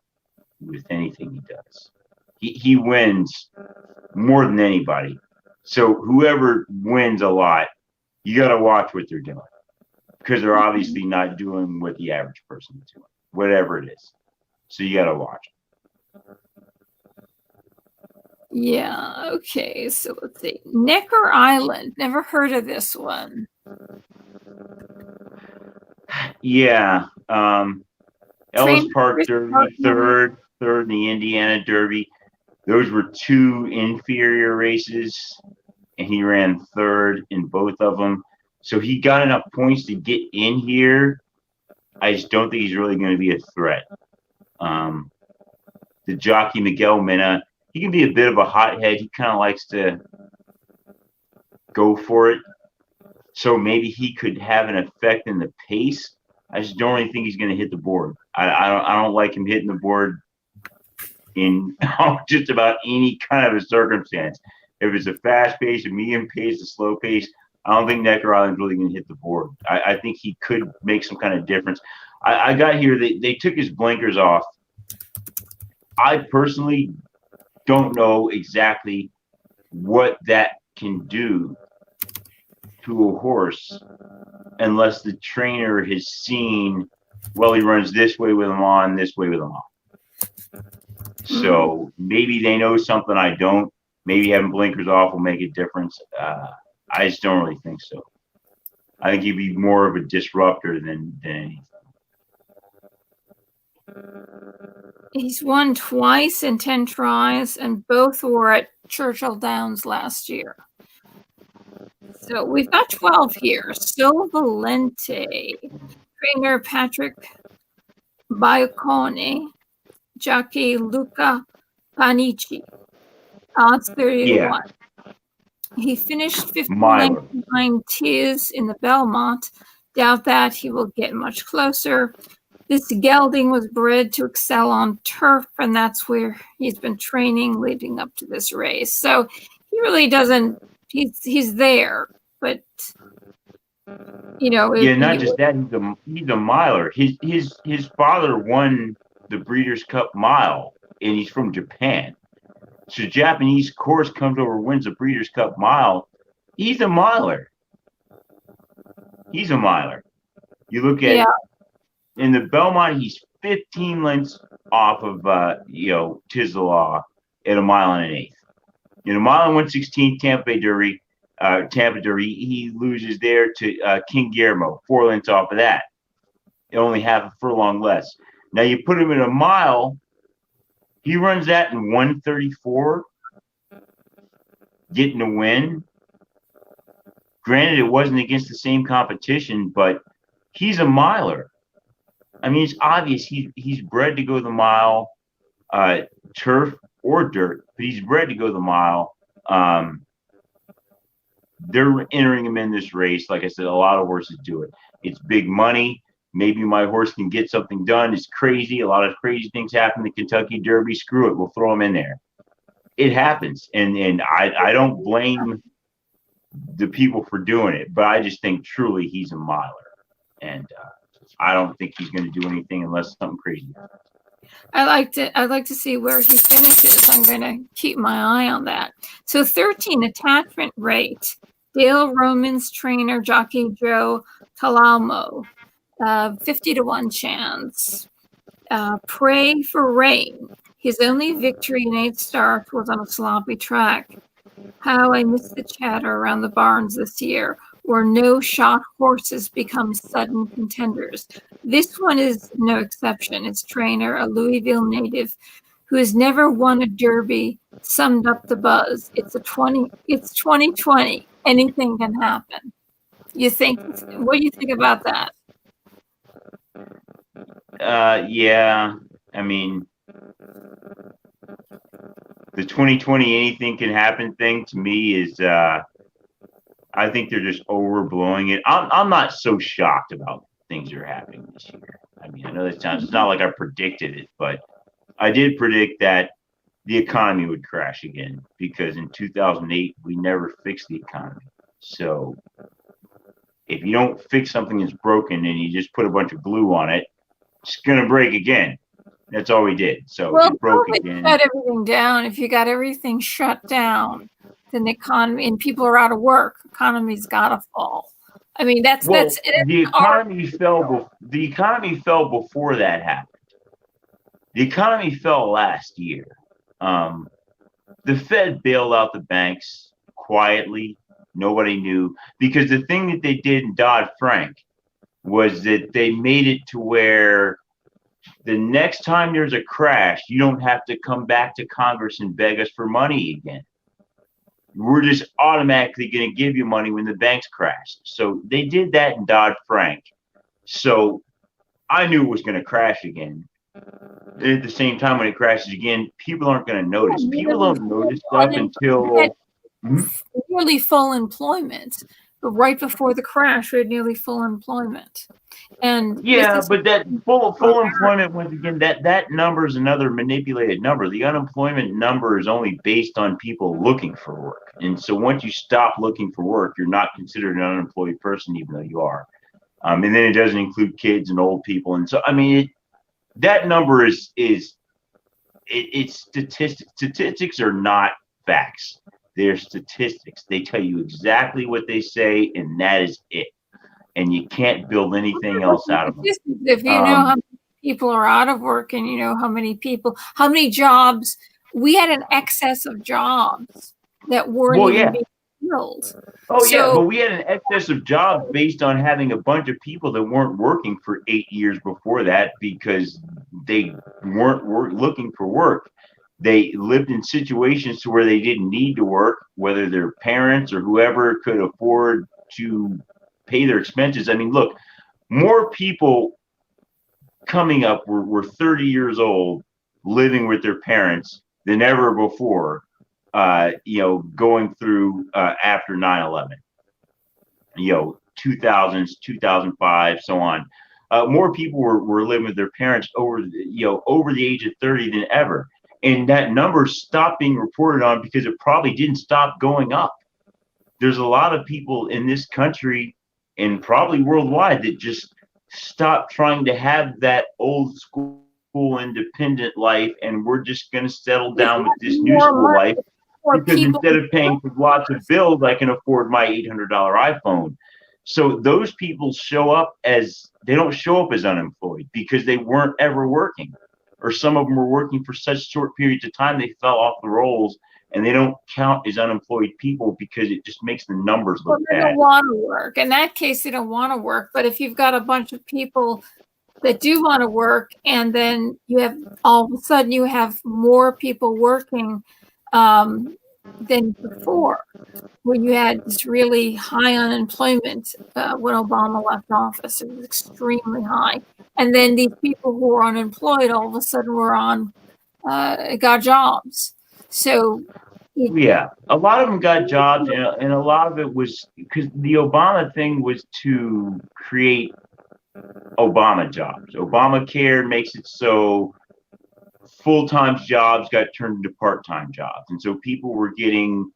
with anything he does. He wins more than anybody. So whoever wins a lot, you got to watch what they're doing, because they're obviously not doing what the average person is doing, whatever it is. So you got to watch. Yeah. Okay. So let's see. Necker Island. Never heard of this one. Yeah. Ellis Park Derby, third in the Indiana Derby. Those were two inferior races, and he ran third in both of them. So he got enough points to get in here. I just don't think he's really going to be a threat. The jockey, Miguel Mina, he can be a bit of a hothead. He kind of likes to go for it. So maybe he could have an effect in the pace. I just don't really think he's going to hit the board. I don't like him hitting the board in just about any kind of a circumstance. If it's a fast pace, a medium pace, a slow pace, I don't think Necker Island's really going to hit the board. I think he could make some kind of difference. I got here, they took his blinkers off. I personally don't know exactly what that can do to a horse unless the trainer has seen, well, he runs this way with him on, this way with him on. So maybe they know something I don't. Maybe having blinkers off will make a difference. I just don't really think so. I think he'd be more of a disruptor than anything. He's won twice in 10 tries, and both were at Churchill Downs last year. So we've got 12 here. So Valente, trainer Patrick Biancone, jockey Luca Panici, odds 31. Yeah. He finished 59 behind Tiz in the Belmont. Doubt that he will get much closer. This gelding was bred to excel on turf, and that's where he's been training leading up to this race. So he really doesn't. He's there, but not just that. He's a miler. His father won the Breeders' Cup Mile, and he's from Japan. So Japanese horse comes over, wins the Breeders' Cup Mile. He's a miler. You look at in the Belmont, he's 15 lengths off of Tiz the Law at a mile and an eighth. In a mile and 1/16 Tampa Derby, he loses there to King Guillermo, 4 lengths off of that. Only half a furlong less. Now you put him in a mile, he runs that in 1:34, getting a win. Granted, it wasn't against the same competition, but he's a miler. I mean, it's obvious he's bred to go the mile, turf or dirt, but he's bred to go the mile. They're entering him in this race. Like I said, a lot of horses do it. It's big money. Maybe my horse can get something done. It's crazy. A lot of crazy things happen in the Kentucky Derby. Screw it. We'll throw him in there. It happens. And I don't blame the people for doing it, but I just think truly he's a miler. And I don't think he's going to do anything unless something crazy happens. I'd like to see where he finishes. I'm going to keep my eye on that. So 13, attachment rate. Dale Roman's trainer, jockey Joe Talalmo, 50-1 chance. Pray for Rain. His only victory in 8 starts was on a sloppy track. How I miss the chatter around the barns this year, where no shot horses become sudden contenders. This one is no exception. Its trainer, a Louisville native who has never won a Derby, summed up the buzz. It's 2020. Anything can happen. You think? What do you think about that? Yeah. I mean, the 2020 anything can happen thing to me is, I think they're just overblowing it. I'm not so shocked about things that are happening this year. I mean, I know that sounds, it's not like I predicted it, but I did predict that the economy would crash again because in 2008 we never fixed the economy. So if you don't fix something that's broken and you just put a bunch of glue on it, it's gonna break again. That's all we did. So Well, it broke COVID again. shut everything down. If you got everything shut down, then the economy and people are out of work. Economy's got to fall. I mean, that's the economy fell. The economy fell before that happened. The economy fell last year. The Fed bailed out the banks quietly. Nobody knew because the thing that they did in Dodd-Frank was that they made it to where the next time there's a crash, you don't have to come back to Congress and beg us for money again. We're just automatically going to give you money when the banks crash. So they did that in Dodd-Frank. So I knew it was going to crash again. And at the same time, when it crashes again, people aren't going to notice. People don't notice stuff until nearly full employment. But right before the crash, we had nearly full employment. And yeah, but that full employment, once again, that number is another manipulated number. The unemployment number is only based on people looking for work. And so once you stop looking for work, you're not considered an unemployed person, even though you are. And then it doesn't include kids and old people. And so, I mean, that number is it's statistics. Statistics are not facts. They're statistics. They tell you exactly what they say, and that is it. And you can't build anything else out of them. If you know how many people are out of work and you know how many jobs, we had an excess of jobs that weren't even being filled. But we had an excess of jobs based on having a bunch of people that weren't working for 8 years before that because they weren't looking for work. They lived in situations to where they didn't need to work, whether their parents or whoever could afford to pay their expenses. I mean, look, more people coming up were 30 years old living with their parents than ever before, going through after 9/11, 2000s, 2005, so on. More people were living with their parents over the age of 30 than ever. And that number stopped being reported on because it probably didn't stop going up. There's a lot of people in this country and probably worldwide that just stopped trying to have that old school independent life, and we're just going to settle down with this new school life because instead of paying for lots of bills, I can afford my $800 iPhone. So those people they don't show up as unemployed because they weren't ever working. Or some of them were working for such short periods of time they fell off the rolls, and they don't count as unemployed people because it just makes the numbers look bad. They don't want to work. In that case, they don't want to work. But if you've got a bunch of people that do want to work, and then you have all of a sudden you have more people working than before, when you had this really high unemployment when Obama left office, it was extremely high. And then these people who were unemployed all of a sudden got jobs. So a lot of them got jobs, and a lot of it was because the Obama thing was to create Obama jobs. Obamacare makes it so full-time jobs got turned into part-time jobs, and so people were getting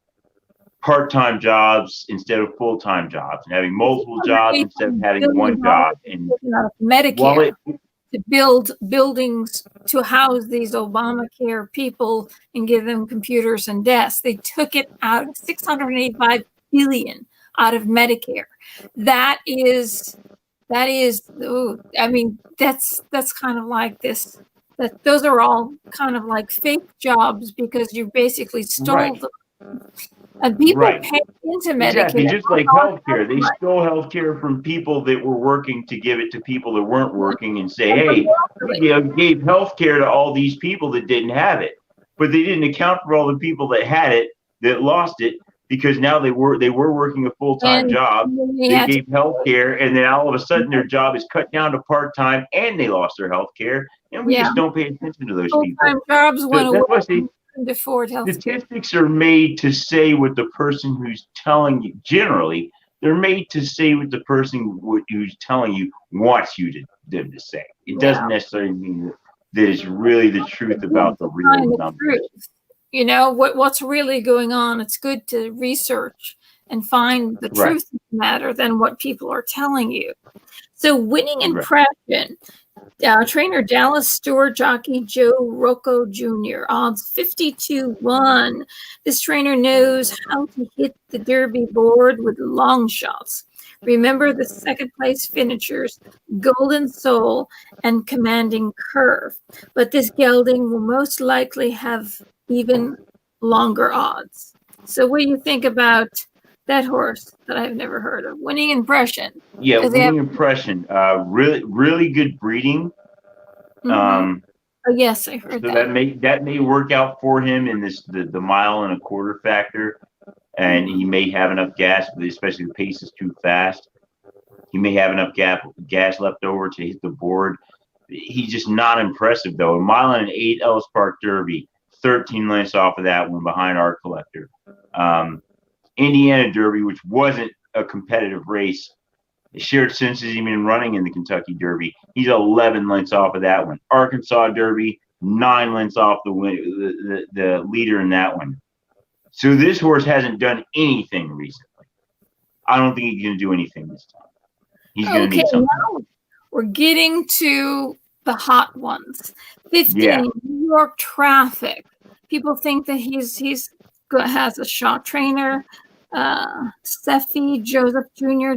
part-time jobs instead of full-time jobs, and having multiple jobs instead of having one job. And Medicare to build buildings to house these Obamacare people and give them computers and desks. They took it out, $685 billion out of Medicare. That is. I mean, that's kind of like this. Those are all kind of like fake jobs because you basically stole them. And people pay into Medicare. Exactly, just like healthcare. They stole healthcare from people that were working to give it to people that weren't working and say, hey, we gave healthcare to all these people that didn't have it. But they didn't account for all the people that had it, that lost it, because now they were working a full-time job. They gave health care, and then all of a sudden their job is cut down to part-time, and they lost their health care, and we just don't pay attention to those people. Jobs went away. Statistics are made to say what the person who's telling you, generally, they're made to say what the person who's telling you wants you them to say. It doesn't necessarily mean that it's really the truth about the real numbers. You know, what's really going on. It's good to research and find the truth of the matter than what people are telling you. So winning impression. Trainer Dallas Stewart, jockey Joe Rocco Jr., odds 52-1. This trainer knows how to hit the Derby board with long shots. Remember the second place finishers, Golden Soul and Commanding Curve. But this gelding will most likely have even longer odds. So what do you think about that horse that I've never heard of? Winning impression. Yeah, winning impression. Really, really good breeding. Oh yes, I heard so that. That may work out for him in the mile and a quarter factor, and he may have enough gas, especially the pace is too fast. He may have enough gas left over to hit the board. He's just not impressive though. A mile and an 8 Ellis Park Derby, 13 lengths off of that one behind Art Collector. Indiana Derby, which wasn't a competitive race, shared since he's been running in the Kentucky Derby. He's 11 lengths off of that one. Arkansas Derby, 9 lengths off the leader in that one. So this horse hasn't done anything recently. I don't think he's going to do anything this time. He's going to need something. Now we're getting to the hot ones. 15, New York Traffic. People think that he has a shot trainer. Steffi Joseph Jr.,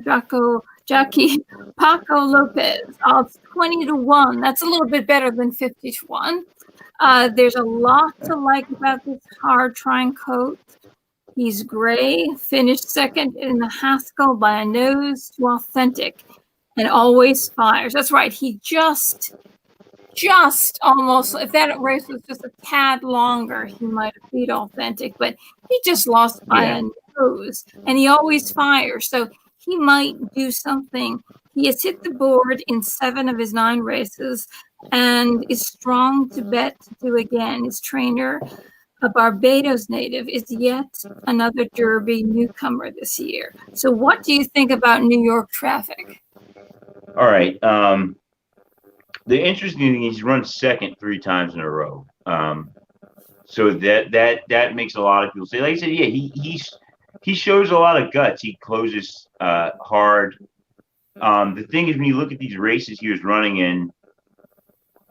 jockey Paco Lopez, odds 20-1. That's a little bit better than 50-1. There's a lot to like about this hard trying coat. He's gray, finished second in the Haskell by a nose to Authentic, and always fires. That's right. He just almost, if that race was just a tad longer, he might have beat Authentic, but he just lost by a nose, and he always fires. So he might do something. He has hit the board in 7 of his 9 races and is strong to bet to do again. His trainer, a Barbados native, is yet another Derby newcomer this year. So what do you think about New York Traffic? All right. The interesting thing is he's run second 3 times in a row. So that makes a lot of people say, like I said, he shows a lot of guts. He closes hard. The thing is, when you look at these races he was running in,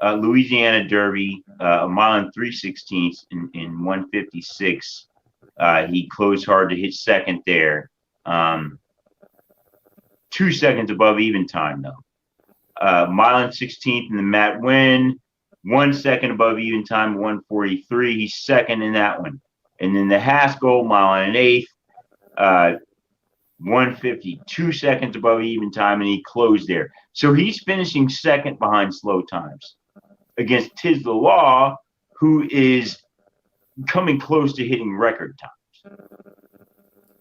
Louisiana Derby, a mile and 3/16 in 156. He closed hard to hit second there. 2 seconds above even time though. Mile and 16th in the Matt Winn, 1 second above even time, 143. He's second in that one. And then the Haskell, mile and an 8th, 150, 2 seconds above even time, and he closed there. So he's finishing second behind slow times against Tiz the Law, who is coming close to hitting record times.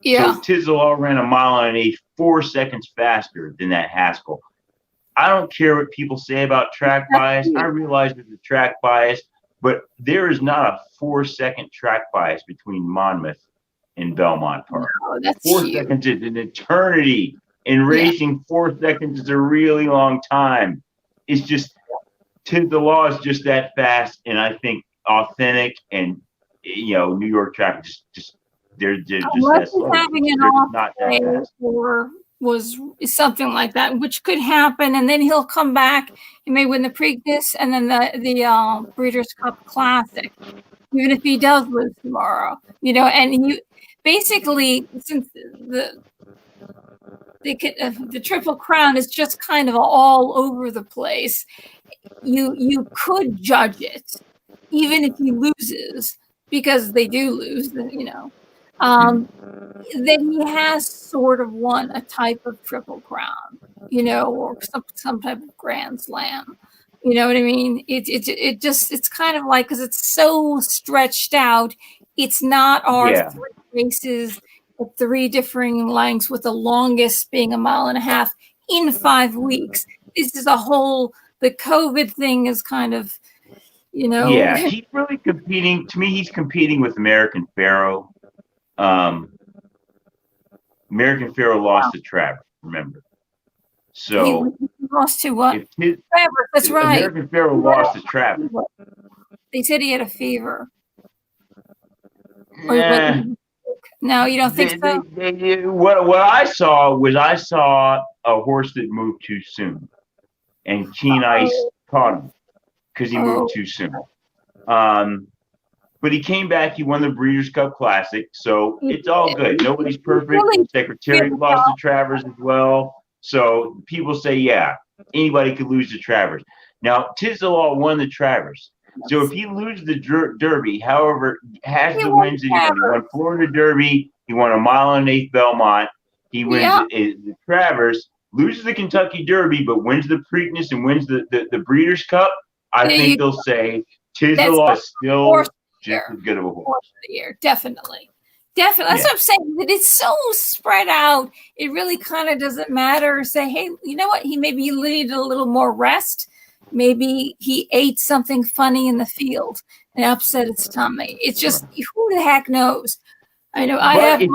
Yeah. So Tiz the Law ran a mile and an 8th, 4 seconds faster than that Haskell. I don't care what people say about track bias. I realize there's a track bias, but there is not a 4-second track bias between Monmouth and Belmont Park. No, that's 4 huge. seconds is an eternity. In racing, 4 seconds is a really long time. It's just, Tiz the Law is just that fast, and I think Authentic and New York Traffic they're just that slow. Having an off day or was something like that, which could happen, and then he'll come back. He may win the Preakness and then the Breeders' Cup Classic, even if he does lose tomorrow. And you basically, since the Triple Crown is just kind of all over the place, you could judge it even if he loses, because they do lose. Then he has sort of won a type of Triple Crown, or some type of Grand Slam. You know what I mean? It's kind of like, because it's so stretched out. It's not our 3 races. at 3 differing lengths, with the longest being 1.5 miles in 5 weeks. This is the COVID thing is kind of, Yeah, he's really competing. To me, he's competing with American Pharoah. American Pharoah lost to Travers, remember? So he lost to what? Travers, that's right. American Pharoah lost to Travers. They said he had a fever. Nah, no, you don't think so? What I saw a horse that moved too soon, and Keen Ice caught him because he moved too soon. But he came back. He won the Breeders' Cup Classic, so it's all good. Nobody's perfect. Secretariat lost to Travers as well. So people say, yeah, anybody could lose to Travers. Now, Tiz the Law won the Travers. So if he loses the Derby, however, has the wins that he won. He won Florida Derby. He won 1 1/8 Belmont. He wins the Travers, loses the Kentucky Derby, but wins the Preakness and wins the Breeders' Cup. I think they'll say Tiz the Law is still just as good of a horse of the year. Definitely. That's what I'm saying. That it's so spread out. It really kind of doesn't matter. Say, hey, you know what? He needed a little more rest. Maybe he ate something funny in the field and upset his tummy. It's just, who the heck knows? I know. But if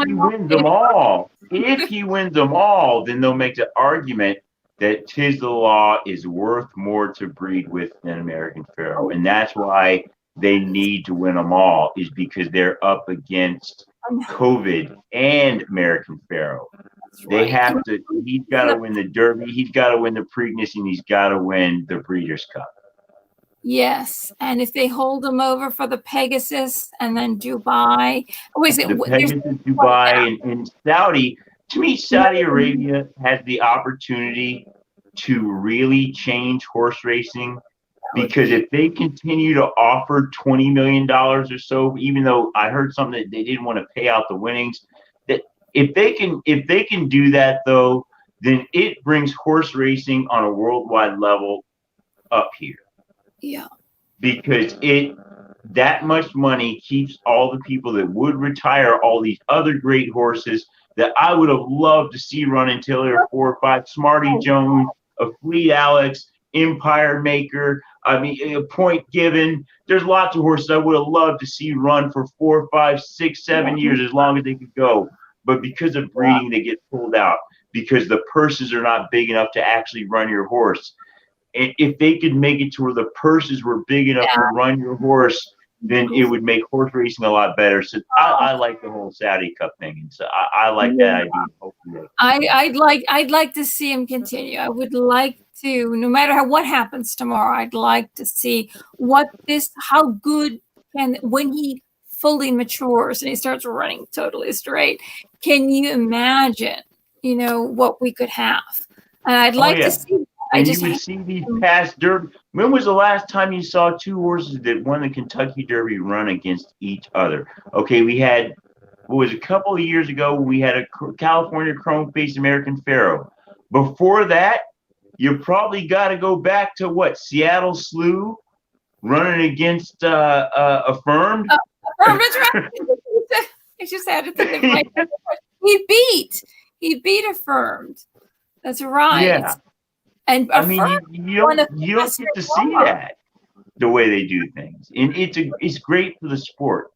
he wins them all, then they'll make the argument that Tiz the Law is worth more to breed with than American Pharoah, and that's why they need to win them all, is because they're up against COVID and American Pharoah. They have to. He's got to win the Derby. He's got to win the Preakness, and he's got to win the Breeders' Cup. Yes, and if they hold him over for the Pegasus and then Dubai, the Pegasus, Dubai, and Saudi. To me, Saudi Arabia has the opportunity to really change horse racing, because if they continue to offer $20 million or so, even though I heard something that they didn't want to pay out the winnings, that if they can do that, though, then it brings horse racing on a worldwide level up here. Yeah. Because that much money keeps all the people that would retire all these other great horses that I would have loved to see run until they were 4 or 5. Smarty Jones, a Fleet Alex, Empire Maker. I mean, a Point Given. There's lots of horses I would have loved to see run for 4, 5, 6, 7 years, as long as they could go. But because of breeding, they get pulled out because the purses are not big enough to actually run your horse. And if they could make it to where the purses were big enough to run your horse, then it would make horse racing a lot better. So I like the whole Saudi Cup thing, and so I like that idea. Hopefully, I'd like to see him continue. I would like to, no matter what happens tomorrow, I'd like to see how good when he fully matures and he starts running totally straight. Can you imagine, what we could have? And I'd like to see. And you would see these past Derby. When was the last time you saw 2 horses that won the Kentucky Derby run against each other? Okay, we had, a couple of years ago, we had a California Chrome-faced American Pharoah. Before that, you probably got to go back to Seattle Slew running against Affirmed. Affirmed, that's right. I just had to think of my. He beat Affirmed. That's right. Yeah. And I mean, you don't get to see that, the way they do things, and it's great for the sport.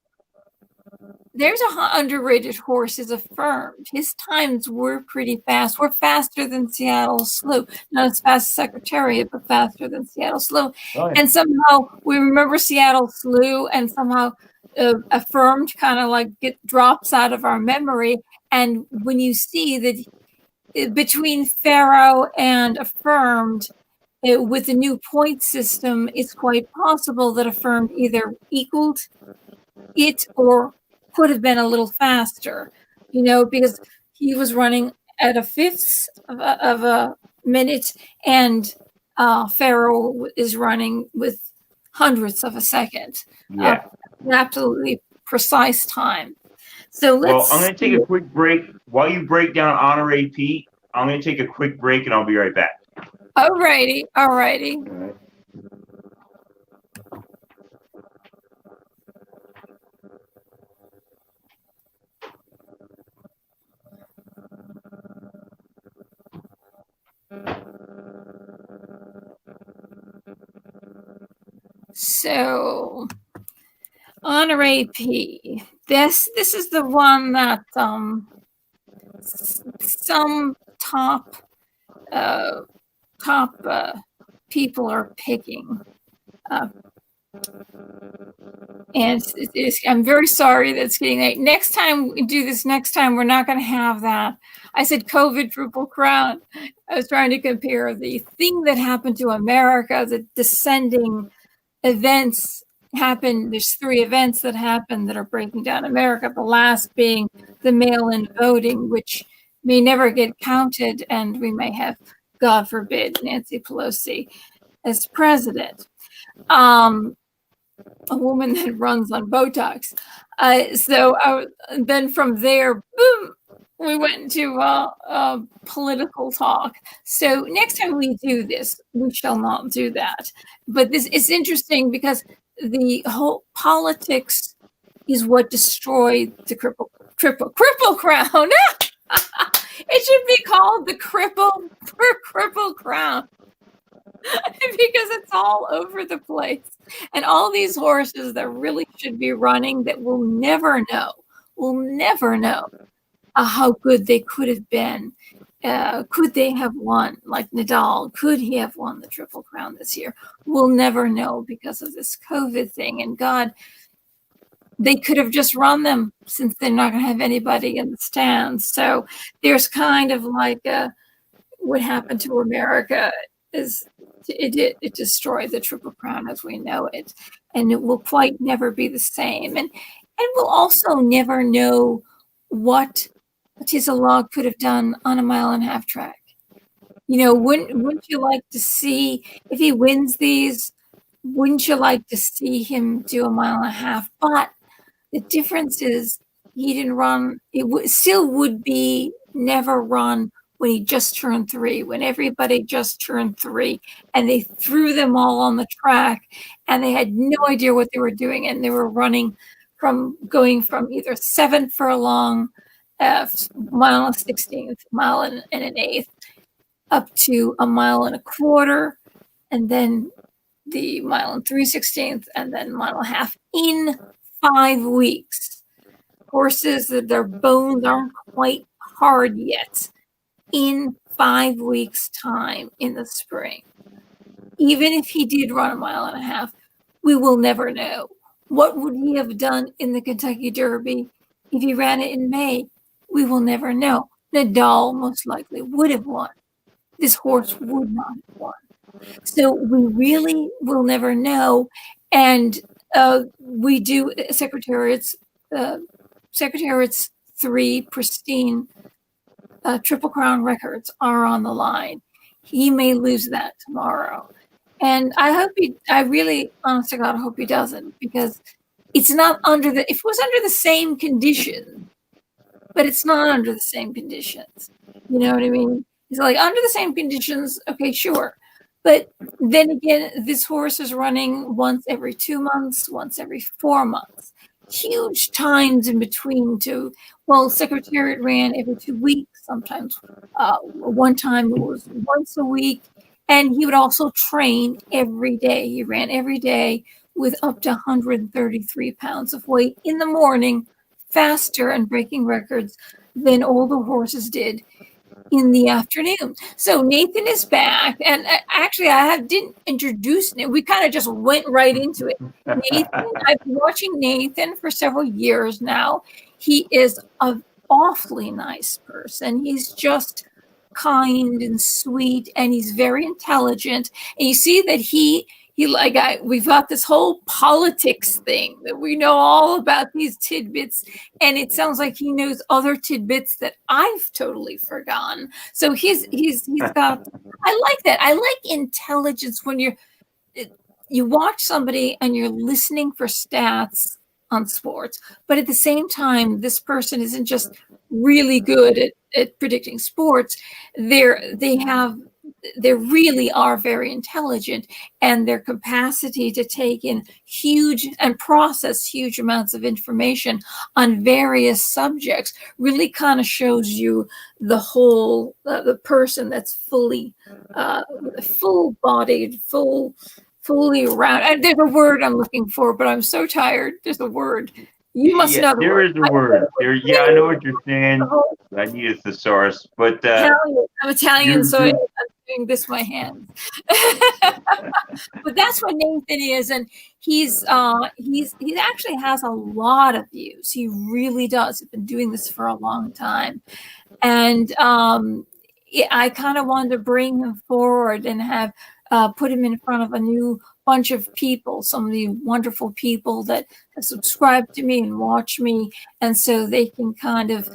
There's a underrated horse is Affirmed. His times were pretty fast. We're faster than Seattle Slew. Not as fast as Secretariat, but faster than Seattle Slew. Oh, yeah. And somehow we remember Seattle Slew, and somehow Affirmed kind of drops out of our memory. And when you see that between Pharoah and Affirmed, with the new point system, it's quite possible that Affirmed either equaled it or could have been a little faster, because he was running at a fifth of a minute, and Pharoah is running with hundredths of a second. Yeah. An absolutely precise time. So I'm going to take a quick break. While you break down Honore Pete, I'm going to take a quick break, and I'll be right back. All righty. All right. So Honore P. This is the one that some top people are picking. And I'm very sorry that it's getting late. Next time we do this, we're not going to have that. I said COVID Triple Crown. I was trying to compare the thing that happened to America, the descending events happened. There's 3 events that happened that are breaking down America, the last being the mail-in voting, which may never get counted, and we may have, God forbid, Nancy Pelosi as president. A woman that runs on Botox. Then from there, boom, we went into political talk. So next time we do this, we shall not do that. But this is interesting because the whole politics is what destroyed the Triple Crown. It should be called the Cripple Crown. Because it's all over the place. And all these horses that really should be running that will never know how good they could have been. Could they have won, like Nadal? Could he have won the Triple Crown this year? We'll never know because of this COVID thing. And God, they could have just run them since they're not going to have anybody in the stands. So there's kind of like what happened to America is it destroyed the Triple Crown as we know it, and it will quite never be the same. And we'll also never know what Tizalog could have done on a 1.5 mile track. You know, wouldn't you like to see, if he wins these, wouldn't you like to see him do a 1.5 miles? But the difference is he didn't run. It still would be never run when he just turned 3, when everybody just turned 3, and they threw them all on the track, and they had no idea what they were doing, and they were going from either 7 furlong, mile and 16th, mile and an 1/8, up to a 1.25 miles, and then the 1 3/16, and then 1.5 miles in 5 weeks. Horses that their bones aren't quite hard yet. In 5 weeks' time in the spring. Even if he did run a 1.5 miles, we will never know. What would he have done in the Kentucky Derby if he ran it in May? We will never know. Nadal most likely would have won. This horse would not have won. So we really will never know. And we do Secretariat's 3 pristine Triple Crown records are on the line. He may lose that tomorrow. And I really, honest to God, I hope he doesn't, because it's not if it was under the same conditions, but it's not under the same conditions. You know what I mean? It's like under the same conditions, okay, sure. But then again, this horse is running once every 2 months, once every 4 months. Huge times in between Secretariat ran every 2 weeks, sometimes one time it was once a week, and he would also train every day. He ran every day with up to 133 pounds of weight in the morning, faster and breaking records than all the horses did in the afternoon. So Nathan is back, and actually didn't introduce Nathan. We kind of just went right into it. Nathan, I've been watching Nathan for several years now. He is an awfully nice person. He's just kind and sweet, and he's very intelligent. And you see that we've got this whole politics thing that we know all about these tidbits, and it sounds like he knows other tidbits that I've totally forgotten. So he's got. I like that. I like intelligence when you watch somebody and you're listening for stats on sports, but at the same time, this person isn't just really good at predicting sports. They have they really are very intelligent, and their capacity to take in huge and process huge amounts of information on various subjects really kind of shows you the whole the person that's fully full-bodied, fully around. There's a word I'm looking for, but I'm so tired. There's a word. You must know the there word. is a word. Yeah, I know what you're saying. I need a thesaurus, but Italian. I'm Italian, so I'm doing this with my hands. But that's what Nathan is, and he actually has a lot of views. He really does. He's been doing this for a long time, and I kind of wanted to bring him forward and have put him in front of a new bunch of people, some of the wonderful people that have subscribed to me and watch me, and so they can kind of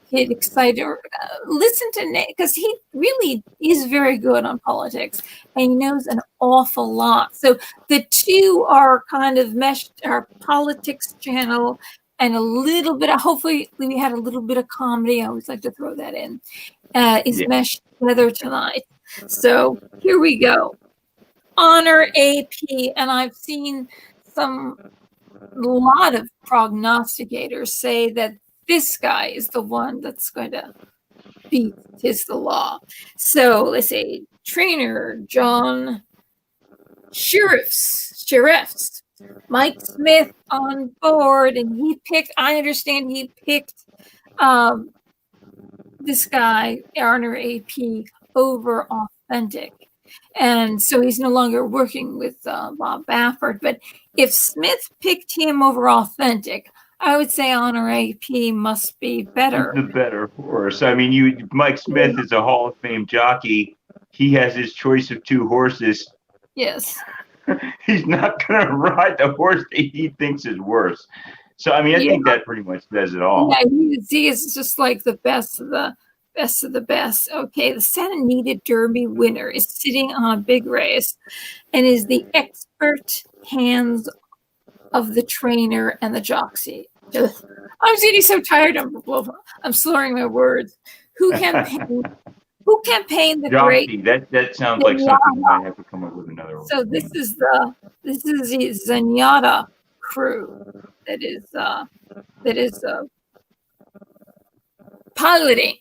get excited or listen to Nate, because he really is very good on politics and he knows an awful lot. So the two are kind of meshed, our politics channel and a little bit of, hopefully we had a little bit of comedy. I always like to throw that in. Is meshed together tonight. So here we go. Honor AP, and I've seen a lot of prognosticators say that this guy is the one that's going to beat Tis the Law. So let's say trainer John Sheriffs, Mike Smith on board, and I understand he picked this guy, Honor AP, over Authentic. And so he's no longer working with Bob Baffert. But if Smith picked him over Authentic, I would say Honor AP must be better. The better horse. I mean, Mike Smith is a Hall of Fame jockey. He has his choice of two horses. Yes. He's not going to ride the horse that he thinks is worse. So, I mean, I think that pretty much says it all. Yeah, he is just like the best of the best. Okay, the Santa Anita Derby winner is sitting on a big race and is the expert hands of the trainer and the jockey. I'm getting so tired. I'm slurring my words. Who campaigned the jockey, great? That sounds like something we might have to come up with another one. So this is the Zenyatta crew that is piloting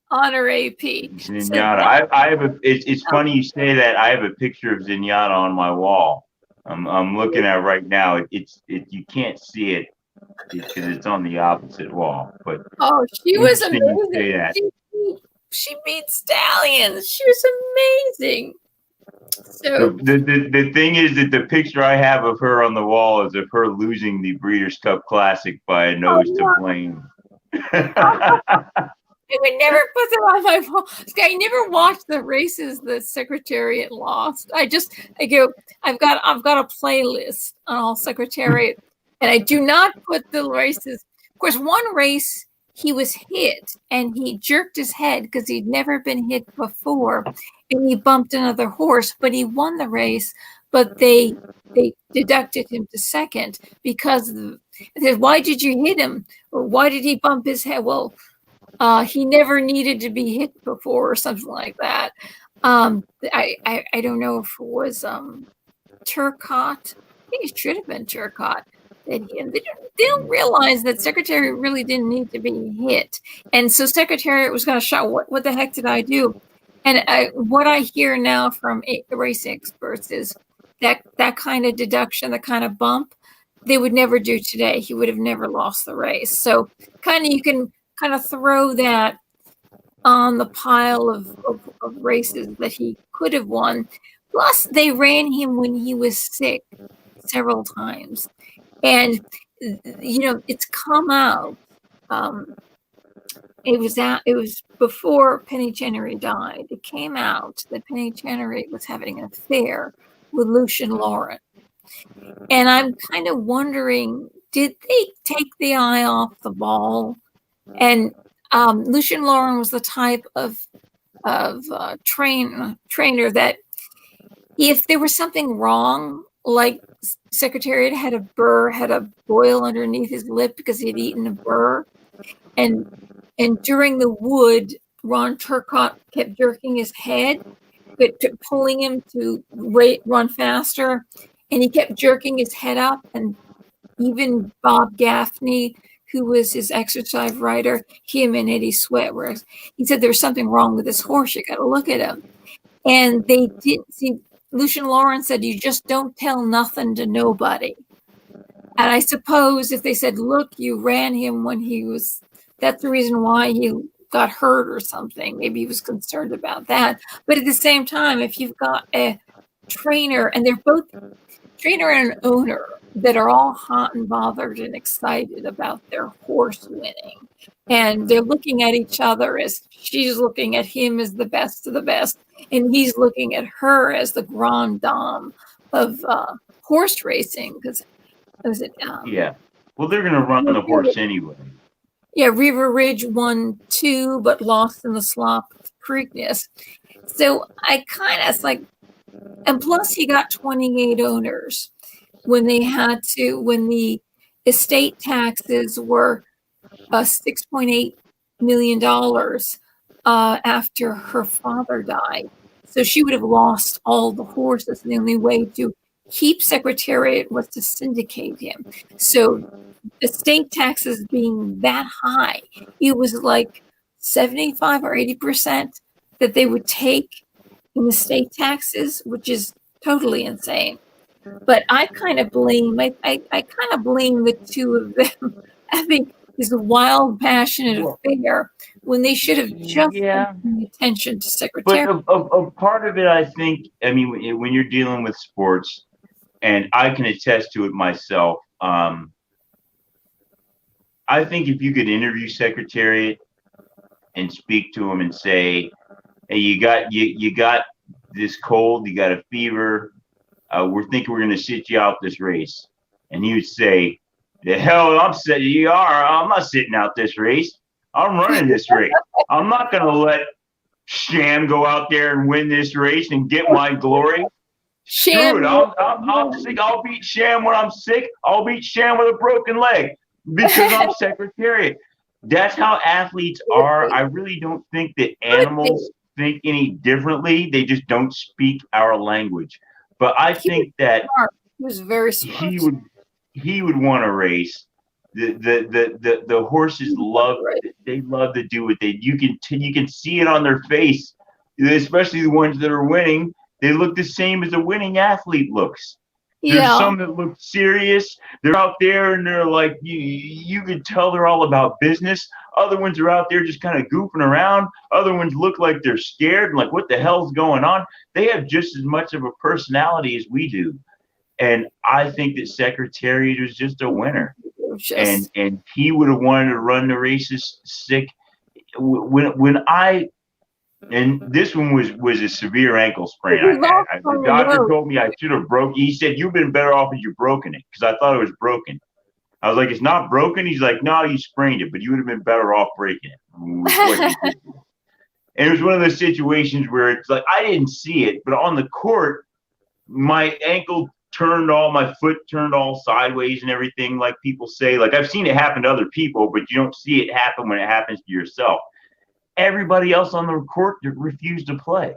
Honor AP. Zenyatta. I have it's funny you say that. I have a picture of Zenyatta on my wall. I'm looking at right now. You can't see it because it's on the opposite wall. But she was amazing. She beat Stallions. She was amazing. So the thing is that the picture I have of her on the wall is of her losing the Breeders' Cup Classic by a nose to blame. I would never put them on my wall. I never watched the races the Secretariat lost. I've got a playlist on all Secretariat, and I do not put the races. Of course, one race he was hit and he jerked his head because he'd never been hit before, and he bumped another horse, but he won the race. But they deducted him to second because they said, "Why did you hit him? Or why did he bump his head?" Well, he never needed to be hit before, or something like that. I don't know if it was Turcotte. I think it should have been Turcotte. They don't realize that Secretariat really didn't need to be hit, and so Secretariat was going to shout, "What the heck did I do?" And what I hear now from race experts is that kind of deduction, the kind of bump, they would never do today. He would have never lost the race. So you can kind of throw that on the pile of races that he could have won. Plus, they ran him when he was sick several times. And, it's come out. It was before Penny Chenery died. It came out that Penny Chenery was having an affair with Lucian Lauren. And I'm kind of wondering, did they take the eye off the ball? And Lucian Lauren was the type of trainer that if there was something wrong, like Secretariat had a boil underneath his lip because he'd eaten a burr, and during the wood Ron Turcotte kept jerking his head, but pulling him to run faster, and he kept jerking his head up. And even Bob Gaffney, who was his exercise writer, him and Eddie Sweat, whereas he said there's something wrong with this horse. You got to look at him. And they didn't see. Lucian Lawrence said, "You just don't tell nothing to nobody." And I suppose if they said, "Look, you ran him when he was," that's the reason why he got hurt or something. Maybe he was concerned about that. But at the same time, if you've got a trainer, and they're both trainer and an owner that are all hot and bothered and excited about their horse winning, and they're looking at each other as she's looking at him as the best of the best, and he's looking at her as the grande dame of horse racing. Because was it? Yeah. Well, they're going to run the horse anyway. Yeah, River Ridge won 2, but lost in the slop of Preakness. So I kind of like, and plus he got 28 owners when they had to, when the estate taxes were $6.8 million after her father died. So she would have lost all the horses. And the only way to keep Secretariat was to syndicate him. So estate taxes being that high, it was like 75 or 80% that they would take in estate taxes, which is totally insane. But I kind of blame, I kind of blame the two of them having this wild, passionate affair when they should have just been paying attention to Secretariat. But a part of it, I think, I mean, when you're dealing with sports, and I can attest to it myself, I think if you could interview Secretariat and speak to him and say, "Hey, you got this cold, you got a fever, we're thinking we're going to sit you out this race," and he would say, "The hell I'm sitting you are. I'm not sitting out this race. I'm running this race. I'm not going to let Sham go out there and win this race and get my glory. Screw it. I'm sick. I'll beat Sham when I'm sick. I'll beat Sham with a broken leg because I'm Secretariat." That's how athletes are. I really don't think that animals think any differently. They just don't speak our language. But I think that he was very smart. He would want to race. The horses love to do what they. You can see it on their face, especially the ones that are winning. They look the same as a winning athlete looks. There's some that look serious. They're out there and they're like, you can tell they're all about business. Other ones are out there just kind of goofing around. Other ones look like they're scared and like, what the hell's going on? They have just as much of a personality as we do. And I think that Secretariat is just a winner. And he would have wanted to run the races sick. And this one was a severe ankle sprain. The doctor told me I should have broke. He said, "You've been better off if you've broken it," because I thought it was broken. I was like, "It's not broken." He's like, "No, you sprained it, but you would have been better off breaking it." And it was one of those situations where it's like I didn't see it, but on the court, my ankle my foot turned all sideways and everything. Like people say, like I've seen it happen to other people, but you don't see it happen when it happens to yourself. Everybody else on the court refused to play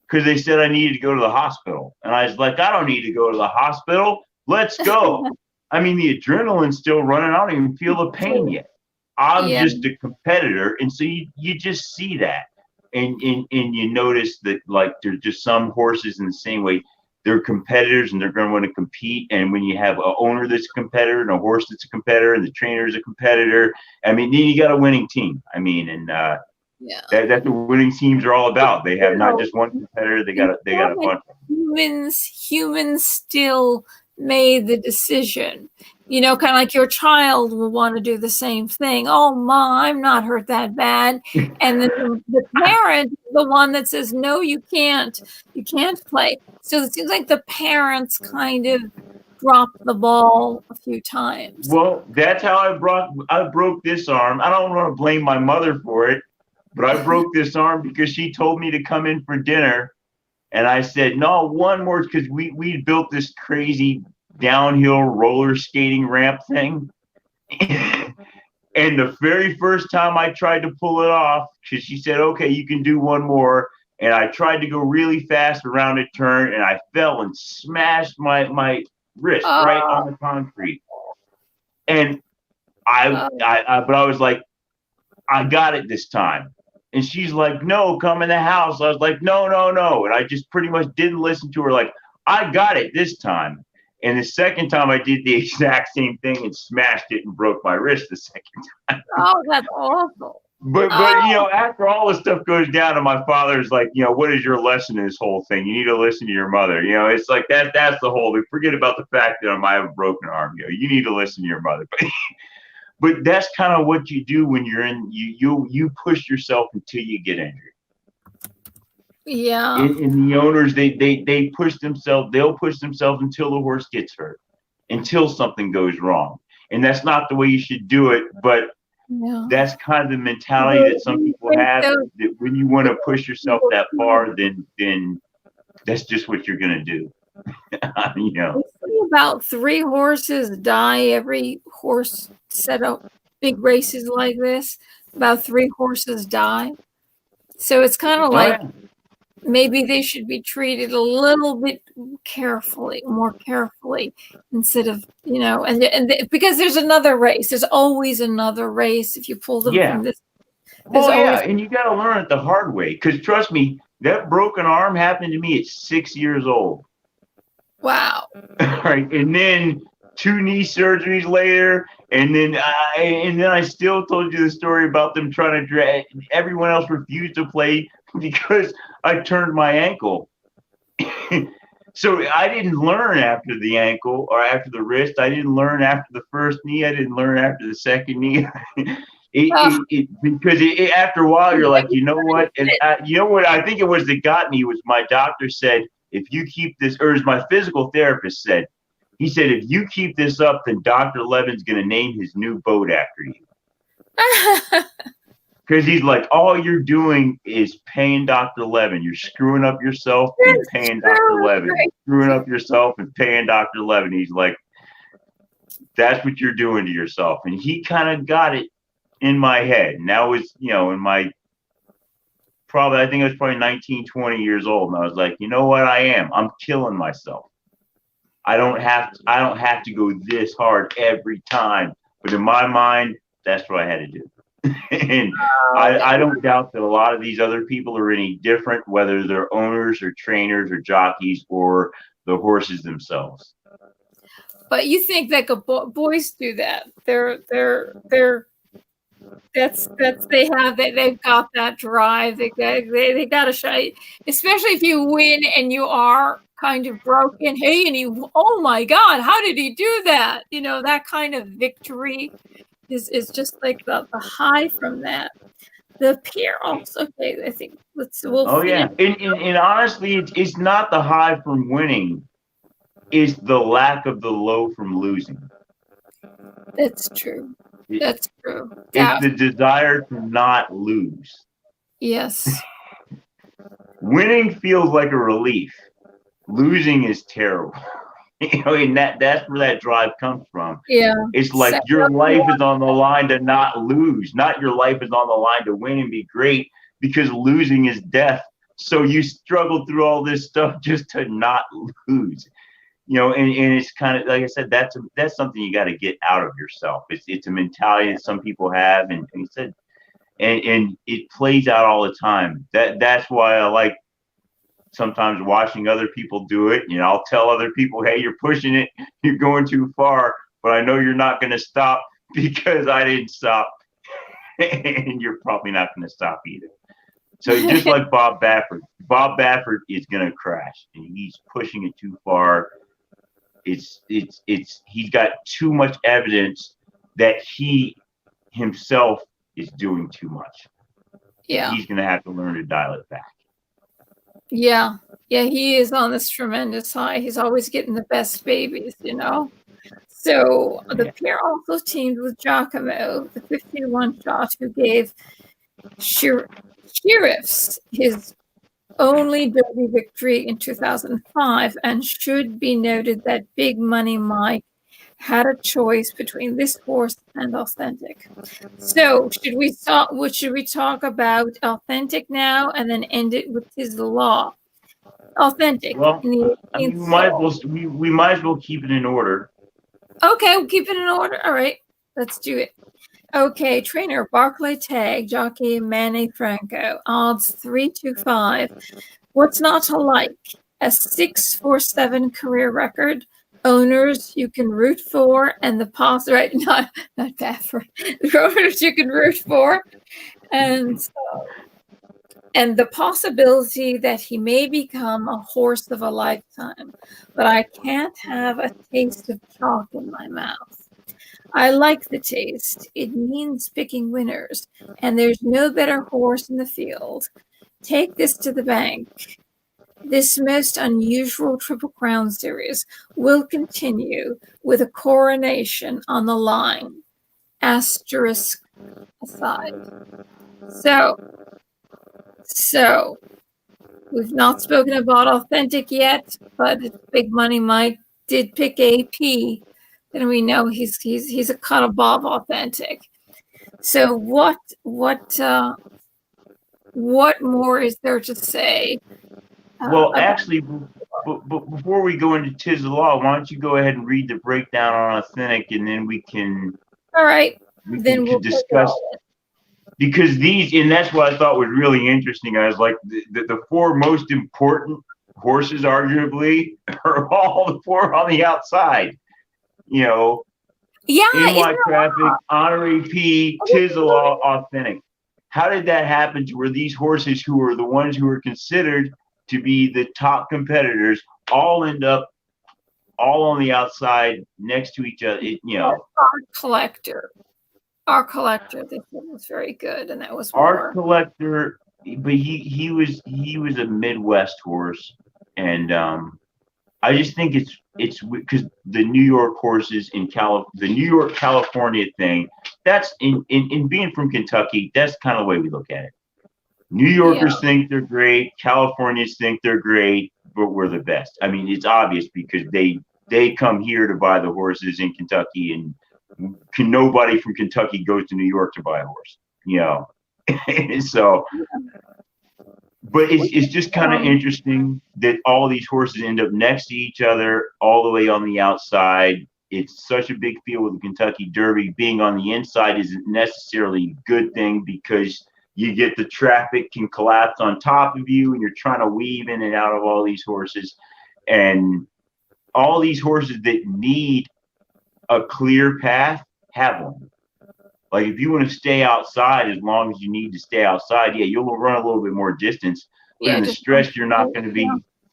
because they said I needed to go to the hospital. And I was like, I don't need to go to the hospital. Let's go. I mean, the adrenaline's still running. I don't even feel the pain yet. I'm just a competitor. And so you just see that. And you notice that, like, there's just some horses in the same way. They're competitors and they're going to want to compete. And when you have an owner that's a competitor and a horse that's a competitor and the trainer is a competitor, I mean, then you got a winning team. I mean, and that's what winning teams are all about. They have not just one competitor; they got a bunch. Humans still made the decision. You know, kind of like your child will want to do the same thing. "Oh, Ma, I'm not hurt that bad," and then the parent, the one that says, "No, you can't play." So it seems like the parents kind of dropped the ball a few times. Well, that's how I broke this arm. I don't want to blame my mother for it. But I broke this arm because she told me to come in for dinner. And I said, "No, one more," because we built this crazy downhill roller skating ramp thing. And the very first time I tried to pull it off, because she said, okay, you can do one more. And I tried to go really fast around a turn, and I fell and smashed my wrist right on the concrete. And but I was like, I got it this time. And she's like, no, come in the house. I was like, no, no, no. And I just pretty much didn't listen to her. Like, I got it this time. And the second time I did the exact same thing and smashed it and broke my wrist the second time. Oh, that's awful. But you know, after all this stuff goes down, and my father's like, you know, what is your lesson in this whole thing? You need to listen to your mother. You know, it's like that's the whole thing. Forget about the fact that I have a broken arm. You know, you need to listen to your mother. But that's kind of what you do when you're in you push yourself until you get injured. Yeah. And the owners, they push themselves, they'll push themselves until the horse gets hurt, until something goes wrong. And that's not the way you should do it, but that's kind of the mentality that some people have, that when you want to push yourself that far, then that's just what you're gonna do. You know. About 3 horses die every horse set up big races like this. About 3 horses die. So it's kind of like maybe they should be treated a little bit more carefully, instead of, you know, and because there's another race. There's always another race if you pull them from this. And you got to learn it the hard way, because trust me, that broken arm happened to me at 6 years old. Wow. Right, and then 2 knee surgeries later, and then I still told you the story about them trying to drag. Everyone else refused to play because I turned my ankle. So I didn't learn after the ankle or after the wrist. I didn't learn after the first knee. I didn't learn after the second knee. Because after a while, you're like, you know what? And you know what? I think it was that got me was my doctor said, if you keep this, or as my physical therapist said, he said, if you keep this up, then Dr. Levin's going to name his new boat after you. Because he's like, all you're doing is paying Dr. Levin. You're screwing up yourself and paying Dr. Levin. You're screwing up yourself and paying Dr. Levin. He's like, that's what you're doing to yourself. And he kind of got it in my head. And that was, you know, I think I was probably 19, 20 years old. And I was like, you know what? I'm killing myself. I don't have to go this hard every time. But in my mind, that's what I had to do. And I don't doubt that a lot of these other people are any different, whether they're owners or trainers or jockeys or the horses themselves. But you think that boys do that? They've got that drive. They got to show, especially if you win and you are kind of broken. Hey, and oh my God, how did he do that? You know, that kind of victory is just like the high from that. The peer also. Okay, I think and honestly, it's not the high from winning. It's the lack of the low from losing. That's true. That's true. It's the desire to not lose. Yes. Winning feels like a relief. Losing is terrible. You know, and that's where that drive comes from. Yeah. It's like your life is on the line to not lose, not your life is on the line to win and be great, because losing is death. So you struggle through all this stuff just to not lose. You know, and it's kind of like I said, that's something you got to get out of yourself. It's a mentality that some people have, and it plays out all the time. That's why I like sometimes watching other people do it. You know, I'll tell other people, hey, you're pushing it, you're going too far, but I know you're not going to stop because I didn't stop, and you're probably not going to stop either. So just like Bob Baffert is going to crash, and he's pushing it too far. He's got too much evidence that he himself is doing too much. Yeah. He's going to have to learn to dial it back. Yeah. Yeah, he is on this tremendous high. He's always getting the best babies, you know. So the pair also teamed with Giacomo, the 51 shot, who gave Sheriffs his only Derby victory in 2005, and should be noted that Big Money Mike had a choice between this horse and Authentic. So should we talk about Authentic now and then end it with Tis the Law? Authentic. Well, I mean, we might as well keep it in order. Okay, we'll keep it in order. All right, let's do it. Okay, trainer Barclay Tagg, jockey Manny Franco, odds 3-5. What's not to like? A 6-4-7 career record, owners you can root for, and not Baffert, the owners you can root for, and the possibility that he may become a horse of a lifetime. But I can't have a taste of chalk in my mouth. I like the taste. It means picking winners, and there's no better horse in the field. Take this to the bank. This most unusual Triple Crown series will continue with a coronation on the line. Asterisk aside. So we've not spoken about Authentic yet, but Big Money Mike did pick AP. Then we know he's a cut above Authentic. So what more is there to say? Well, actually, before we go into Tis the Law, why don't you go ahead and read the breakdown on Authentic, and then we can. All right. Then we'll discuss. Because and that's what I thought was really interesting. I was like, the four most important horses, arguably, are all the four on the outside. NY Traffic, Honorary P, Tis the Law, Authentic. How did that happen to where these horses, who are the ones who are considered to be the top competitors, all end up all on the outside next to each other? Our collector, this one was very good, and that was Our collector, but he was a Midwest horse, and I just think it's because the New York horses the New York California thing. That's in being from Kentucky. That's kind of the way we look at it. New Yorkers think they're great. Californians think they're great, but we're the best. I mean, it's obvious because they come here to buy the horses in Kentucky, and nobody from Kentucky goes to New York to buy a horse, So, but it's just kind of interesting that all these horses end up next to each other all the way on the outside. It's such a big field with the Kentucky Derby. Being on the inside isn't necessarily a good thing because you get the traffic can collapse on top of you, and you're trying to weave in and out of all these horses, and all these horses that need a clear path have one. Like if you want to stay outside, as long as you need to stay outside, you'll run a little bit more distance. But in the stretch, you're not going to be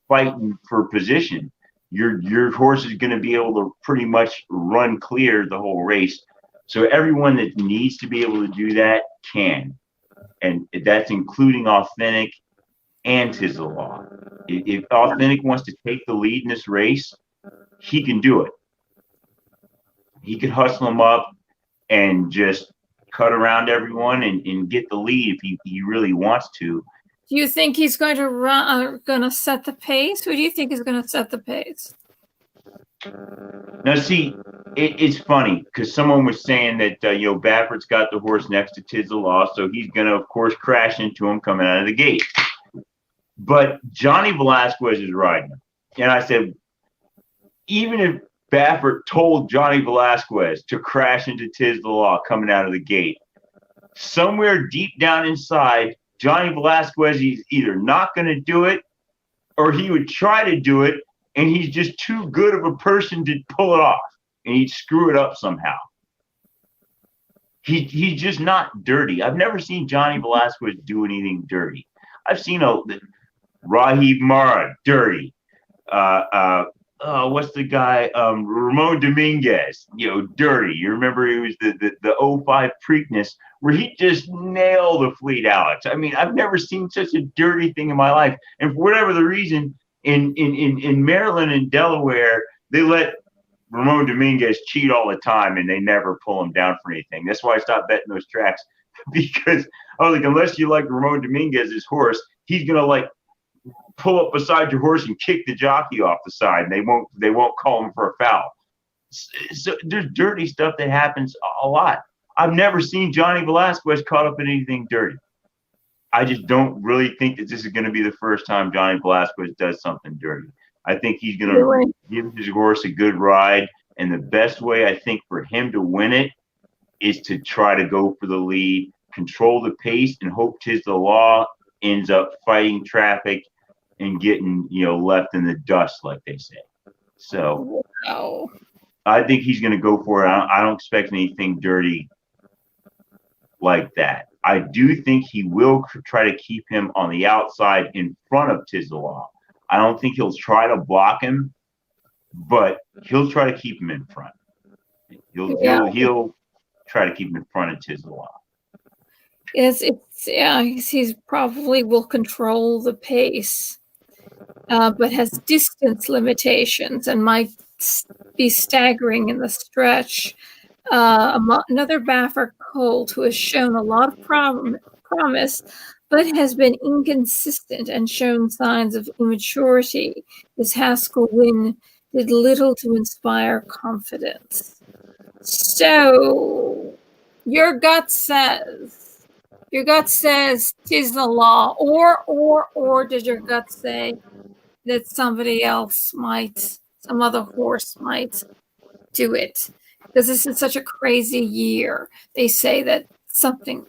fighting for position. Your horse is going to be able to pretty much run clear the whole race. So everyone that needs to be able to do that can, and that's including Authentic and Tis the Law. If Authentic wants to take the lead in this race, he can do it. He could hustle him up and just cut around everyone and get the lead if he really wants to. Do you think he's going to set the pace? Who do you think is going to set the pace? Now, see, it's funny because someone was saying that Baffert's got the horse next to Tis the Law, so he's going to, of course, crash into him coming out of the gate. But Johnny Velasquez is riding him, and I said, even if Baffert told Johnny Velasquez to crash into Tis the Law coming out of the gate, somewhere deep down inside, Johnny Velasquez is either not going to do it, or he would try to do it, and he's just too good of a person to pull it off, and he'd screw it up somehow. He's just not dirty. I've never seen Johnny Velasquez do anything dirty. I've seen Rahib Mara dirty. What's the guy? Ramon Dominguez, dirty. You remember he was the 05 Preakness where he just nailed the Fleet Alex. I mean, I've never seen such a dirty thing in my life. And for whatever the reason, in Maryland and Delaware, they let Ramon Dominguez cheat all the time, and they never pull him down for anything. That's why I stopped betting those tracks, because I was like, unless you like Ramon Dominguez's horse, he's gonna pull up beside your horse and kick the jockey off the side, and they won't call him for a foul. So there's dirty stuff that happens a lot. I've never seen Johnny Velasquez caught up in anything dirty. I just don't really think that this is going to be the first time Johnny Velasquez does something dirty. I think he's going to give his horse a good ride. And the best way I think for him to win it is to try to go for the lead, control the pace, and hope 'Tis the Law ends up fighting traffic and getting, left in the dust, like they say. So I think he's going to go for it. I don't expect anything dirty like that. I do think he will try to keep him on the outside in front of 'Tis the Law. I don't think he'll try to block him, but he'll try to keep him in front. He'll try to keep him in front of 'Tis the Law. Yes, he's probably will control the pace, but has distance limitations and might be staggering in the stretch. Another Baffer colt who has shown a lot of promise, but has been inconsistent and shown signs of immaturity. This Haskell win did little to inspire confidence. So your gut says 'Tis the Law, or does your gut say that somebody else some other horse might do it? Because this is such a crazy year. They say that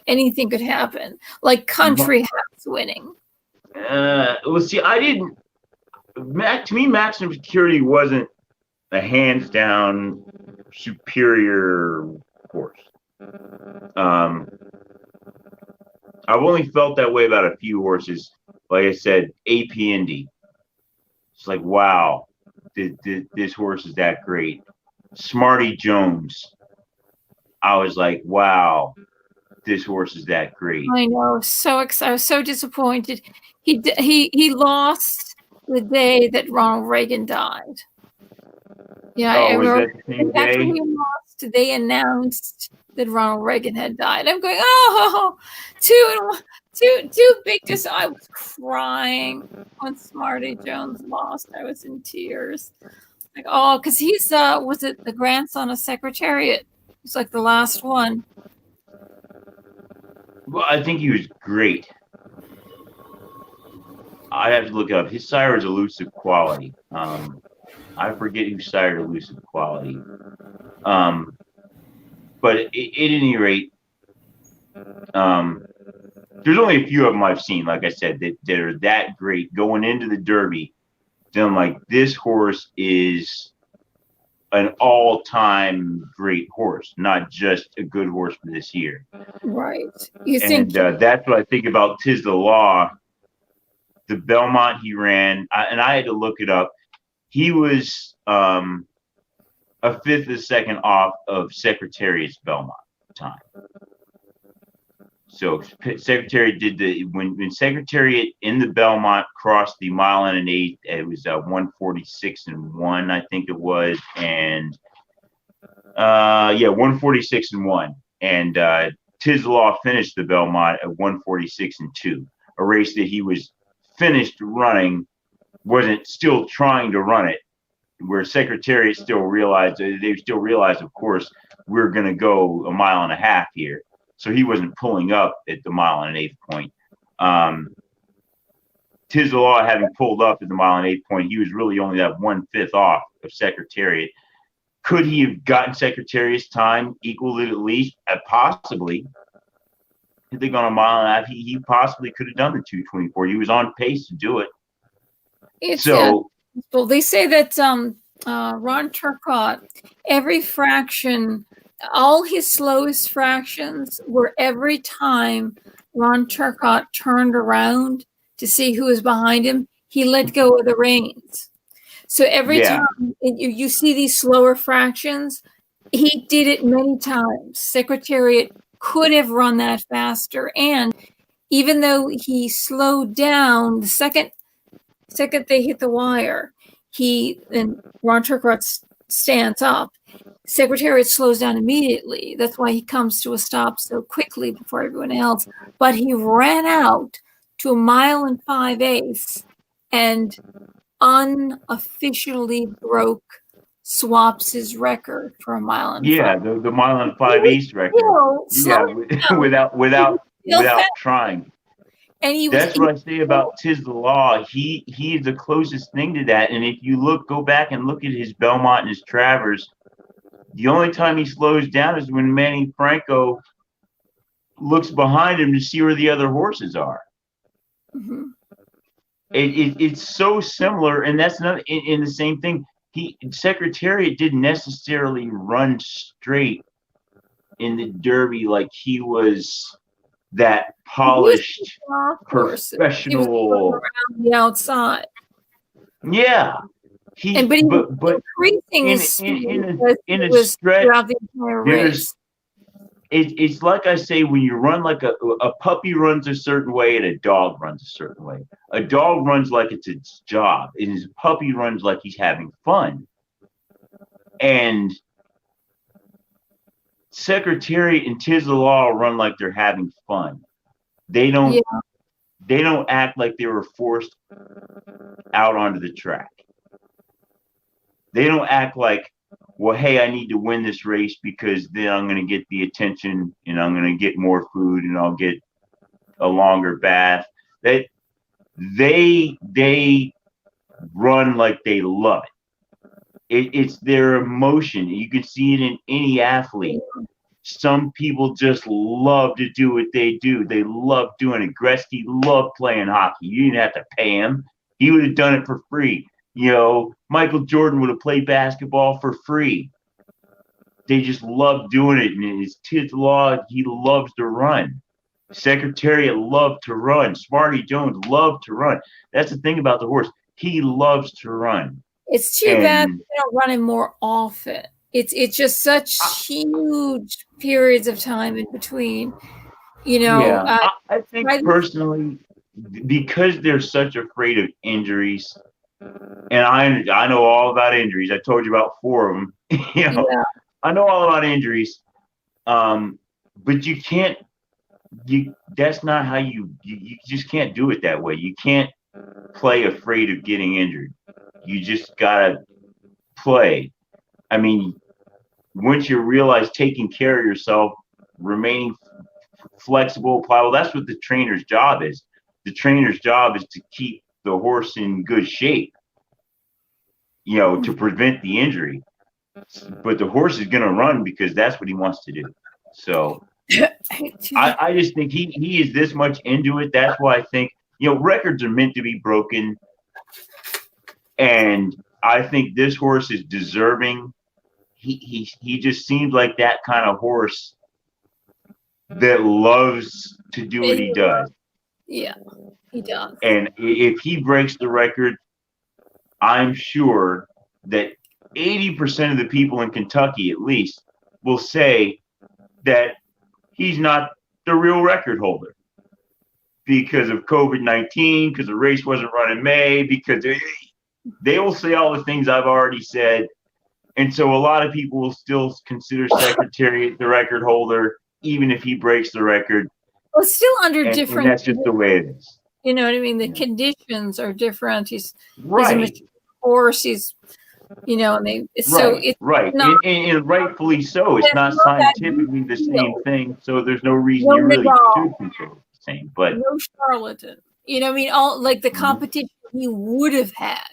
anything could happen, like Country House winning. Well, see, to me, Maximum Security wasn't a hands down superior horse. I've only felt that way about a few horses. Like I said, AP Indy. It's like, wow, this horse is that great. Smarty Jones. I was like, wow, this horse is that great. I know, I was so disappointed. He lost the day that Ronald Reagan died. Yeah, was that the same day? After he lost, they announced that Ronald Reagan had died. I'm going, oh, too big. I was crying when Smarty Jones lost. I was in tears. Like, oh, because he's was it the grandson of Secretariat? He's like the last one. Well, I think he was great. I have to look up. His sire is Elusive Quality. I forget who sired Elusive Quality. But at any rate, there's only a few of them I've seen, like I said, that are that great going into the Derby. Then, like, this horse is an all-time great horse, not just a good horse for this year. Right. That's what I think about 'Tis the Law. The Belmont he ran, and I had to look it up. He was a fifth of a second off of Secretariat's Belmont time. So Secretariat did when Secretariat in the Belmont crossed the mile and an eighth, it was 146.1, I think it was, and 146.1, and 'Tis the Law finished the Belmont at 146.2, a race that he was finished running, wasn't still trying to run it, where Secretariat still realized, of course, we're going to go a mile and a half here. So he wasn't pulling up at the mile and an eighth point. 'Tis the Law, having pulled up at the mile and eighth point, he was really only that 1/5 off of Secretariat. Could he have gotten Secretariat's time equal at least? Possibly. I think on a mile and a half, he possibly could have done the 2:24. He was on pace to do it. Well, they say that Ron Turcotte, every fraction, all his slowest fractions were every time Ron Turcotte turned around to see who was behind him, he let go of the reins. So every time you see these slower fractions, he did it many times. Secretariat could have run that faster. And even though he slowed down, the second they hit the wire, and Ron Turcotte stands up, Secretariat slows down immediately. That's why he comes to a stop so quickly before everyone else. But he ran out to 1 5 miles and unofficially broke swaps his record for a mile and Yeah, five. the mile and 5/8 record. Yeah, without trying. And that's what I say about Tis the Law. He is the closest thing to that. And if you go back and look at his Belmont and his Travers, the only time he slows down is when Manny Franco looks behind him to see where the other horses are. Mm-hmm. It's so similar, and that's not in the same thing. Secretariat didn't necessarily run straight in the Derby like he was that polished professional around the outside. Yeah, but increasing his speed in a stretch throughout the entire race. It's like I say, when you run like a puppy runs a certain way and a dog runs a certain way. A dog runs like it's its job, and his puppy runs like he's having fun. And Secretariat and Tis the Law run like they're having fun. They don't act like they were forced out onto the track. They don't act like, well, hey, I need to win this race because then I'm going to get the attention and I'm going to get more food and I'll get a longer bath. They run like they love it. It's their emotion. You can see it in any athlete. Some people just love to do what they do. They love doing it. Gretzky loved playing hockey. You didn't have to pay him. He would have done it for free. Michael Jordan would have played basketball for free. They just love doing it. And it's Tis the Law. He loves to run. Secretariat loved to run. Smarty Jones loved to run. That's the thing about the horse. He loves to run. It's too bad they don't run him more often. It's just such huge periods of time in between. I think personally, because they're such afraid of injuries, and I know all about injuries. I told you about 4 of them. I know all about injuries. But you can't. That's not how you just can't do it that way. You can't play afraid of getting injured. You just gotta play. I mean, once you realize taking care of yourself, remaining flexible, pliable, that's what the trainer's job is. The trainer's job is to keep the horse in good shape, to prevent the injury. But the horse is going to run because that's what he wants to do. So I just think he is this much into it. That's why I think, records are meant to be broken. And I think this horse is deserving. He just seems like that kind of horse that loves to do what he does. Yeah, he does. And if he breaks the record, I'm sure that 80% of the people in Kentucky, at least, will say that he's not the real record holder because of COVID-19, because the race wasn't run in May, because they will say all the things I've already said. And so a lot of people will still consider Secretariat the record holder, even if he breaks the record. Well, it's still under different. And that's just the way it is. You know what I mean? The conditions are different. He's a mature horse. He's, and it's right. Not, and rightfully so. It's not scientifically the same thing. So there's no reason you really should consider it the same. But no charlatan. All like the competition he would have had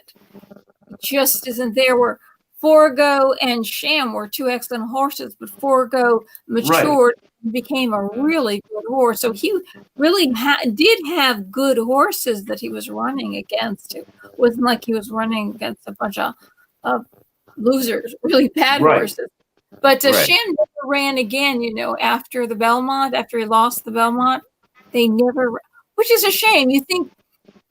just isn't there. Where Forgo and Sham were 2 excellent horses, but Forgo matured and became a really good horse. So he really did have good horses that he was running against. It wasn't like he was running against a bunch of losers, really bad horses. But Sham never ran again, after the Belmont, after he lost the Belmont. They never, which is a shame. You think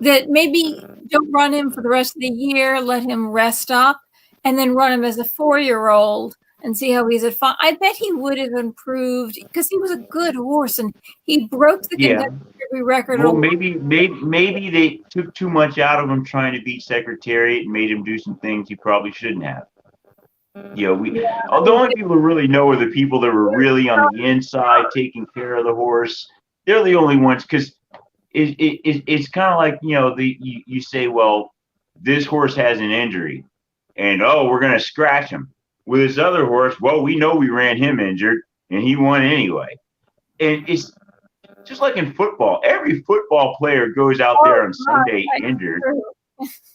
that maybe don't run him for the rest of the year, let him rest up, and then run him as a 4-year-old and see how he's at 5. I bet he would have improved because he was a good horse and he broke the Kentucky record. Well, maybe they took too much out of him trying to beat Secretariat and made him do some things he probably shouldn't have. The only people who really know are the people that were really on the inside taking care of the horse. They're the only ones, because it's kind of like, you say, well, this horse has an injury. and we're going to scratch him. With this other horse, well, we know we ran him injured, and he won anyway. And it's just like in football. Every football player goes out there on Sunday injured.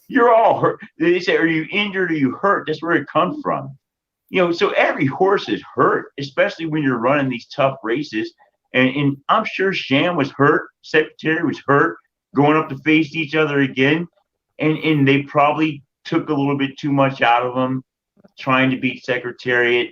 You're all hurt. They say, are you injured or you hurt? That's where it comes from. So every horse is hurt, especially when you're running these tough races. And I'm sure Sham was hurt. Secretary was hurt, going up to face each other again. And they probably took a little bit too much out of him, trying to beat Secretariat.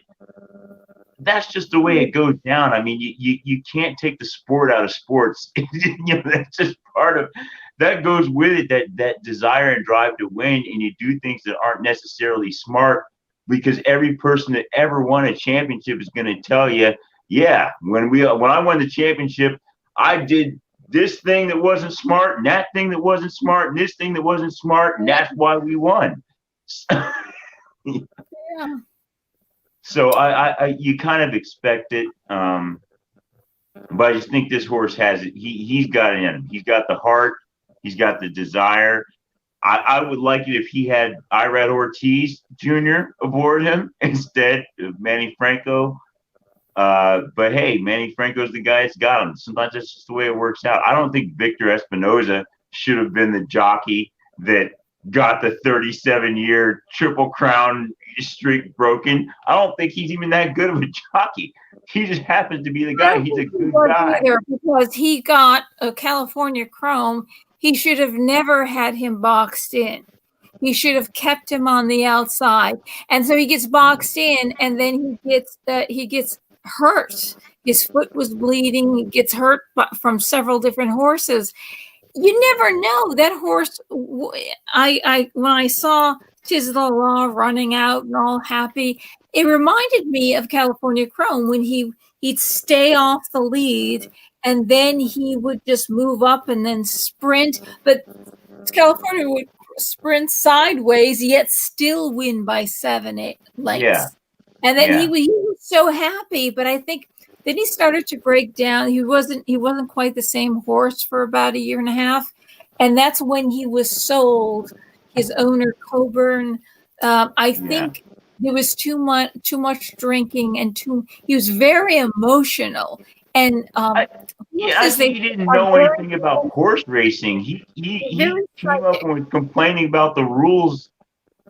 That's just the way it goes down. I mean, you can't take the sport out of sports. That's just part of that goes with it, that desire and drive to win. And you do things that aren't necessarily smart, because every person that ever won a championship is going to tell you, yeah, when I won the championship, I did this thing that wasn't smart, and that thing that wasn't smart, and this thing that wasn't smart, and that's why we won. Yeah. So you kind of expect it, but I just think this horse has it. He's got it in him. He's got the heart. He's got the desire. I would like it if he had Irad Ortiz Jr. aboard him instead of Manny Franco. But hey, Manny Franco's the guy that's got him. Sometimes that's just the way it works out. I don't think Victor Espinoza should have been the jockey that got the 37-year Triple Crown streak broken. I don't think he's even that good of a jockey. He just happens to be the guy. He's a good guy. Because he got a California Chrome, he should have never had him boxed in. He should have kept him on the outside. And so he gets boxed in, and then he gets hurt. His foot was bleeding. He gets hurt from several different horses. You never know. That horse, when I saw Tis the Law running out and all happy, it reminded me of California Chrome when he'd stay off the lead, and then he would just move up and then sprint. But California would sprint sideways, yet still win by 7-8 lengths. Yeah. And then he was so happy. But I think then he started to break down. He wasn't quite the same horse for about a year and a half. And that's when he was sold. His owner, Coburn, I think there was too much drinking and he was very emotional. And I think he didn't know anything about horse racing. He came up and was complaining about the rules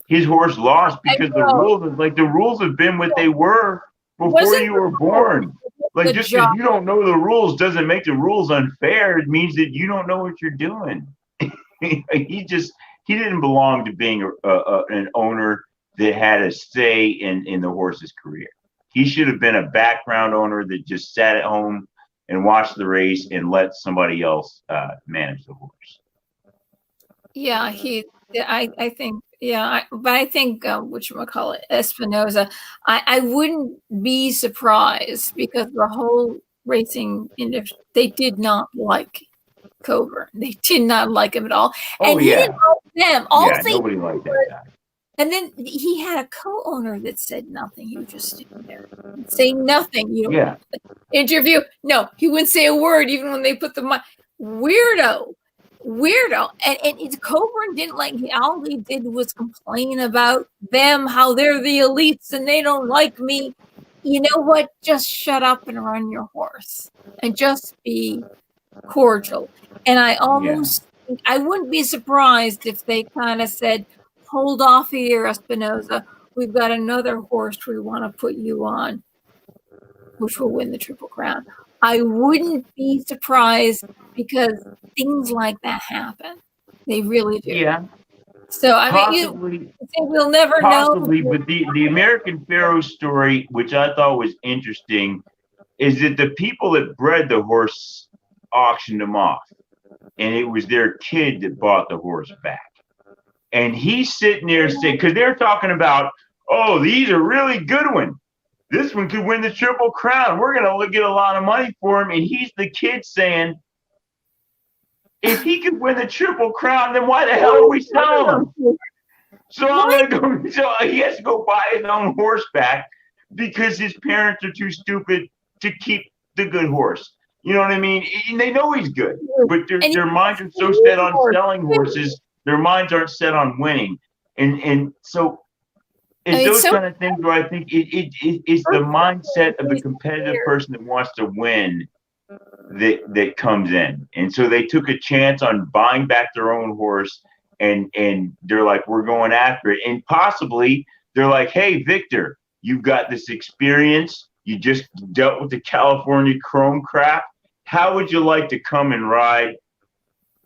his horse lost, because the rules have been what they were before you were born. Like, just because you don't know the rules doesn't make the rules unfair. It means that you don't know what you're doing. He didn't belong to being an owner that had a say in the horse's career. He should have been a background owner that just sat at home and watched the race and let somebody else manage the horse. Yeah, I think, but I think whatchamacallit, Espinoza, I wouldn't be surprised, because the whole racing industry, they did not like Coburn. They did not like him at all. And he didn't like them. Nobody liked that guy. And then he had a co-owner that said nothing. He would just stand there and say nothing. Interview. No, he wouldn't say a word, even when they put the weirdo. And Coburn didn't like. All he did was complain about them, how they're the elites and they don't like me. You know what? Just shut up and run your horse, and just be cordial. And I wouldn't be surprised if they kind of said, hold off here, Espinoza. We've got another horse we want to put you on, which will win the Triple Crown. I wouldn't be surprised, because things like that happen. They really do. Yeah. So I mean, we'll never know. But the American Pharoah story, which I thought was interesting, is that the people that bred the horse auctioned him off, and it was their kid that bought the horse back. And he's sitting there saying, because they're talking about, oh, these are really good ones. This one could win the Triple Crown. We're going to get a lot of money for him. And he's the kid saying, if he could win the Triple Crown, then why the hell are we selling him? So I'm going to go. So he has to go buy his own horse back, because his parents are too stupid to keep the good horse. You know what I mean? And they know he's good, but their minds are so set on selling horses. Their minds aren't set on winning. And so it's those kind of things where I think it's the mindset of the competitive person that wants to win that comes in. And so they took a chance on buying back their own horse, and they're like, we're going after it. And possibly they're like, hey, Victor, you've got this experience. You just dealt with the California Chrome crap. How would you like to come and ride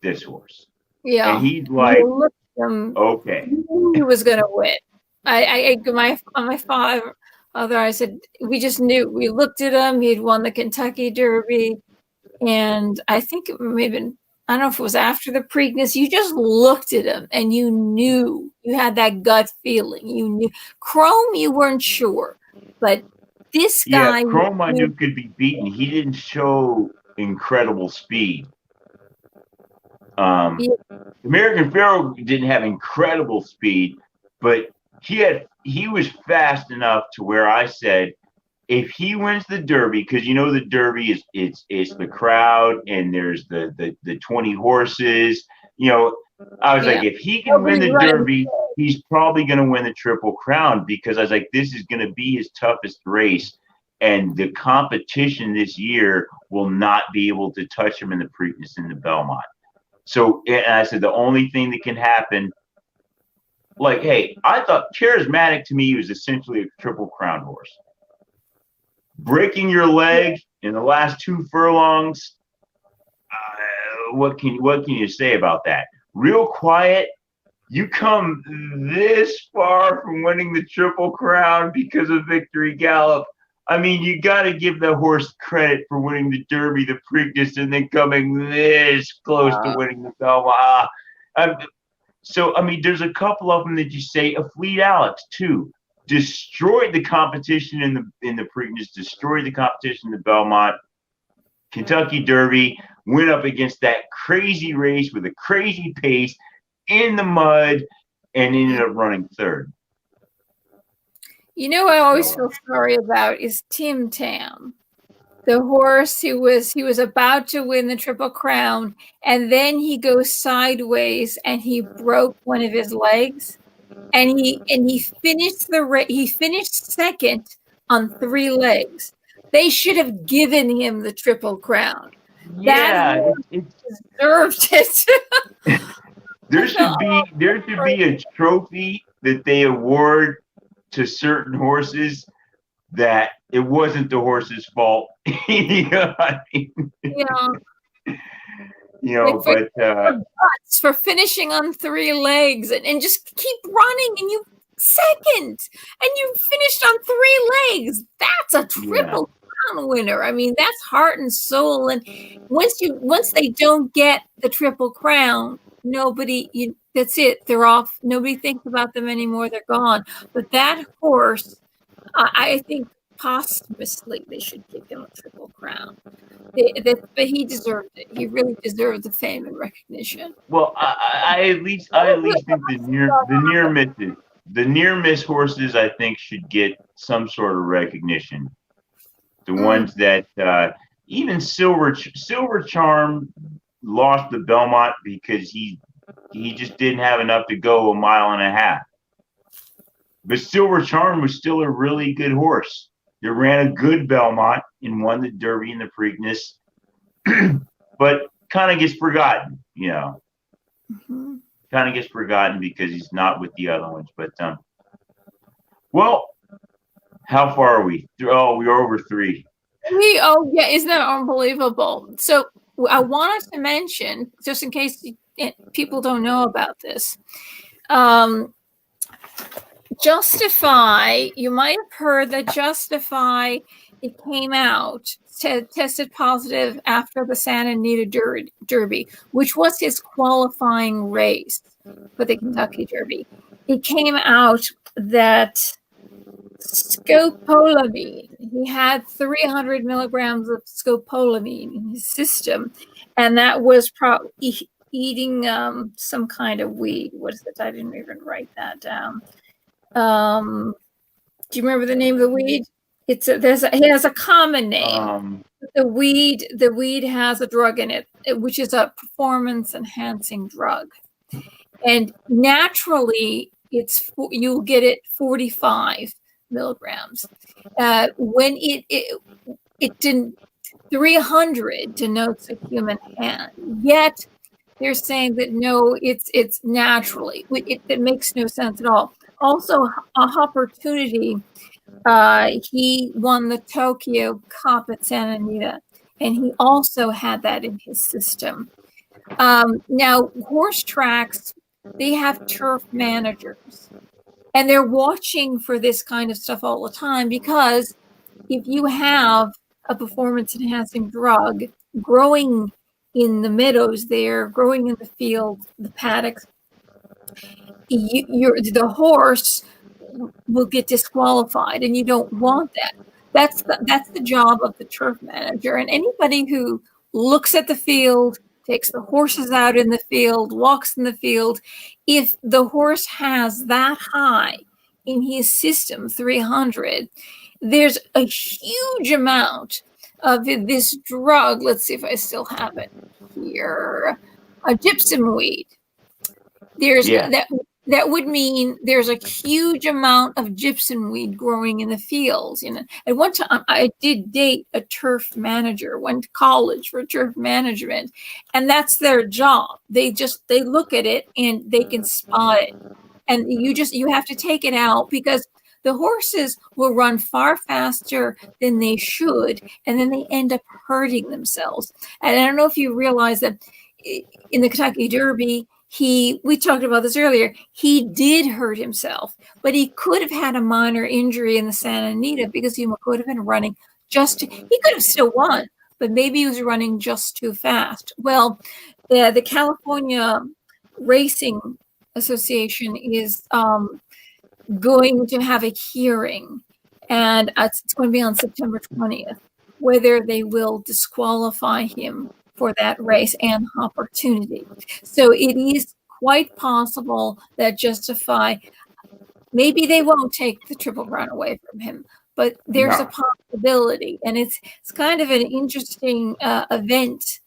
this horse? Yeah. And he's like, okay. He was going to win. My father, I said, we just knew. We looked at him. He'd won the Kentucky Derby. And I think it may have been, I don't know if it was after the Preakness. You just looked at him and you knew. You had that gut feeling. You knew. Chrome, you weren't sure. But this guy. Yeah, Chrome I knew could be beaten. He didn't show incredible speed. American Pharoah didn't have incredible speed, but he was fast enough to where I said, if he wins the Derby, because you know the Derby is it's the crowd and there's the 20 horses, you know, I was like, if he can win the Derby, he's probably going to win the Triple Crown, because I was like, this is going to be his toughest race, and the competition this year will not be able to touch him in the Preakness and the Belmont. So, and I said, the only thing that can happen, like, hey, I thought Charismatic to me was essentially a Triple Crown horse. Breaking your leg in the last 2 furlongs, what can you say about that? Real Quiet, you come this far from winning the Triple Crown because of Victory Gallop. I mean, you got to give the horse credit for winning the Derby, the Preakness, and then coming this close to winning the Belmont. So, I mean, there's a couple of them that you say, a Fleet Alex, too. Destroyed the competition in the Preakness, destroyed the competition in the Belmont. Kentucky Derby, went up against that crazy race with a crazy pace in the mud, and ended up running third. You know, I always feel sorry about is Tim Tam, the horse who was about to win the Triple Crown, and then he goes sideways and he broke one of his legs, and he finished second on 3 legs. They should have given him the Triple Crown. Yeah, it deserved it. There should be a trophy that they award to certain horses that it wasn't the horse's fault. You know what I mean? Yeah. You know, like for finishing on 3 legs and just keep running, and you second, and you finished on 3 legs. That's a Triple Crown winner. I mean, that's heart and soul. And once they don't get the Triple Crown, that's it. They're off. Nobody thinks about them anymore. They're gone. But that horse, I think posthumously they should give him a Triple Crown. But he deserved it. He really deserved the fame and recognition. Well, I at least think the near miss horses, I think, should get some sort of recognition. The ones that even Silver Charm lost the Belmont because he just didn't have enough to go 1.5 miles. But Silver Charm was still a really good horse. It ran a good Belmont and won the Derby and the Preakness, but kind of gets forgotten, you know. Mm-hmm. Kind of gets forgotten because he's not with the other ones. But well, how far are we? Oh, we're over 3. Isn't that unbelievable? So I wanted to mention, just in case people don't know about this, Justify, you might have heard that Justify, it came out, tested positive after the Santa Anita Derby, which was his qualifying race for the Kentucky Derby. It came out that scopolamine, he had 300 milligrams of scopolamine in his system, and that was probably eating some kind of weed. What is it? I didn't even write that down. Do you remember the name of the weed? It has a common name. The weed has a drug in it, which is a performance enhancing drug. And naturally, you'll get it 45 milligrams. When it didn't 300 denotes a human hand. Yet they're saying that no, it's naturally. It makes no sense at all. Also, Opportunity, he won the Tokyo Cup at Santa Anita, and he also had that in his system. Now, horse tracks, they have turf managers, and they're watching for this kind of stuff all the time, because if you have a performance-enhancing drug growing in the meadows there, growing in the field, the paddocks, the horse will get disqualified, and you don't want that. That's the job of the turf manager. And anybody who looks at the field, takes the horses out in the field, walks in the field, if the horse has that high in his system, 300, there's a huge amount of this drug. Let's see if I still have it here. A gypsum weed. That would mean there's a huge amount of gypsum weed growing in the fields. At one time, I did date a turf manager, went to college for turf management, and that's their job. They look at it and they can spot it, and you have to take it out, because the horses will run far faster than they should, and then they end up hurting themselves. And I don't know if you realize that in the Kentucky Derby, we talked about this earlier, he did hurt himself, but he could have had a minor injury in the Santa Anita, because he could have been running he could have still won, but maybe he was running just too fast. Well, the California Racing Association is going to have a hearing, and it's going to be on September 20th, whether they will disqualify him for that race and Opportunity. So it is quite possible that Justify, maybe they won't take the Triple Crown away from him, but there's a possibility, and it's kind of an interesting event,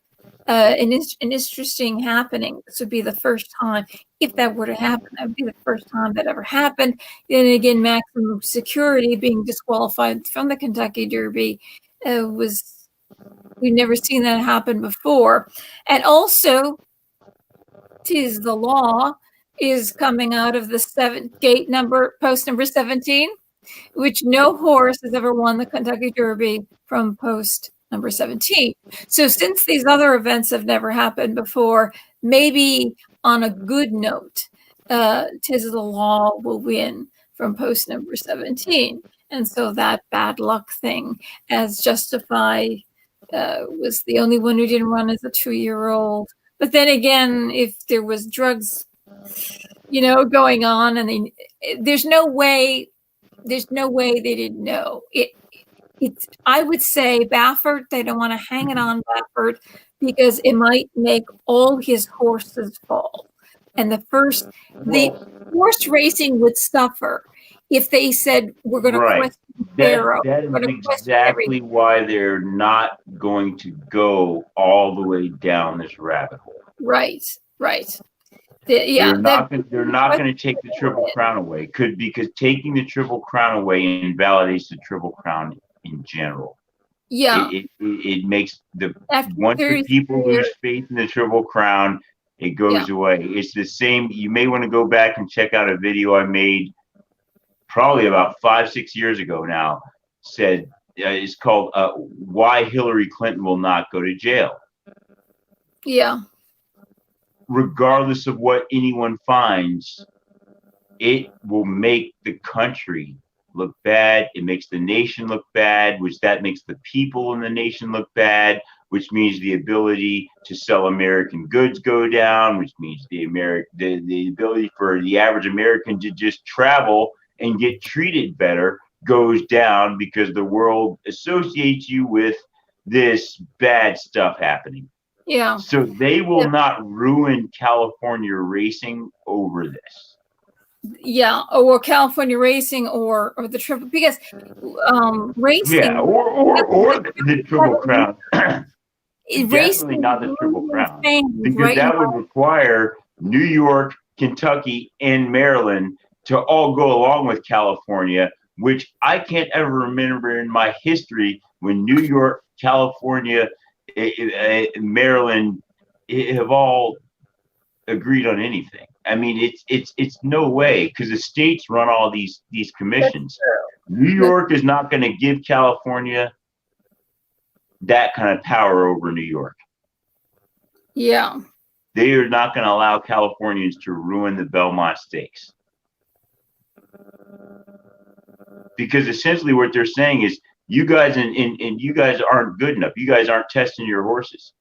an interesting happening. This would be the first time, if that were to happen, that would be the first time that ever happened. And again, Maximum Security being disqualified from the Kentucky Derby we've never seen that happen before. And also, 'Tis the Law is coming out of the post number 17, which no horse has ever won the Kentucky Derby from post number 17. So since these other events have never happened before, maybe on a good note, 'Tis the Law will win from post number 17. And so that bad luck thing, as Justify was the only one who didn't run as a 2-year-old. But then again, if there was drugs, going on, and there's no way they didn't know. I would say Baffert, they don't want to hang it on Baffert, because it might make all his horses fall. And the horse racing would suffer if they said, we're going to question Pharaoh. That is exactly why they're not going to go all the way down this rabbit hole. Right. They're not going to take the Triple Crown away, because taking the Triple Crown away invalidates the Triple Crown in general. Yeah. It makes once the people lose faith in the Triple Crown, it goes away. It's the same. You may want to go back and check out a video I made probably about 5-6 years ago now. It's called Why Hillary Clinton Will Not Go to Jail. Yeah. Regardless of what anyone finds, it will make the country look bad. It makes the nation look bad, which that makes the people in the nation look bad, which means the ability to sell American goods go down, which means the ability for the average American to just travel and get treated better goes down, because the world associates you with this bad stuff happening. Yeah. So they will not ruin California racing over this. Yeah, or California racing, or the triple, because racing. Yeah, or the Triple Crown. Definitely not the Triple Crown, because that would require New York, Kentucky, and Maryland to all go along with California, which I can't ever remember in my history when New York, California, Maryland have all agreed on anything. I mean, it's no way, because the states run all these commissions. New York is not going to give California that kind of power over New York. Yeah. They are not going to allow Californians to ruin the Belmont Stakes. Because essentially what they're saying is, you guys and you guys aren't good enough. You guys aren't testing your horses.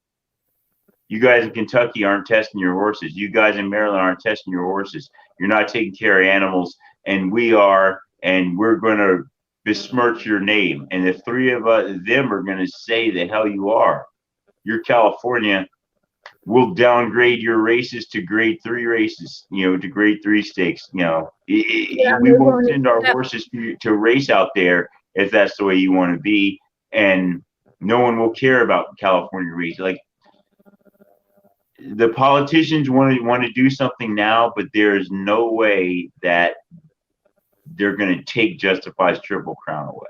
You guys in Kentucky aren't testing your horses. You guys in Maryland aren't testing your horses. You're not taking care of animals, and we are, and we're going to besmirch your name. And the three of them are going to say the hell you are. You're California. We'll downgrade your races to grade 3 races, to grade 3 stakes. We won't send our horses to race out there if that's the way you want to be. And no one will care about California races. Like, the politicians want to do something now, but there is no way that they're going to take Justify's Triple Crown away.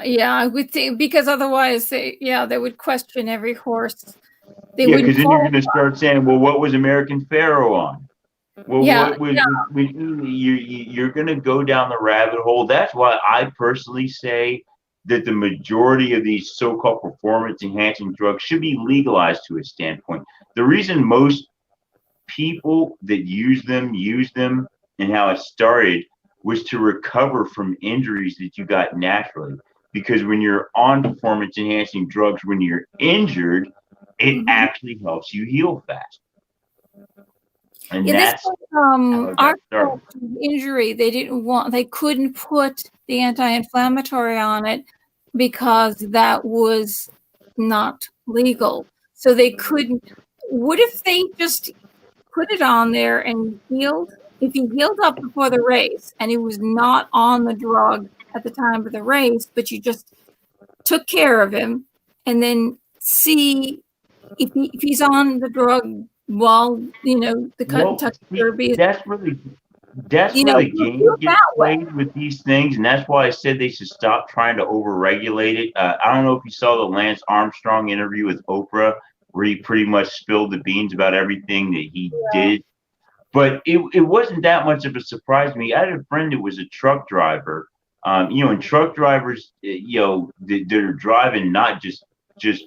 Yeah, I would think, because otherwise they would question every horse. Because then you're going to start saying, well, what was American Pharaoh on? Well, you're going to go down the rabbit hole. That's why I personally say that the majority of these so-called performance-enhancing drugs should be legalized to a standpoint. The reason most people that use them, and how it started, was to recover from injuries that you got naturally. Because when you're on performance-enhancing drugs, when you're injured, it actually helps you heal fast. And that's our injury. They couldn't put the anti-inflammatory on it because that was not legal. So they couldn't. What if they just put it on there and healed? If he healed up before the race and he was not on the drug at the time of the race, but you just took care of him, and then see if he's on the drug while the Kentucky Derby. That's really game gets played with these things, and that's why I said they should stop trying to overregulate it. I don't know if you saw the Lance Armstrong interview with Oprah, where he pretty much spilled the beans about everything that he did. But it wasn't that much of a surprise to me. I had a friend that was a truck driver. And truck drivers, they're driving not just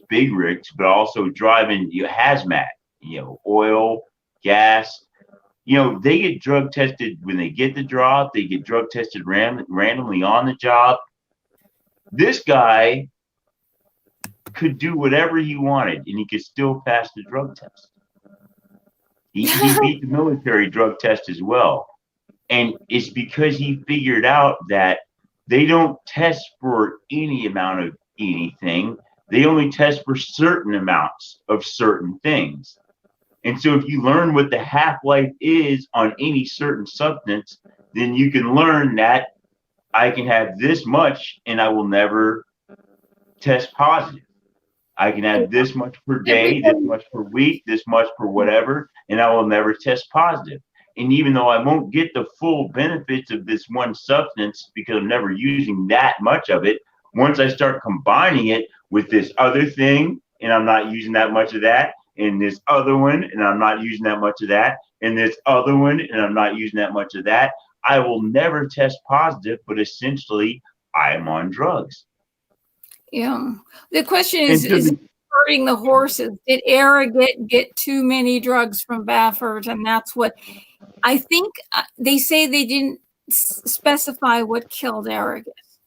big rigs, but also driving hazmat, oil, gas. They get drug tested when they get the job. They get drug tested randomly on the job. This guy could do whatever he wanted, and he could still pass the drug test. He beat the military drug test as well. And it's because he figured out that they don't test for any amount of anything. They only test for certain amounts of certain things. And so if you learn what the half-life is on any certain substance, then you can learn that I can have this much and I will never test positive. I can have this much per day, this much per week, this much per whatever, and I will never test positive. And even though I won't get the full benefits of this one substance because I'm never using that much of it, once I start combining it with this other thing, and I'm not using that much of that, and this other one, and I'm not using that much of that, and this other one, and I'm not using that much of that, I will never test positive, but essentially I am on drugs. Yeah. The question is it hurting the horses? Did Era get too many drugs from Baffert? And that's what I think they say they didn't specify what killed Arrogance.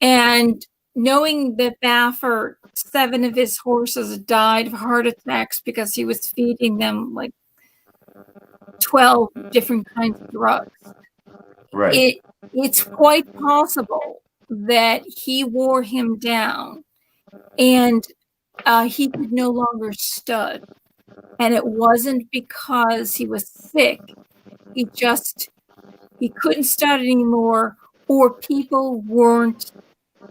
And knowing that Baffert, 7 of his horses died of heart attacks because he was feeding them like 12 different kinds of drugs. Right. It's quite possible that he wore him down and he could no longer stud. And it wasn't because he was sick. He couldn't stud anymore, or people weren't,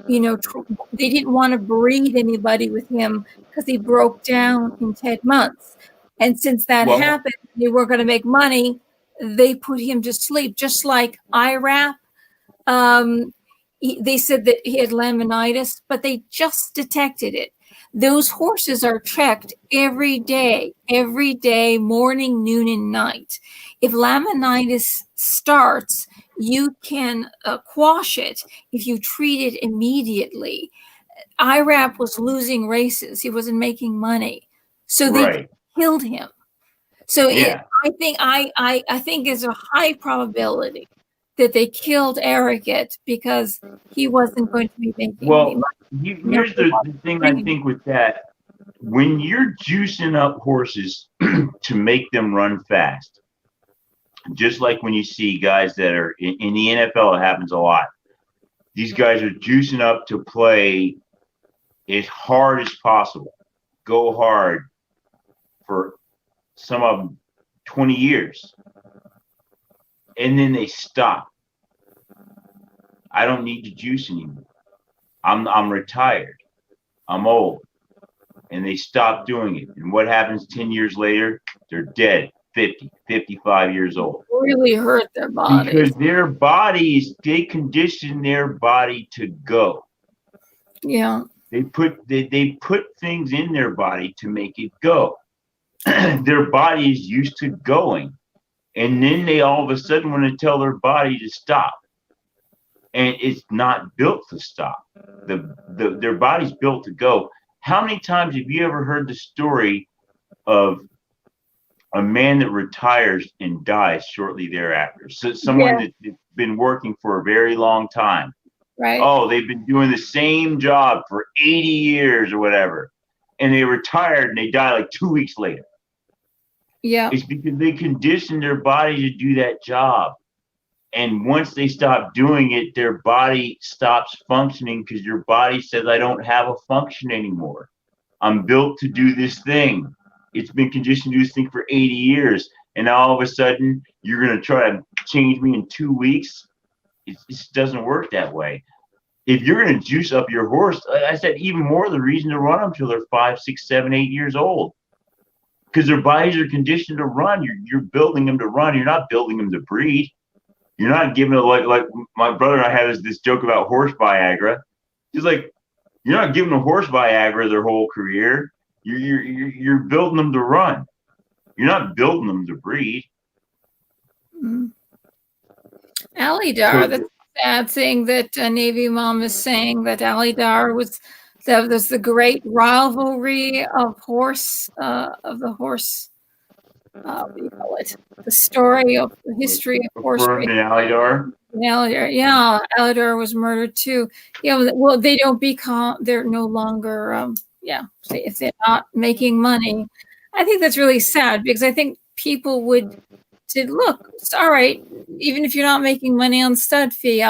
they didn't want to breed anybody with him because he broke down in 10 months. And since that happened, they weren't going to make money. they put him to sleep, just like IRAP. They said that he had laminitis, but they just detected it. Those horses are checked every day, morning, noon, and night. If laminitis starts, you can quash it if you treat it immediately. IRAP was losing races. He wasn't making money. So they killed him. So I think there's a high probability that they killed Arrogate because he wasn't going to be making any money. Here's the thing I think with that. When you're juicing up horses to make them run fast, just like when you see guys that are in the NFL, it happens a lot. These guys are juicing up to play as hard as possible, go hard for some of them 20 years, and then they stop. I don't need to juice anymore. I'm retired. I'm old. And they stop doing it. And what happens 10 years later? They're dead, 50, 55 years old. Really hurt their bodies. Because their bodies, they condition their body to go. Yeah. They put things in their body to make it go. Their body is used to going. And then they all of a sudden want to tell their body to stop. And it's not built to stop. Their body's built to go. How many times have you ever heard the story of a man that retires and dies shortly thereafter? So someone that's been working for a very long time. Right. Oh, they've been doing the same job for 80 years or whatever. And they retired and they die like 2 weeks later. Yeah. It's because they conditioned their body to do that job. And once they stop doing it, their body stops functioning because your body says, I don't have a function anymore. I'm built to do this thing. It's been conditioned to do this thing for 80 years. And now all of a sudden, you're going to try to change me in 2 weeks? It just doesn't work that way. If you're going to juice up your horse, I said even more the reason to run them till they're 5, 6, 7, 8 years old. Because their bodies are conditioned to run. You're building them to run. You're not building them to breed. You're not giving it like my brother and I had this joke about horse Viagra. He's like, you're not giving a horse Viagra their whole career. You're building them to run. You're not building them to breed. Alidar, that's a sad thing that Navy Mom is saying, that Alidar was the great rivalry of the horse. What do you call it? The story of the history of horse racing. Alidar? Yeah, Alidar was murdered too. Yeah, well, they're no longer, if they're not making money. I think that's really sad because I think people would say, look, it's all right, even if you're not making money on stud fee,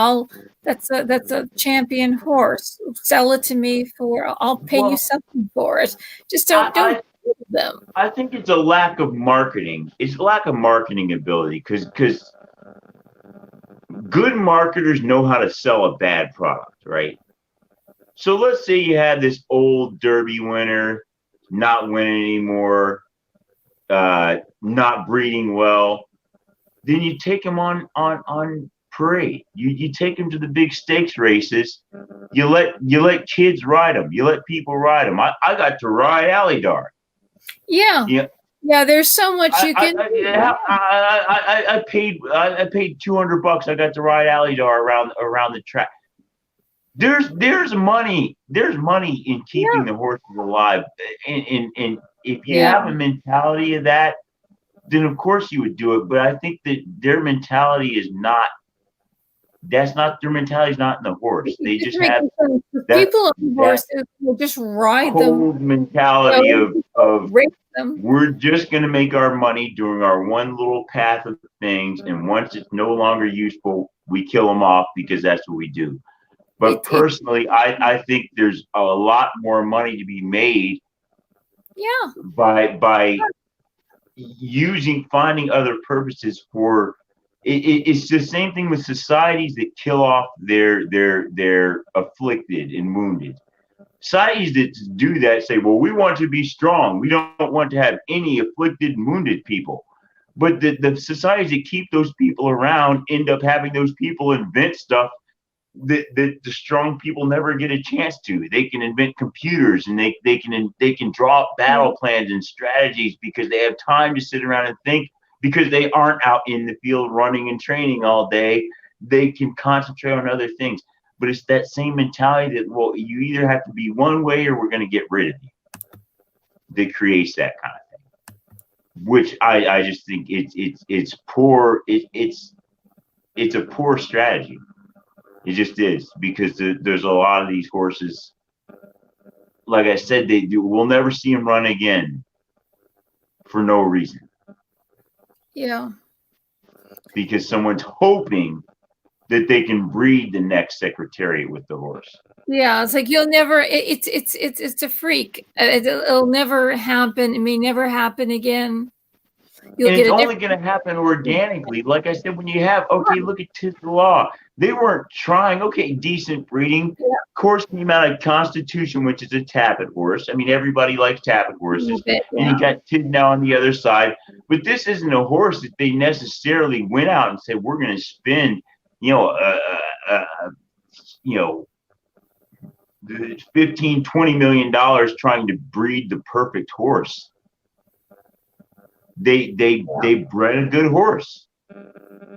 that's a champion horse. Sell it to me I'll pay you something for it. Just don't them. I think it's a lack of marketing. It's a lack of marketing ability because good marketers know how to sell a bad product, right? So let's say you had this old Derby winner, not winning anymore, not breeding well. Then you take him on parade. You take him to the big stakes races. You let kids ride them. You let people ride them. I got to ride Alidar. Yeah. There's so much you can. I paid $200. I got to ride Alidar around the track. There's money. There's money in keeping the horses alive. And if you have a mentality of that, then of course you would do it. But I think that their mentality is not. That's not their mentality. Is not in the horse. They just have people on the horses will just ride cold them. Mentality of race them. We're just going to make our money doing our one little path of things, and once it's no longer useful, we kill them off because that's what we do. But personally, I think there's a lot more money to be made. By finding other purposes for. It's the same thing with societies that kill off their afflicted and wounded. Societies that do that say, well, we want to be strong. We don't want to have any afflicted and wounded people. But the societies that keep those people around end up having those people invent stuff that the strong people never get a chance to. They can invent computers, and they can draw up battle plans and strategies because they have time to sit around and think, because they aren't out in the field running and training all day. They can concentrate on other things. But it's that same mentality that, well, you either have to be one way or we're going to get rid of you, that creates that kind of thing, which I just think it's poor. It's a poor strategy. It just is, because there's a lot of these horses, like I said, we'll never see them run again for no reason. Yeah. Because someone's hoping that they can breed the next Secretariat with the horse. Yeah, it's like you'll never. It's a freak. It'll never happen. It may never happen again. And it's only going to happen organically. Like I said, when you have, look at Tis the Law. They weren't trying. Decent breeding. Yeah. Course came out of Constitution, which is a Tappet horse. I mean, everybody likes Tappet horses. And you got Tis now on the other side. But this isn't a horse that they necessarily went out and said, we're going to spend, $15-20 million trying to breed the perfect horse. They bred a good horse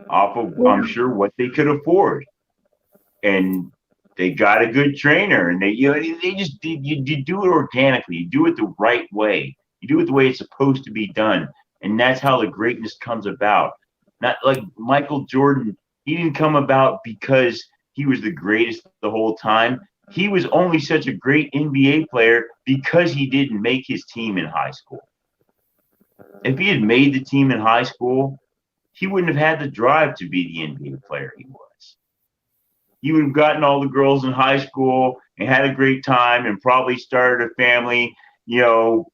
off of, I'm sure, what they could afford, and they got a good trainer, and you do it organically, you do it the right way, you do it the way it's supposed to be done, and that's how the greatness comes about. Not like Michael Jordan. He didn't come about because he was the greatest the whole time. He was only such a great NBA player because he didn't make his team in high school. If he had made the team in high school, he wouldn't have had the drive to be the NBA player he was. He would have gotten all the girls in high school and had a great time and probably started a family, young,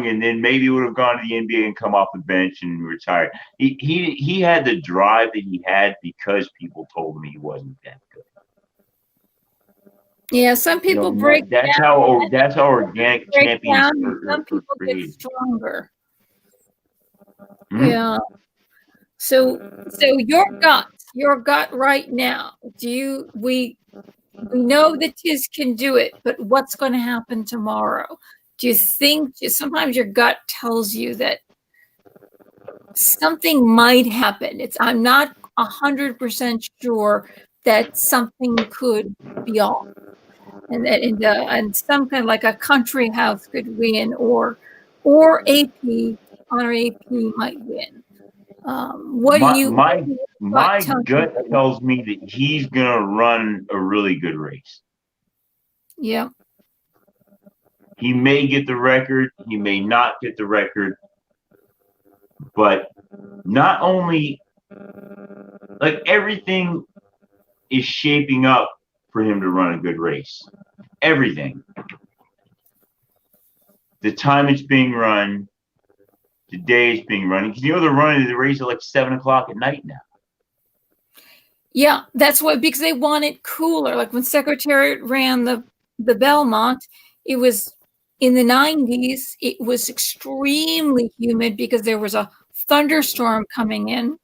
and then maybe would have gone to the NBA and come off the bench and retired. He had the drive that he had because people told him he wasn't that good. Yeah, some people break that's down. That's how organic champions some people created. Get stronger. Mm-hmm. Yeah. So your gut right now. We know that Tiz can do it, but what's going to happen tomorrow? Do you think sometimes your gut tells you that something might happen? I'm not 100% sure that something could be off, and some kind of like a country house could win, or AP Honor AP might win. My gut tells me that he's gonna run a really good race. Yeah. He may get the record, he may not get the record, but not only, like, everything is shaping up for him to run a good race. Everything. The time it's being run, the day it's being run. Because they're running the race at like 7 o'clock at night now. Yeah, that's why, because they want it cooler. Like when Secretariat ran the Belmont, it was in the 90s. It was extremely humid because there was a thunderstorm coming in,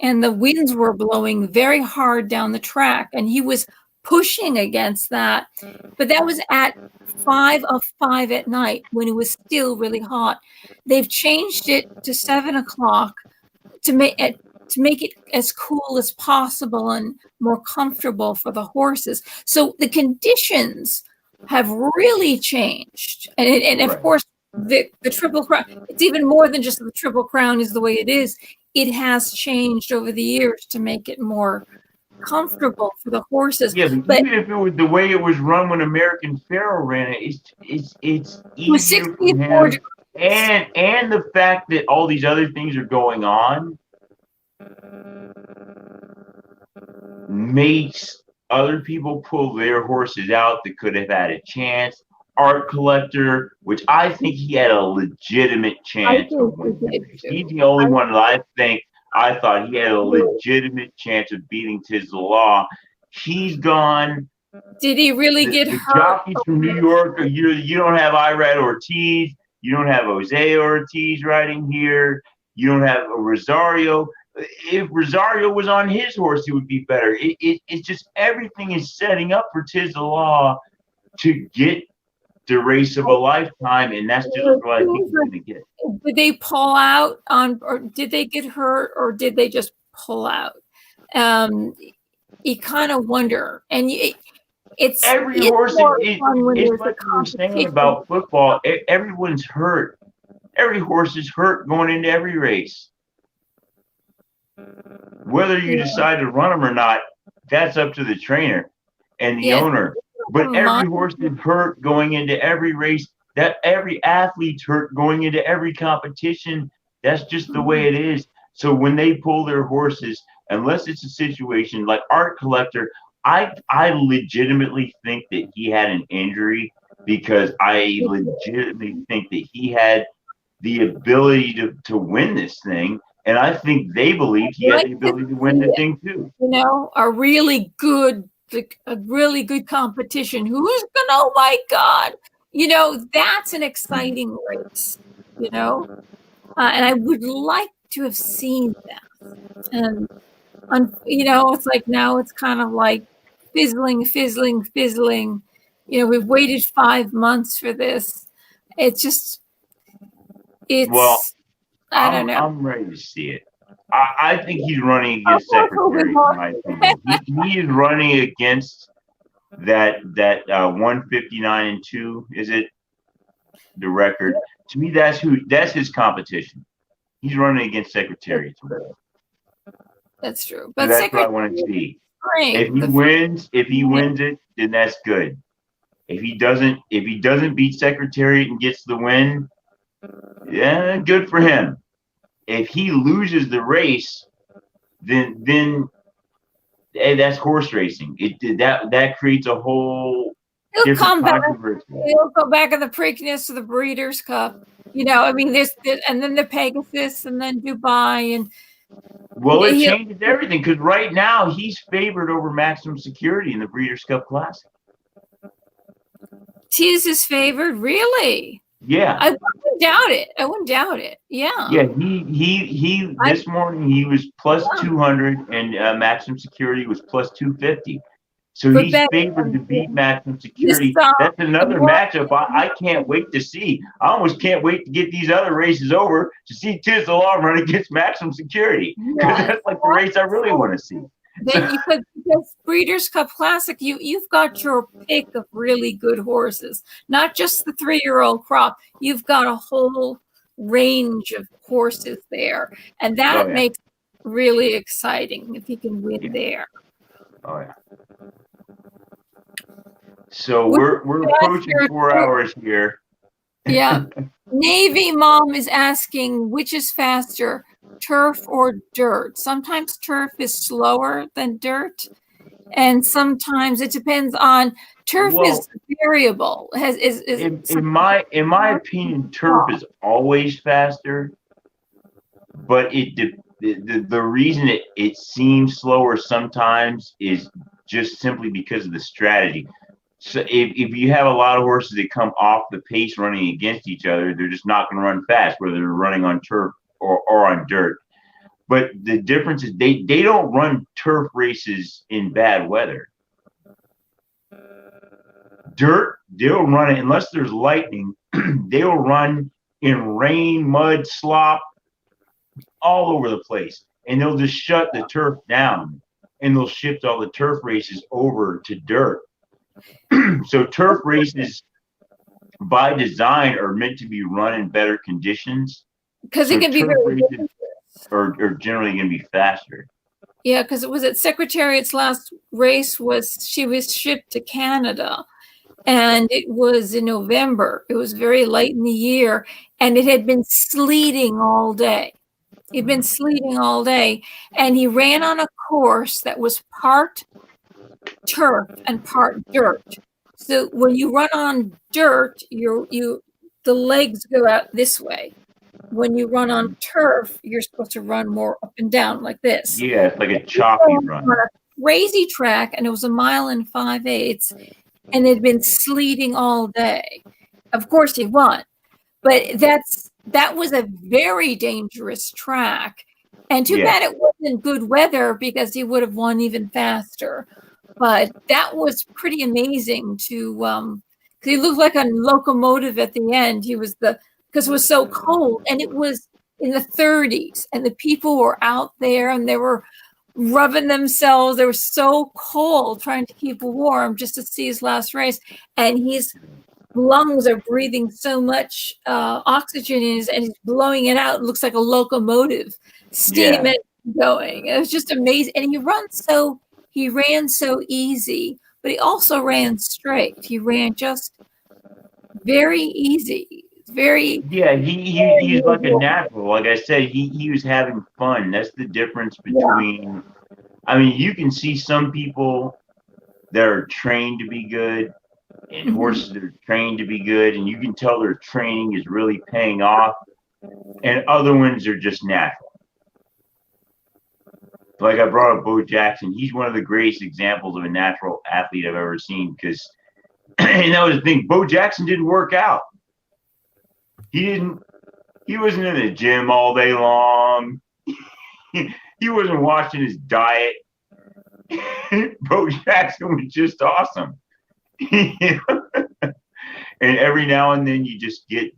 and the winds were blowing very hard down the track, and he was pushing against that. But that was at 5 at night when it was still really hot. They've changed it to 7 o'clock to make it as cool as possible and more comfortable for the horses. So the conditions have really changed. And of course, the Triple Crown, it's even more than just the Triple Crown is the way it is. It has changed over the years to make it more comfortable for the horses. Yeah, but even if it was the way it was run when American Pharaoh ran it, it's easier for him. And the fact that all these other things are going on makes other people pull their horses out that could have had a chance. Art Collector, which I think he had a legitimate chance of winning. He's the only one that I thought he had a legitimate chance of beating Tiz the Law. He's gone. Did he really get hurt? The jockeys from New York, you don't have Irad Ortiz. You don't have Jose Ortiz riding here. You don't have a Rosario. If Rosario was on his horse, it would be better. It's just everything is setting up for Tiz the Law to get the race of a lifetime, and that's just what I think he's going to get. Did they pull out or did they get hurt, or did they just pull out? You kind of wonder, and it's every horse. It's like you were saying about football. Everyone's hurt. Every horse is hurt going into every race. Whether you decide to run them or not, that's up to the trainer and the owner. But every horse is hurt going into every race. That every athlete's hurt going into every competition. That's just the way it is. So when they pull their horses, unless it's a situation like Art Collector, I legitimately think that he had an injury, because I legitimately think that he had the ability to win this thing. And I think they believed he had the ability to win the thing too. You know, a really good competition. Who's gonna? Oh my God! You know, that's an exciting race. You know, and I would like to have seen that. And you know, it's like now it's kind of like fizzling. You know, we've waited 5 months for this. It's well. I don't know. I'm ready to see it. I think he's running against Secretary, in my opinion. He is running against that 159-2. Is it the record? To me, that's his competition. He's running against Secretary. That's true. But that's what I want to see. If he wins it, then that's good. If he doesn't beat Secretary and gets the win, yeah, good for him. If he loses the race, then hey, that's horse racing. That creates a whole different controversy. He'll go back in the Preakness to the Breeders' Cup. You know, I mean, this and then the Pegasus, and then Dubai, and well, it changes everything, because right now he's favored over Maximum Security in the Breeders' Cup Classic. Tiz is favored, really? Yeah, I wouldn't doubt it. Yeah. Yeah, he this morning he was plus 200, and Maximum Security was plus 250. So he's favored to beat Maximum Security. That's another matchup I can't wait to see. I almost can't wait to get these other races over to see Tiz the Law run against Maximum Security, because that's like the race I really want to see. Then you could, because Breeders' Cup Classic, you've got your pick of really good horses, not just the 3-year-old crop. You've got a whole range of horses there, and that makes it really exciting if you can win there. Oh yeah. So we're approaching 4 hours here. Yeah. Navy Mom is asking, which is faster, turf or dirt? Sometimes turf is slower than dirt, and sometimes it depends on turf. Is variable. In my opinion, turf is always faster, but the reason it seems slower sometimes is just simply because of the strategy. So if you have a lot of horses that come off the pace running against each other, they're just not going to run fast, whether they're running on turf or on dirt. But the difference is they don't run turf races in bad weather. Dirt, they'll run it unless there's lightning. They'll run in rain, mud, slop, all over the place, and they'll just shut the turf down, and they'll shift all the turf races over to dirt. So turf races by design are meant to be run in better conditions, because it can be very are generally going to be faster. Yeah, because it was at Secretariat's last race she was shipped to Canada, and it was in November. It was very late in the year, and it had been sleeting all day. It'd been sleeting all day, and he ran on a course that was part turf and part dirt. So when you run on dirt, the legs go out this way. When you run on turf, you're supposed to run more up and down like this. Yeah, it's like a choppy run. On a crazy track, and it was 1 5/8 miles, and it had been sleeting all day. Of course, he won, but that's that was a very dangerous track. And too bad it wasn't good weather, because he would have won even faster. But that was pretty amazing to, because he looked like a locomotive at the end. Because it was so cold, and it was in the 30s, and the people were out there and they were rubbing themselves. They were so cold, trying to keep warm just to see his last race. And his lungs are breathing so much oxygen in and he's blowing it out. It looks like a locomotive, steam engine going. It was just amazing. And he ran so easy, but he also ran straight. He ran just very easy. He's like a natural. Like I said, he was having fun. That's the difference between, I mean, you can see some people that are trained to be good, and horses that are trained to be good, and you can tell their training is really paying off, and other ones are just natural. Like I brought up Bo Jackson. He's one of the greatest examples of a natural athlete I've ever seen, because and that was the thing, Bo Jackson didn't work out. He wasn't in the gym all day long. He wasn't watching his diet. Bo Jackson was just awesome. And every now and then you just get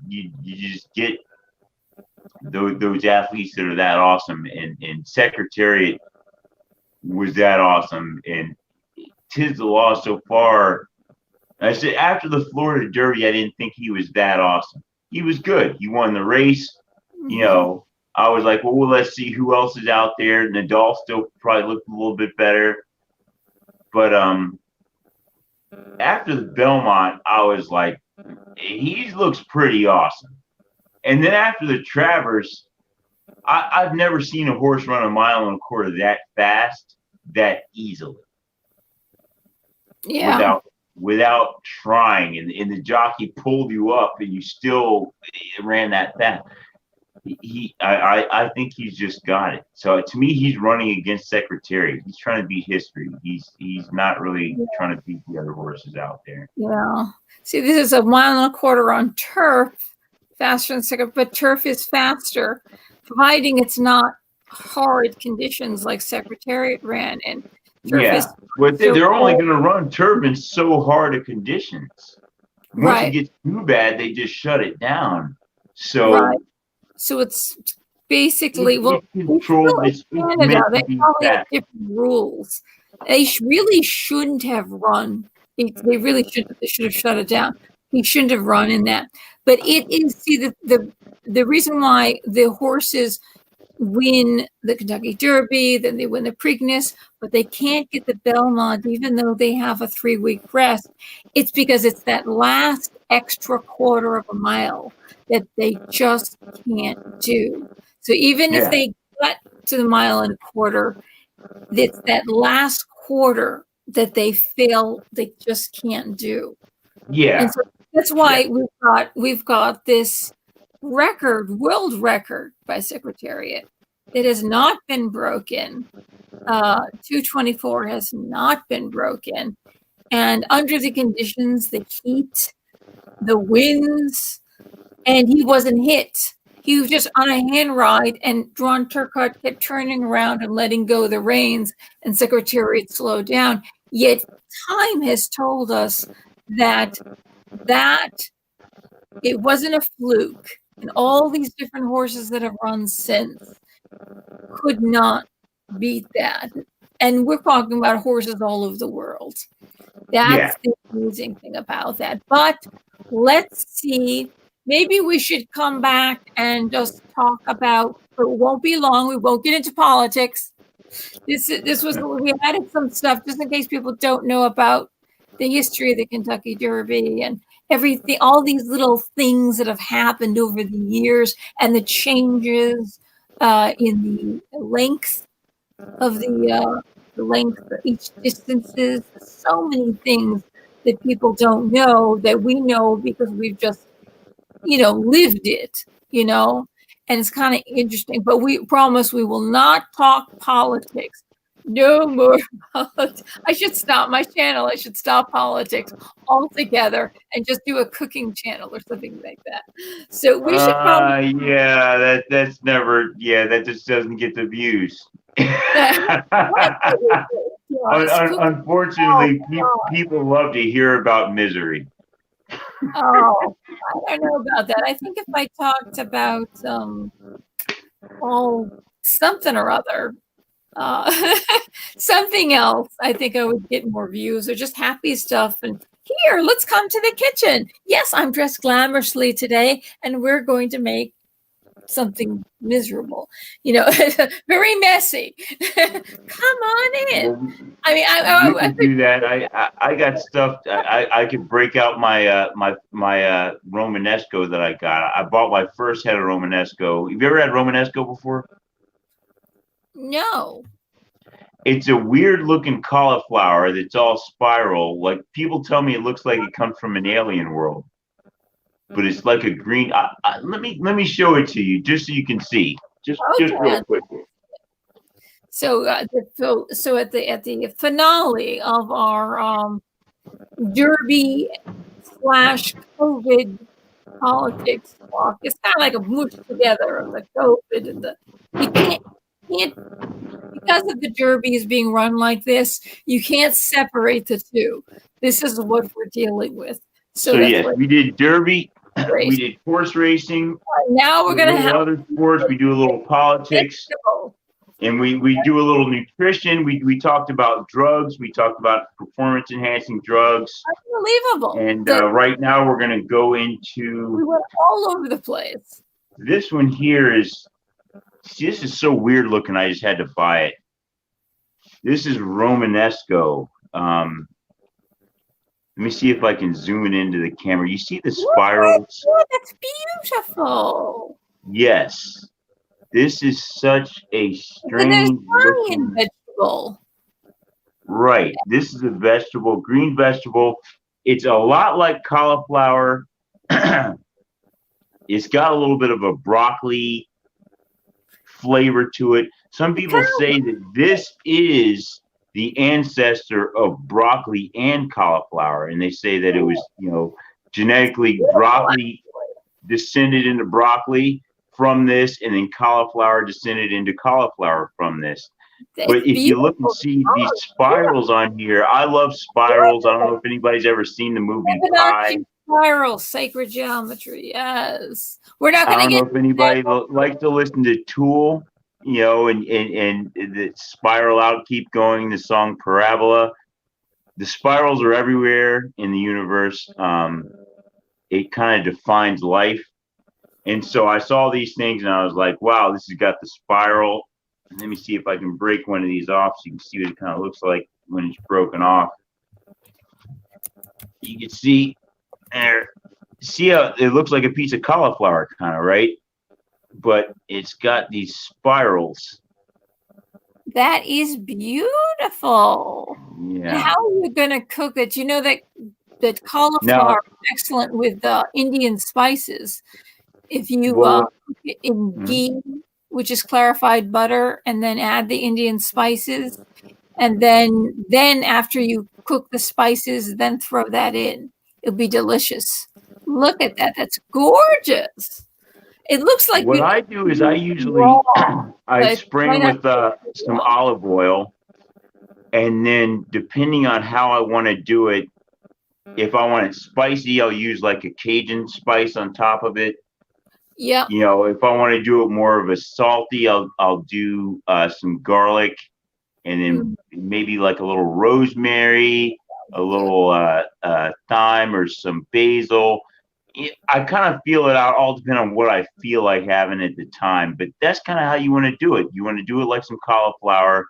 those athletes that are that awesome, and Secretariat was that awesome, and 'Tis the Law so far. I said after the Florida Derby, I didn't think he was that awesome. He was good. He won the race. You know, I was like, well, let's see who else is out there. Nadal still probably looked a little bit better, but after the Belmont, I was like, he looks pretty awesome. And then after the Travers, I've never seen a horse run a mile and a quarter that fast, that easily. Yeah. Without trying, and the jockey pulled you up and you still ran that fast. I think he's just got it. So to me, he's running against Secretariat. He's trying to beat history. He's not really trying to beat the other horses out there. Yeah. See, this is a mile and a quarter on turf, faster than Secretariat, but turf is faster, providing it's not hard conditions like Secretariat ran in. But they're only going to run turf in so hard of conditions. Once it gets too bad, they just shut it down. So, so it's basically controlled. It's Canada. They probably have different rules. They really shouldn't have run. They really should. They should have shut it down. He shouldn't have run in that. But it is the reason why the horses win the Kentucky Derby, then they win the Preakness, but they can't get the Belmont even though they have a 3-week rest. It's because it's that last extra quarter of a mile that they just can't do. So even if they got to the mile and a quarter, it's that last quarter that they feel they just can't do. Yeah. And so that's why we've got this world record by Secretariat that has not been broken. 224 has not been broken. And under the conditions, the heat, the winds, and he wasn't hit. He was just on a hand ride, and Drawn Turcotte kept turning around and letting go of the reins, and Secretariat slowed down. Yet time has told us that it wasn't a fluke, and all these different horses that have run since could not beat that. And we're talking about horses all over the world. That's the amazing thing about that. But let's see. Maybe we should come back and just talk about, but it won't be long. We won't get into politics. This was, we added some stuff just in case people don't know about the history of the Kentucky Derby and everything, all these little things that have happened over the years and the changes in the length of the length of each distances. So many things that people don't know that we know because we've just, lived it, and it's kind of interesting. But we promise we will not talk politics. No more politics. I should stop my channel. I should stop politics altogether and just do a cooking channel or something like that. So we should probably. Yeah, that's never. Yeah, that just doesn't get the views. Unfortunately, people love to hear about misery. Oh, I don't know about that. I think if I talked about something or other, something else, I think I would get more views, or just happy stuff. And here, let's come to the kitchen. Yes, I'm dressed glamorously today, and we're going to make something miserable, very messy. Come on in. I mean, I could do that. I got stuff. I could break out my my Romanesco that I got. I bought my first head of Romanesco. Have you ever had Romanesco before? No. It's a weird looking cauliflower that's all spiral. Like, people tell me it looks like it comes from an alien world, but it's like a green. Let me show it to you just so you can see. Just real quick. So at the finale of our Derby / COVID politics talk, it's kind of like a mush together of the COVID and the you can't because of the Derbies being run like this, you can't separate the two. This is what we're dealing with. So yes, we did Derby, we did horse racing. Now we're gonna have other sports. We do a little politics. And we do a little nutrition. We talked about drugs. We talked about performance enhancing drugs. Unbelievable. And right now we're going to go into. We went all over the place. This one here is. See, this is so weird looking. I just had to buy it. This is Romanesco. Let me see if I can zoom it into the camera. You see the spirals? Oh, that's beautiful. Yes. This is such a strange vegetable. Right. This is a vegetable, green vegetable. It's a lot like cauliflower. It's got a little bit of a broccoli flavor to it. Some people say that this is the ancestor of broccoli and cauliflower. And they say that it was, genetically broccoli descended into broccoli from this, and then cauliflower descended into cauliflower from this. But if you look and see these spirals on here, I love spirals. I don't know if anybody's ever seen the movie Pi. Spiral, sacred geometry. Yes, we're not going to get. I don't know if anybody likes to listen to Tool, and the spiral out, keep going. The song Parabola. The spirals are everywhere in the universe. It kind of defines life. And so I saw these things and I was like, wow, this has got the spiral. Let me see if I can break one of these off so you can see what it kind of looks like when it's broken off. You can see there. See how it looks like a piece of cauliflower, kind of, right? But it's got these spirals. That is beautiful. Yeah. How are you going to cook it? You know that cauliflower is excellent with Indian spices. If you cook it in ghee, which is clarified butter, and then add the Indian spices, and then after you cook the spices, then throw that in, it'll be delicious. Look at that. That's gorgeous. It looks like what I do is I usually I spray with some olive oil, and then depending on how I want to do it, if I want it spicy, I'll use like a Cajun spice on top of it. Yeah. If I want to do it more of a salty, I'll do some garlic, and then maybe like a little rosemary, a little thyme, or some basil. I kind of feel it out, all depending on what I feel like having at the time. But that's kind of how you want to do it. You want to do it like some cauliflower.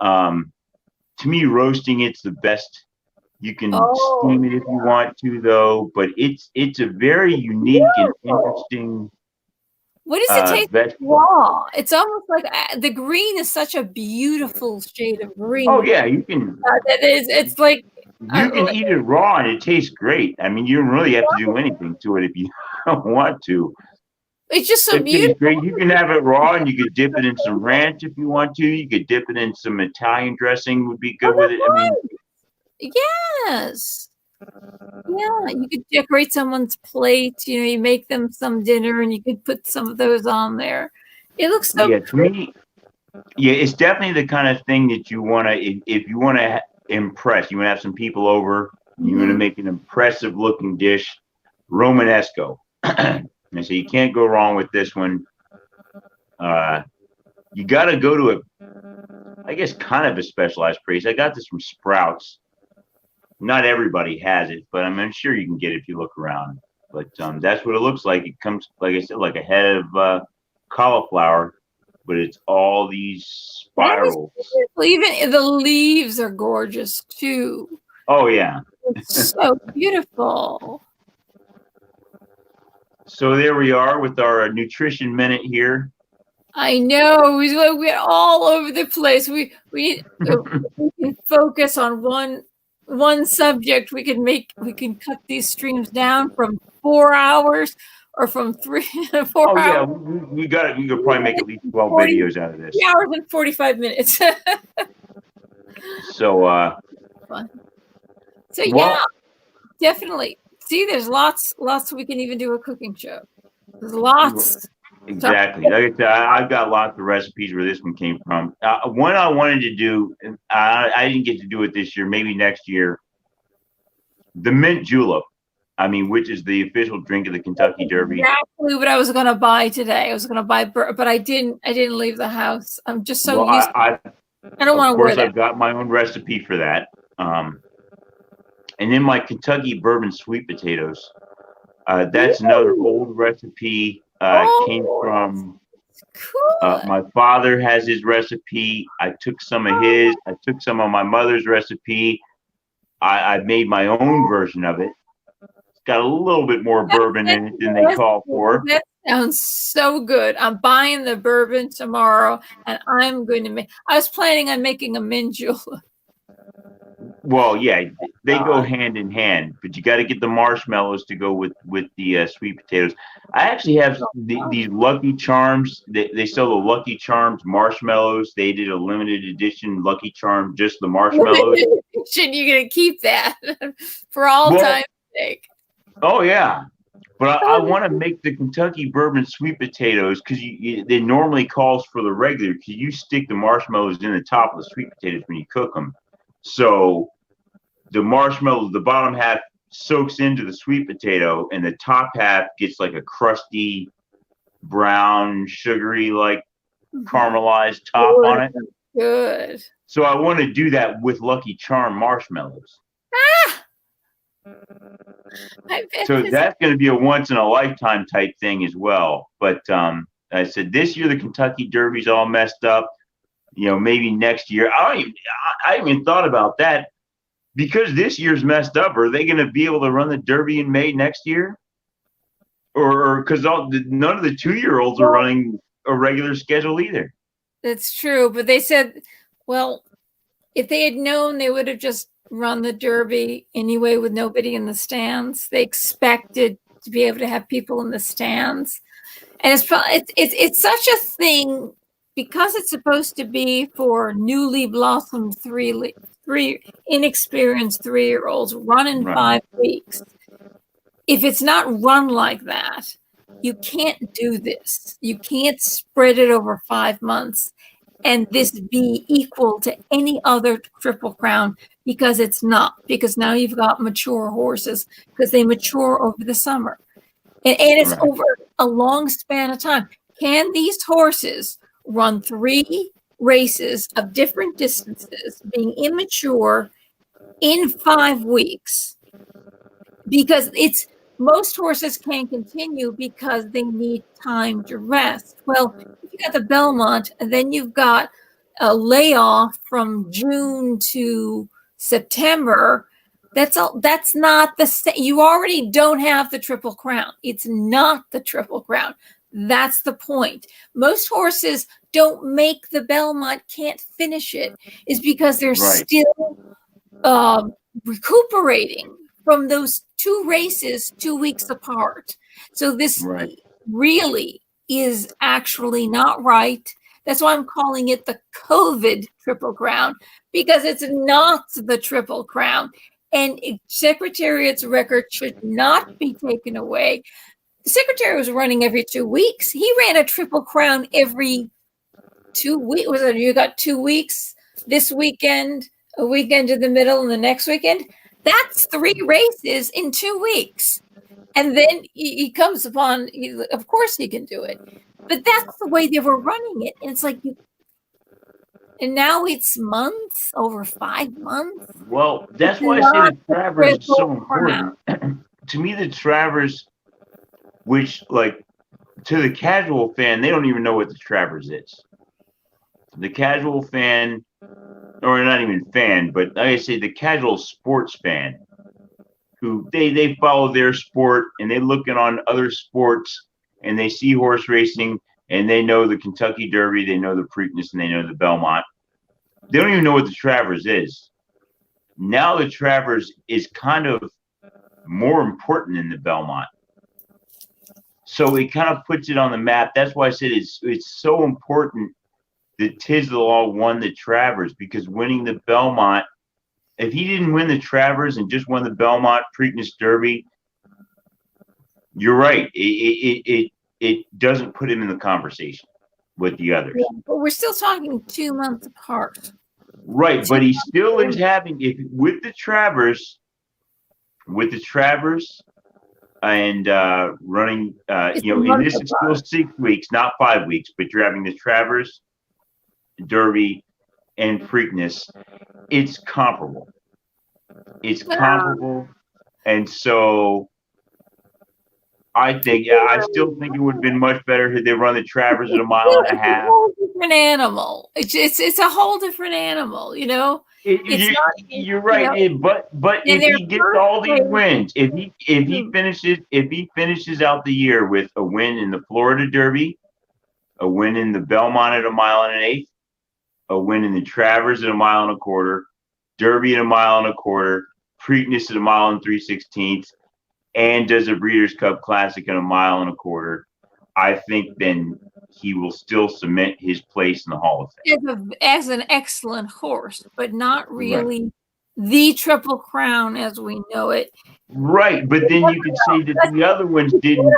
To me, roasting it's the best. You can steam it if you want to, though. But it's a very unique and interesting. What does it taste like raw? It's almost like the green is such a beautiful shade of green. Oh yeah, you can. It's like you can eat it raw and it tastes great. I mean, you don't really have to do anything to it if you don't want to. It's just so It tastes beautiful. great. You can have it raw, and you could dip it in some ranch if you want to. You could dip it in some Italian dressing, would be good with it. I mean, yes. Yeah, you could decorate someone's plate. You make them some dinner, and you could put some of those on there. It looks so to me, it's definitely the kind of thing that you want to, if you want to impress, you want to have some people over, you want to make an impressive looking dish, Romanesco. And so you can't go wrong with this one. You got to go to I guess, kind of a specialized place. I got this from Sprouts. Not everybody has it, but I'm sure you can get it if you look around. But that's what it looks like. It comes, like I said, like a head of cauliflower, but it's all these spirals. Even the leaves are gorgeous too. Oh yeah, it's so beautiful. So there we are with our nutrition minute here. I know we're all over the place. We can focus on one subject. We can cut these streams down from 4 hours or from 4 hours. Yeah, we got it. We could probably make at least 12 videos out of this. 3 hours and 45 minutes. So yeah, definitely. See, there's lots we can even do a cooking show. There's lots. Exactly. Like I said, I've got lots of recipes where this one came from. One I wanted to do, I didn't get to do it this year, maybe next year. The mint julep. Which is the official drink of the Kentucky Derby. Exactly what I was going to buy today. I was going to buy, but I didn't leave the house. I'm just so used. I don't want to wear that. Of course, I've got my own recipe for that. And then my Kentucky bourbon sweet potatoes. That's another old recipe. Came from my father has his recipe. I took some of his. I took some of my mother's recipe. I made my own version of it. It's got a little bit more bourbon in it than they call for. That sounds so good. I'm buying the bourbon tomorrow, and I'm going to make. I was planning on making a mint julep. Well, yeah, they go hand in hand, but you got to get the marshmallows to go with the sweet potatoes. I actually have these Lucky Charms. They sell the Lucky Charms marshmallows. They did a limited edition Lucky Charm, just the marshmallows. You're going to keep that for all time's sake. Oh, yeah. But I want to make the Kentucky bourbon sweet potatoes because it normally calls for the regular because you stick the marshmallows in the top of the sweet potatoes when you cook them. So the marshmallow, the bottom half soaks into the sweet potato and the top half gets like a crusty, brown, sugary, like caramelized top on it. Good. So I want to do that with Lucky Charm marshmallows. So that's going to be a once in a lifetime type thing as well. But I said this year the Kentucky Derby's all messed up. Maybe next year. I even thought about that because this year's messed up. Are they going to be able to run the Derby in May next year? Or because none of the 2-year-olds are running a regular schedule either. That's true. But they said, well, if they had known, they would have just run the Derby anyway with nobody in the stands. They expected to be able to have people in the stands. And it's such a thing. Because it's supposed to be for newly blossomed three inexperienced 3-year-olds run in 5 weeks. If it's not run like that, you can't do this. You can't spread it over 5 months and this be equal to any other Triple Crown because it's not. Because now you've got mature horses because they mature over the summer. And it's over a long span of time. Can these horses run 3 races of different distances, being immature in 5 weeks? Because most horses can't continue because they need time to rest. Well, if you got the Belmont, and then you've got a layoff from June to September. That's not the same. You already don't have the Triple Crown. It's not the Triple Crown. That's the point. Most horses don't make the Belmont, can't finish it, is because they're still recuperating from those 2 races 2 weeks apart. So really is actually not right. That's why I'm calling it the COVID Triple Crown, because it's not the Triple Crown. And Secretariat's record should not be taken away. The Secretary was running every 2 weeks. He ran a Triple Crown every 2 weeks. Was it, you got 2 weeks this weekend, a weekend in the middle, and the next weekend? That's 3 races in 2 weeks. And then he comes upon, of course he can do it. But that's the way they were running it. And it's like, and now it's months, over 5 months. Well, that's why I say the Travers is so important. To me, the Travers, which, like, to the casual fan, they don't even know what the Travers is. The casual fan, or not even fan, but like I say, the casual sports fan, who they follow their sport and they looking on other sports and they see horse racing and they know the Kentucky Derby, they know the Preakness, and they know the Belmont. They don't even know what the Travers is. Now the Travers is kind of more important than the Belmont. So it kind of puts it on the map. That's why I said it's so important that Tiz the Law won the Travers, because winning the Belmont, if he didn't win the Travers and just won the Belmont Preakness Derby, you're right. It doesn't put him in the conversation with the others. Yeah, but we're still talking 2 months apart. Right, but he still is having, with the Travers, and running, and this is still 6 weeks, not 5 weeks, but you're having the Travers, Derby, and Preakness. It's comparable. It's comparable, and so I think, I still think it would have been much better if they run the Travers at a mile and a half. It's a whole different animal. It's a whole different animal, You're right, but if he gets all these wins, if he finishes out the year with a win in the Florida Derby, a win in the Belmont at a mile and an eighth, a win in the Travers at a mile and a quarter, Derby at a mile and a quarter, Preakness at a mile and 3/16, and does a Breeders' Cup Classic at a mile and a quarter, I think then he will still cement his place in the Hall of Fame. As an excellent horse, but not really the Triple Crown as we know it. Right, but then you could say that the other ones didn't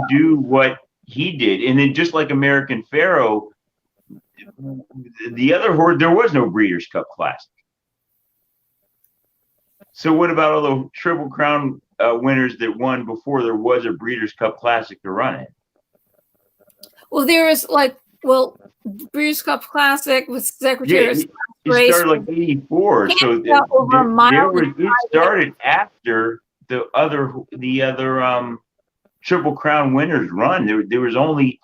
do what he did. And then just like American Pharoah, the other horse, there was no Breeders' Cup Classic. So what about all the Triple Crown winners that won before there was a Breeders' Cup Classic to run it? Well, there is Breeders' Cup Classic with Secretary's it started like 84. So it started after the other Triple Crown winners run. There was only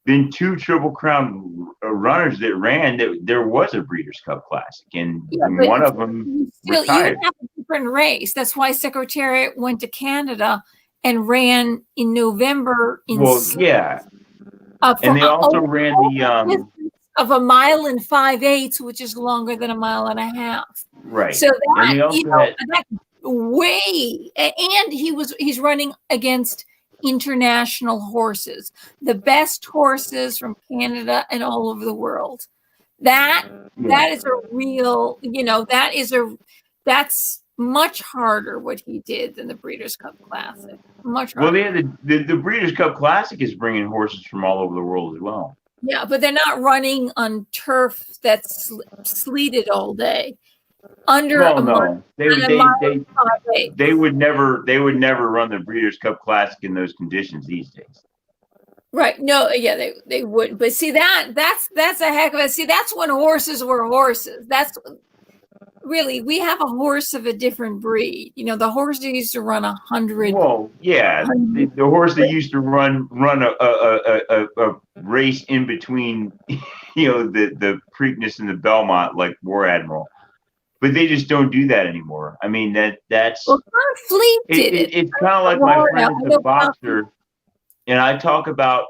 been 2 Triple Crown runners that ran. There was a Breeders' Cup Classic, and one of them retired. You have a different race. That's why Secretariat went to Canada and ran in November. And they also ran the of a mile and 5/8, which is longer than a mile and a half. Right. So that, that's way, and he's running against international horses, the best horses from Canada and all over the world. That is a real, that's much harder what he did than the Breeders' Cup Classic. Much harder. Well, the Breeders' Cup Classic is bringing horses from all over the world as well. Yeah, but they're not running on turf that's sleeted all day. No. They would never run the Breeders' Cup Classic in those conditions these days. Right. No, yeah, they wouldn't. But see, that's a heck of a, see, that's when horses were horses. That's really, we have a horse of a different breed. The horse that used to run 100. Well, yeah, the horse that used to run a race in between, the Preakness and the Belmont, like War Admiral. But they just don't do that anymore. I mean, that's. Well, Fleet did it. It's kind of like my friend is a boxer, and I talk about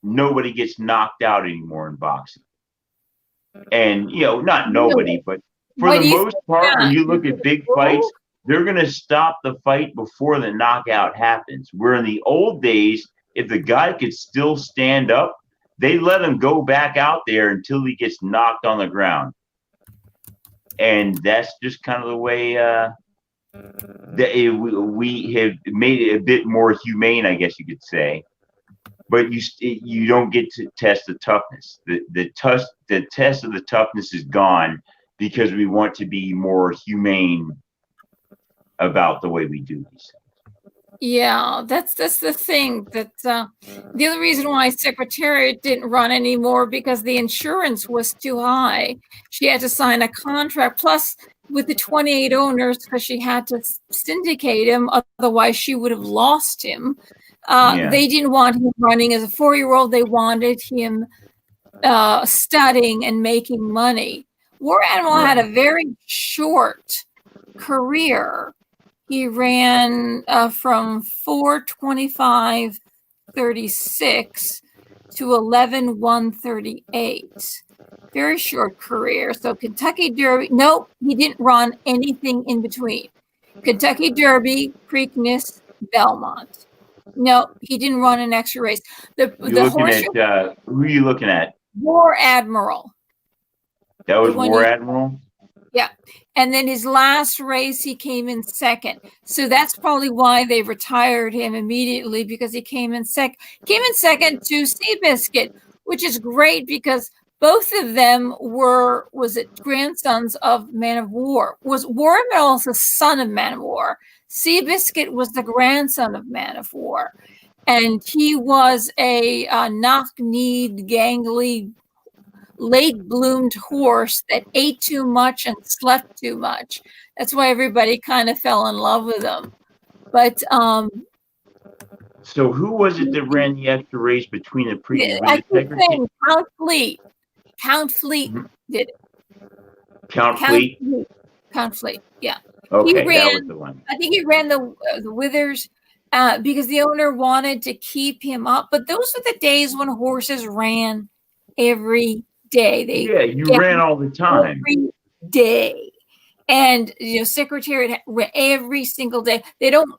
nobody gets knocked out anymore in boxing. And, not nobody, but for the most part, when you look at big fights, they're going to stop the fight before the knockout happens. Where in the old days, if the guy could still stand up, they let him go back out there until he gets knocked on the ground. And that's just kind of the way we have made it a bit more humane, I guess you could say. But you don't get to test the toughness. The test of the toughness is gone because we want to be more humane about the way we do these. Yeah, that's the thing. That the other reason why Secretariat didn't run anymore, because the insurance was too high. She had to sign a contract, plus with the 28 owners, because she had to syndicate him, otherwise she would have lost him. They didn't want him running as a 4-year-old. They wanted him studying and making money. War Animal had a very short career. He ran from 4:25:36 to 11:1:38. Very short career. So Kentucky Derby, nope, he didn't run anything in between. Kentucky Derby, Preakness, Belmont. No, he didn't run an extra race. Who are you looking at? War Admiral. That was War Admiral? Yeah. And then his last race, he came in second. So that's probably why they retired him immediately, because he came in second to Seabiscuit, which is great because both of them were grandsons of Man of War. War Admiral the son of Man of War. Seabiscuit was the grandson of Man of War. And he was a knock-kneed, gangly, late-bloomed horse that ate too much and slept too much. That's why everybody kind of fell in love with him. But so who was it that ran the extra race between the previous? I keep saying Count Fleet. Count Fleet did it. Count Fleet? Count Fleet, yeah. Okay, that was the one. I think he ran the Withers because the owner wanted to keep him up. But those were the days when horses ran every day. You ran all the time. Every day. And, Secretariat every single day. They don't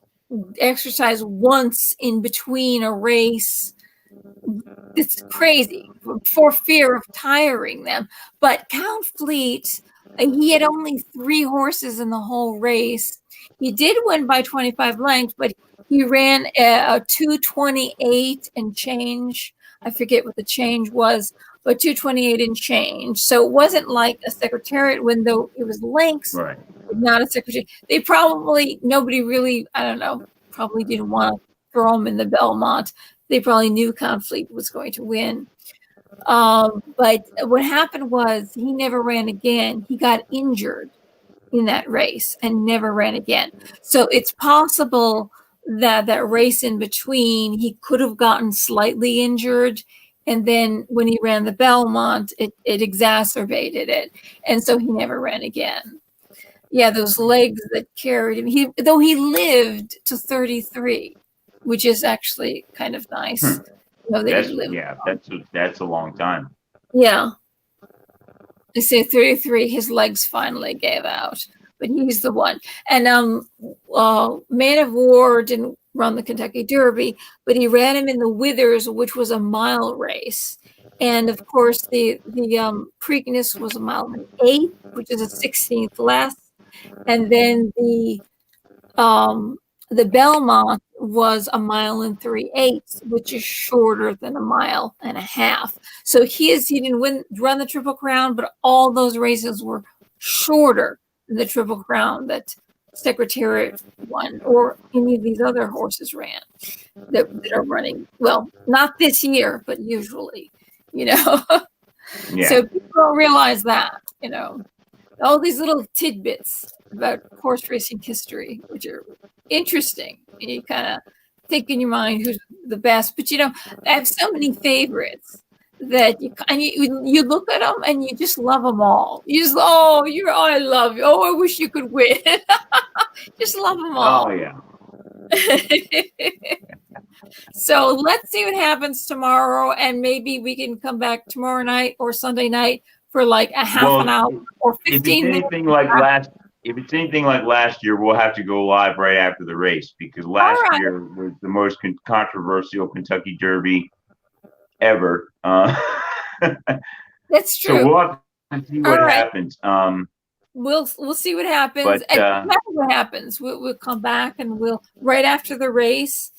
exercise once in between a race. It's crazy for fear of tiring them. But Count Fleet, he had only 3 horses in the whole race. He did win by 25 lengths, but he ran a 2:28 and change. I forget what the change was, but 2:28 and change. So it wasn't like a Secretariat win, though it was lengths, right? Not a Secretariat. Nobody really, I don't know, probably didn't want to throw him in the Belmont. They probably knew Count Fleet was going to win. But what happened was he never ran again. He got injured in that race and never ran again. So it's possible that race in between, he could have gotten slightly injured. And then when he ran the Belmont, it exacerbated it. And so he never ran again. Yeah, those legs that carried him. Though he lived to 33, which is actually kind of nice. That's a long time. Yeah. They say 33, his legs finally gave out, but he's the one. And Man of War didn't run the Kentucky Derby, but he ran him in the Withers, which was a mile race. And of course, the Preakness was a mile and 8, which is a 16th less. And then the Belmont was a mile and 3/8, which is shorter than a mile and a half. So he didn't run the Triple Crown, but all those races were shorter than the Triple Crown that Secretariat won, or any of these other horses ran that are running. Well, not this year, but usually, Yeah. So people don't realize that, all these little tidbits about horse racing history, which are interesting. And you kind of think in your mind who's the best, but I have so many favorites that you look at them and you just love them all. You just, I love you. Oh, I wish you could win. Just love them all. Oh yeah. So let's see what happens tomorrow, and maybe we can come back tomorrow night or Sunday night for like a half an hour or 15 minutes. Anything like if it's anything like last year, we'll have to go live right after the race, because last year was the most controversial Kentucky Derby ever. That's true. So we'll have to see what happens. We'll see what happens. And no matter what happens, we'll come back and we'll right after the race.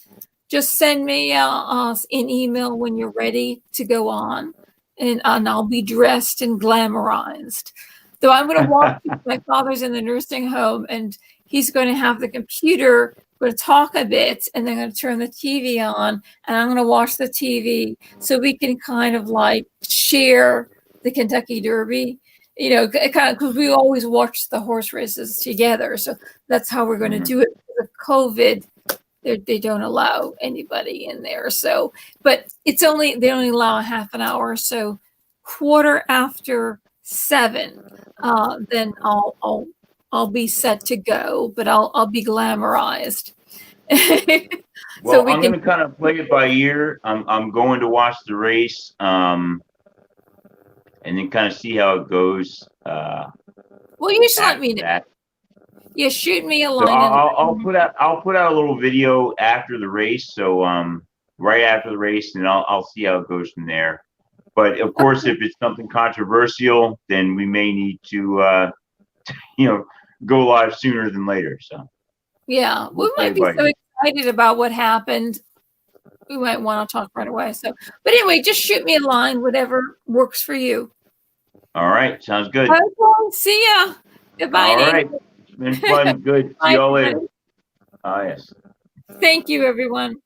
Just send me an email when you're ready to go on, and I'll be dressed and glamorized. So I'm going to walk. My father's in the nursing home, and he's going to have the computer. Going to talk a bit, and then going to turn the TV on, and I'm going to watch the TV so we can kind of like share the Kentucky Derby. You know, kind of because we always watch the horse races together. So that's how we're going to do it. With COVID, they don't allow anybody in there. So, but they only allow a half an hour. So 7:15, then I'll be set to go. But I'll be glamorized. Well, I'm going to kind of play it by ear. I'm going to watch the race. And then kind of see how it goes. Well, you should let me know. That. Yeah, shoot me a line. So I'll put out a little video after the race. So right after the race, and I'll see how it goes from there. But of course, if it's something controversial, then we may need to go live sooner than later. So yeah, we might be so excited about what happened. We might want to talk right away. So, but anyway, just shoot me a line, whatever works for you. All right. Sounds good. Okay, see ya. Goodbye. All right. It's been fun. Good. See y'all later. Yes. Thank you, everyone.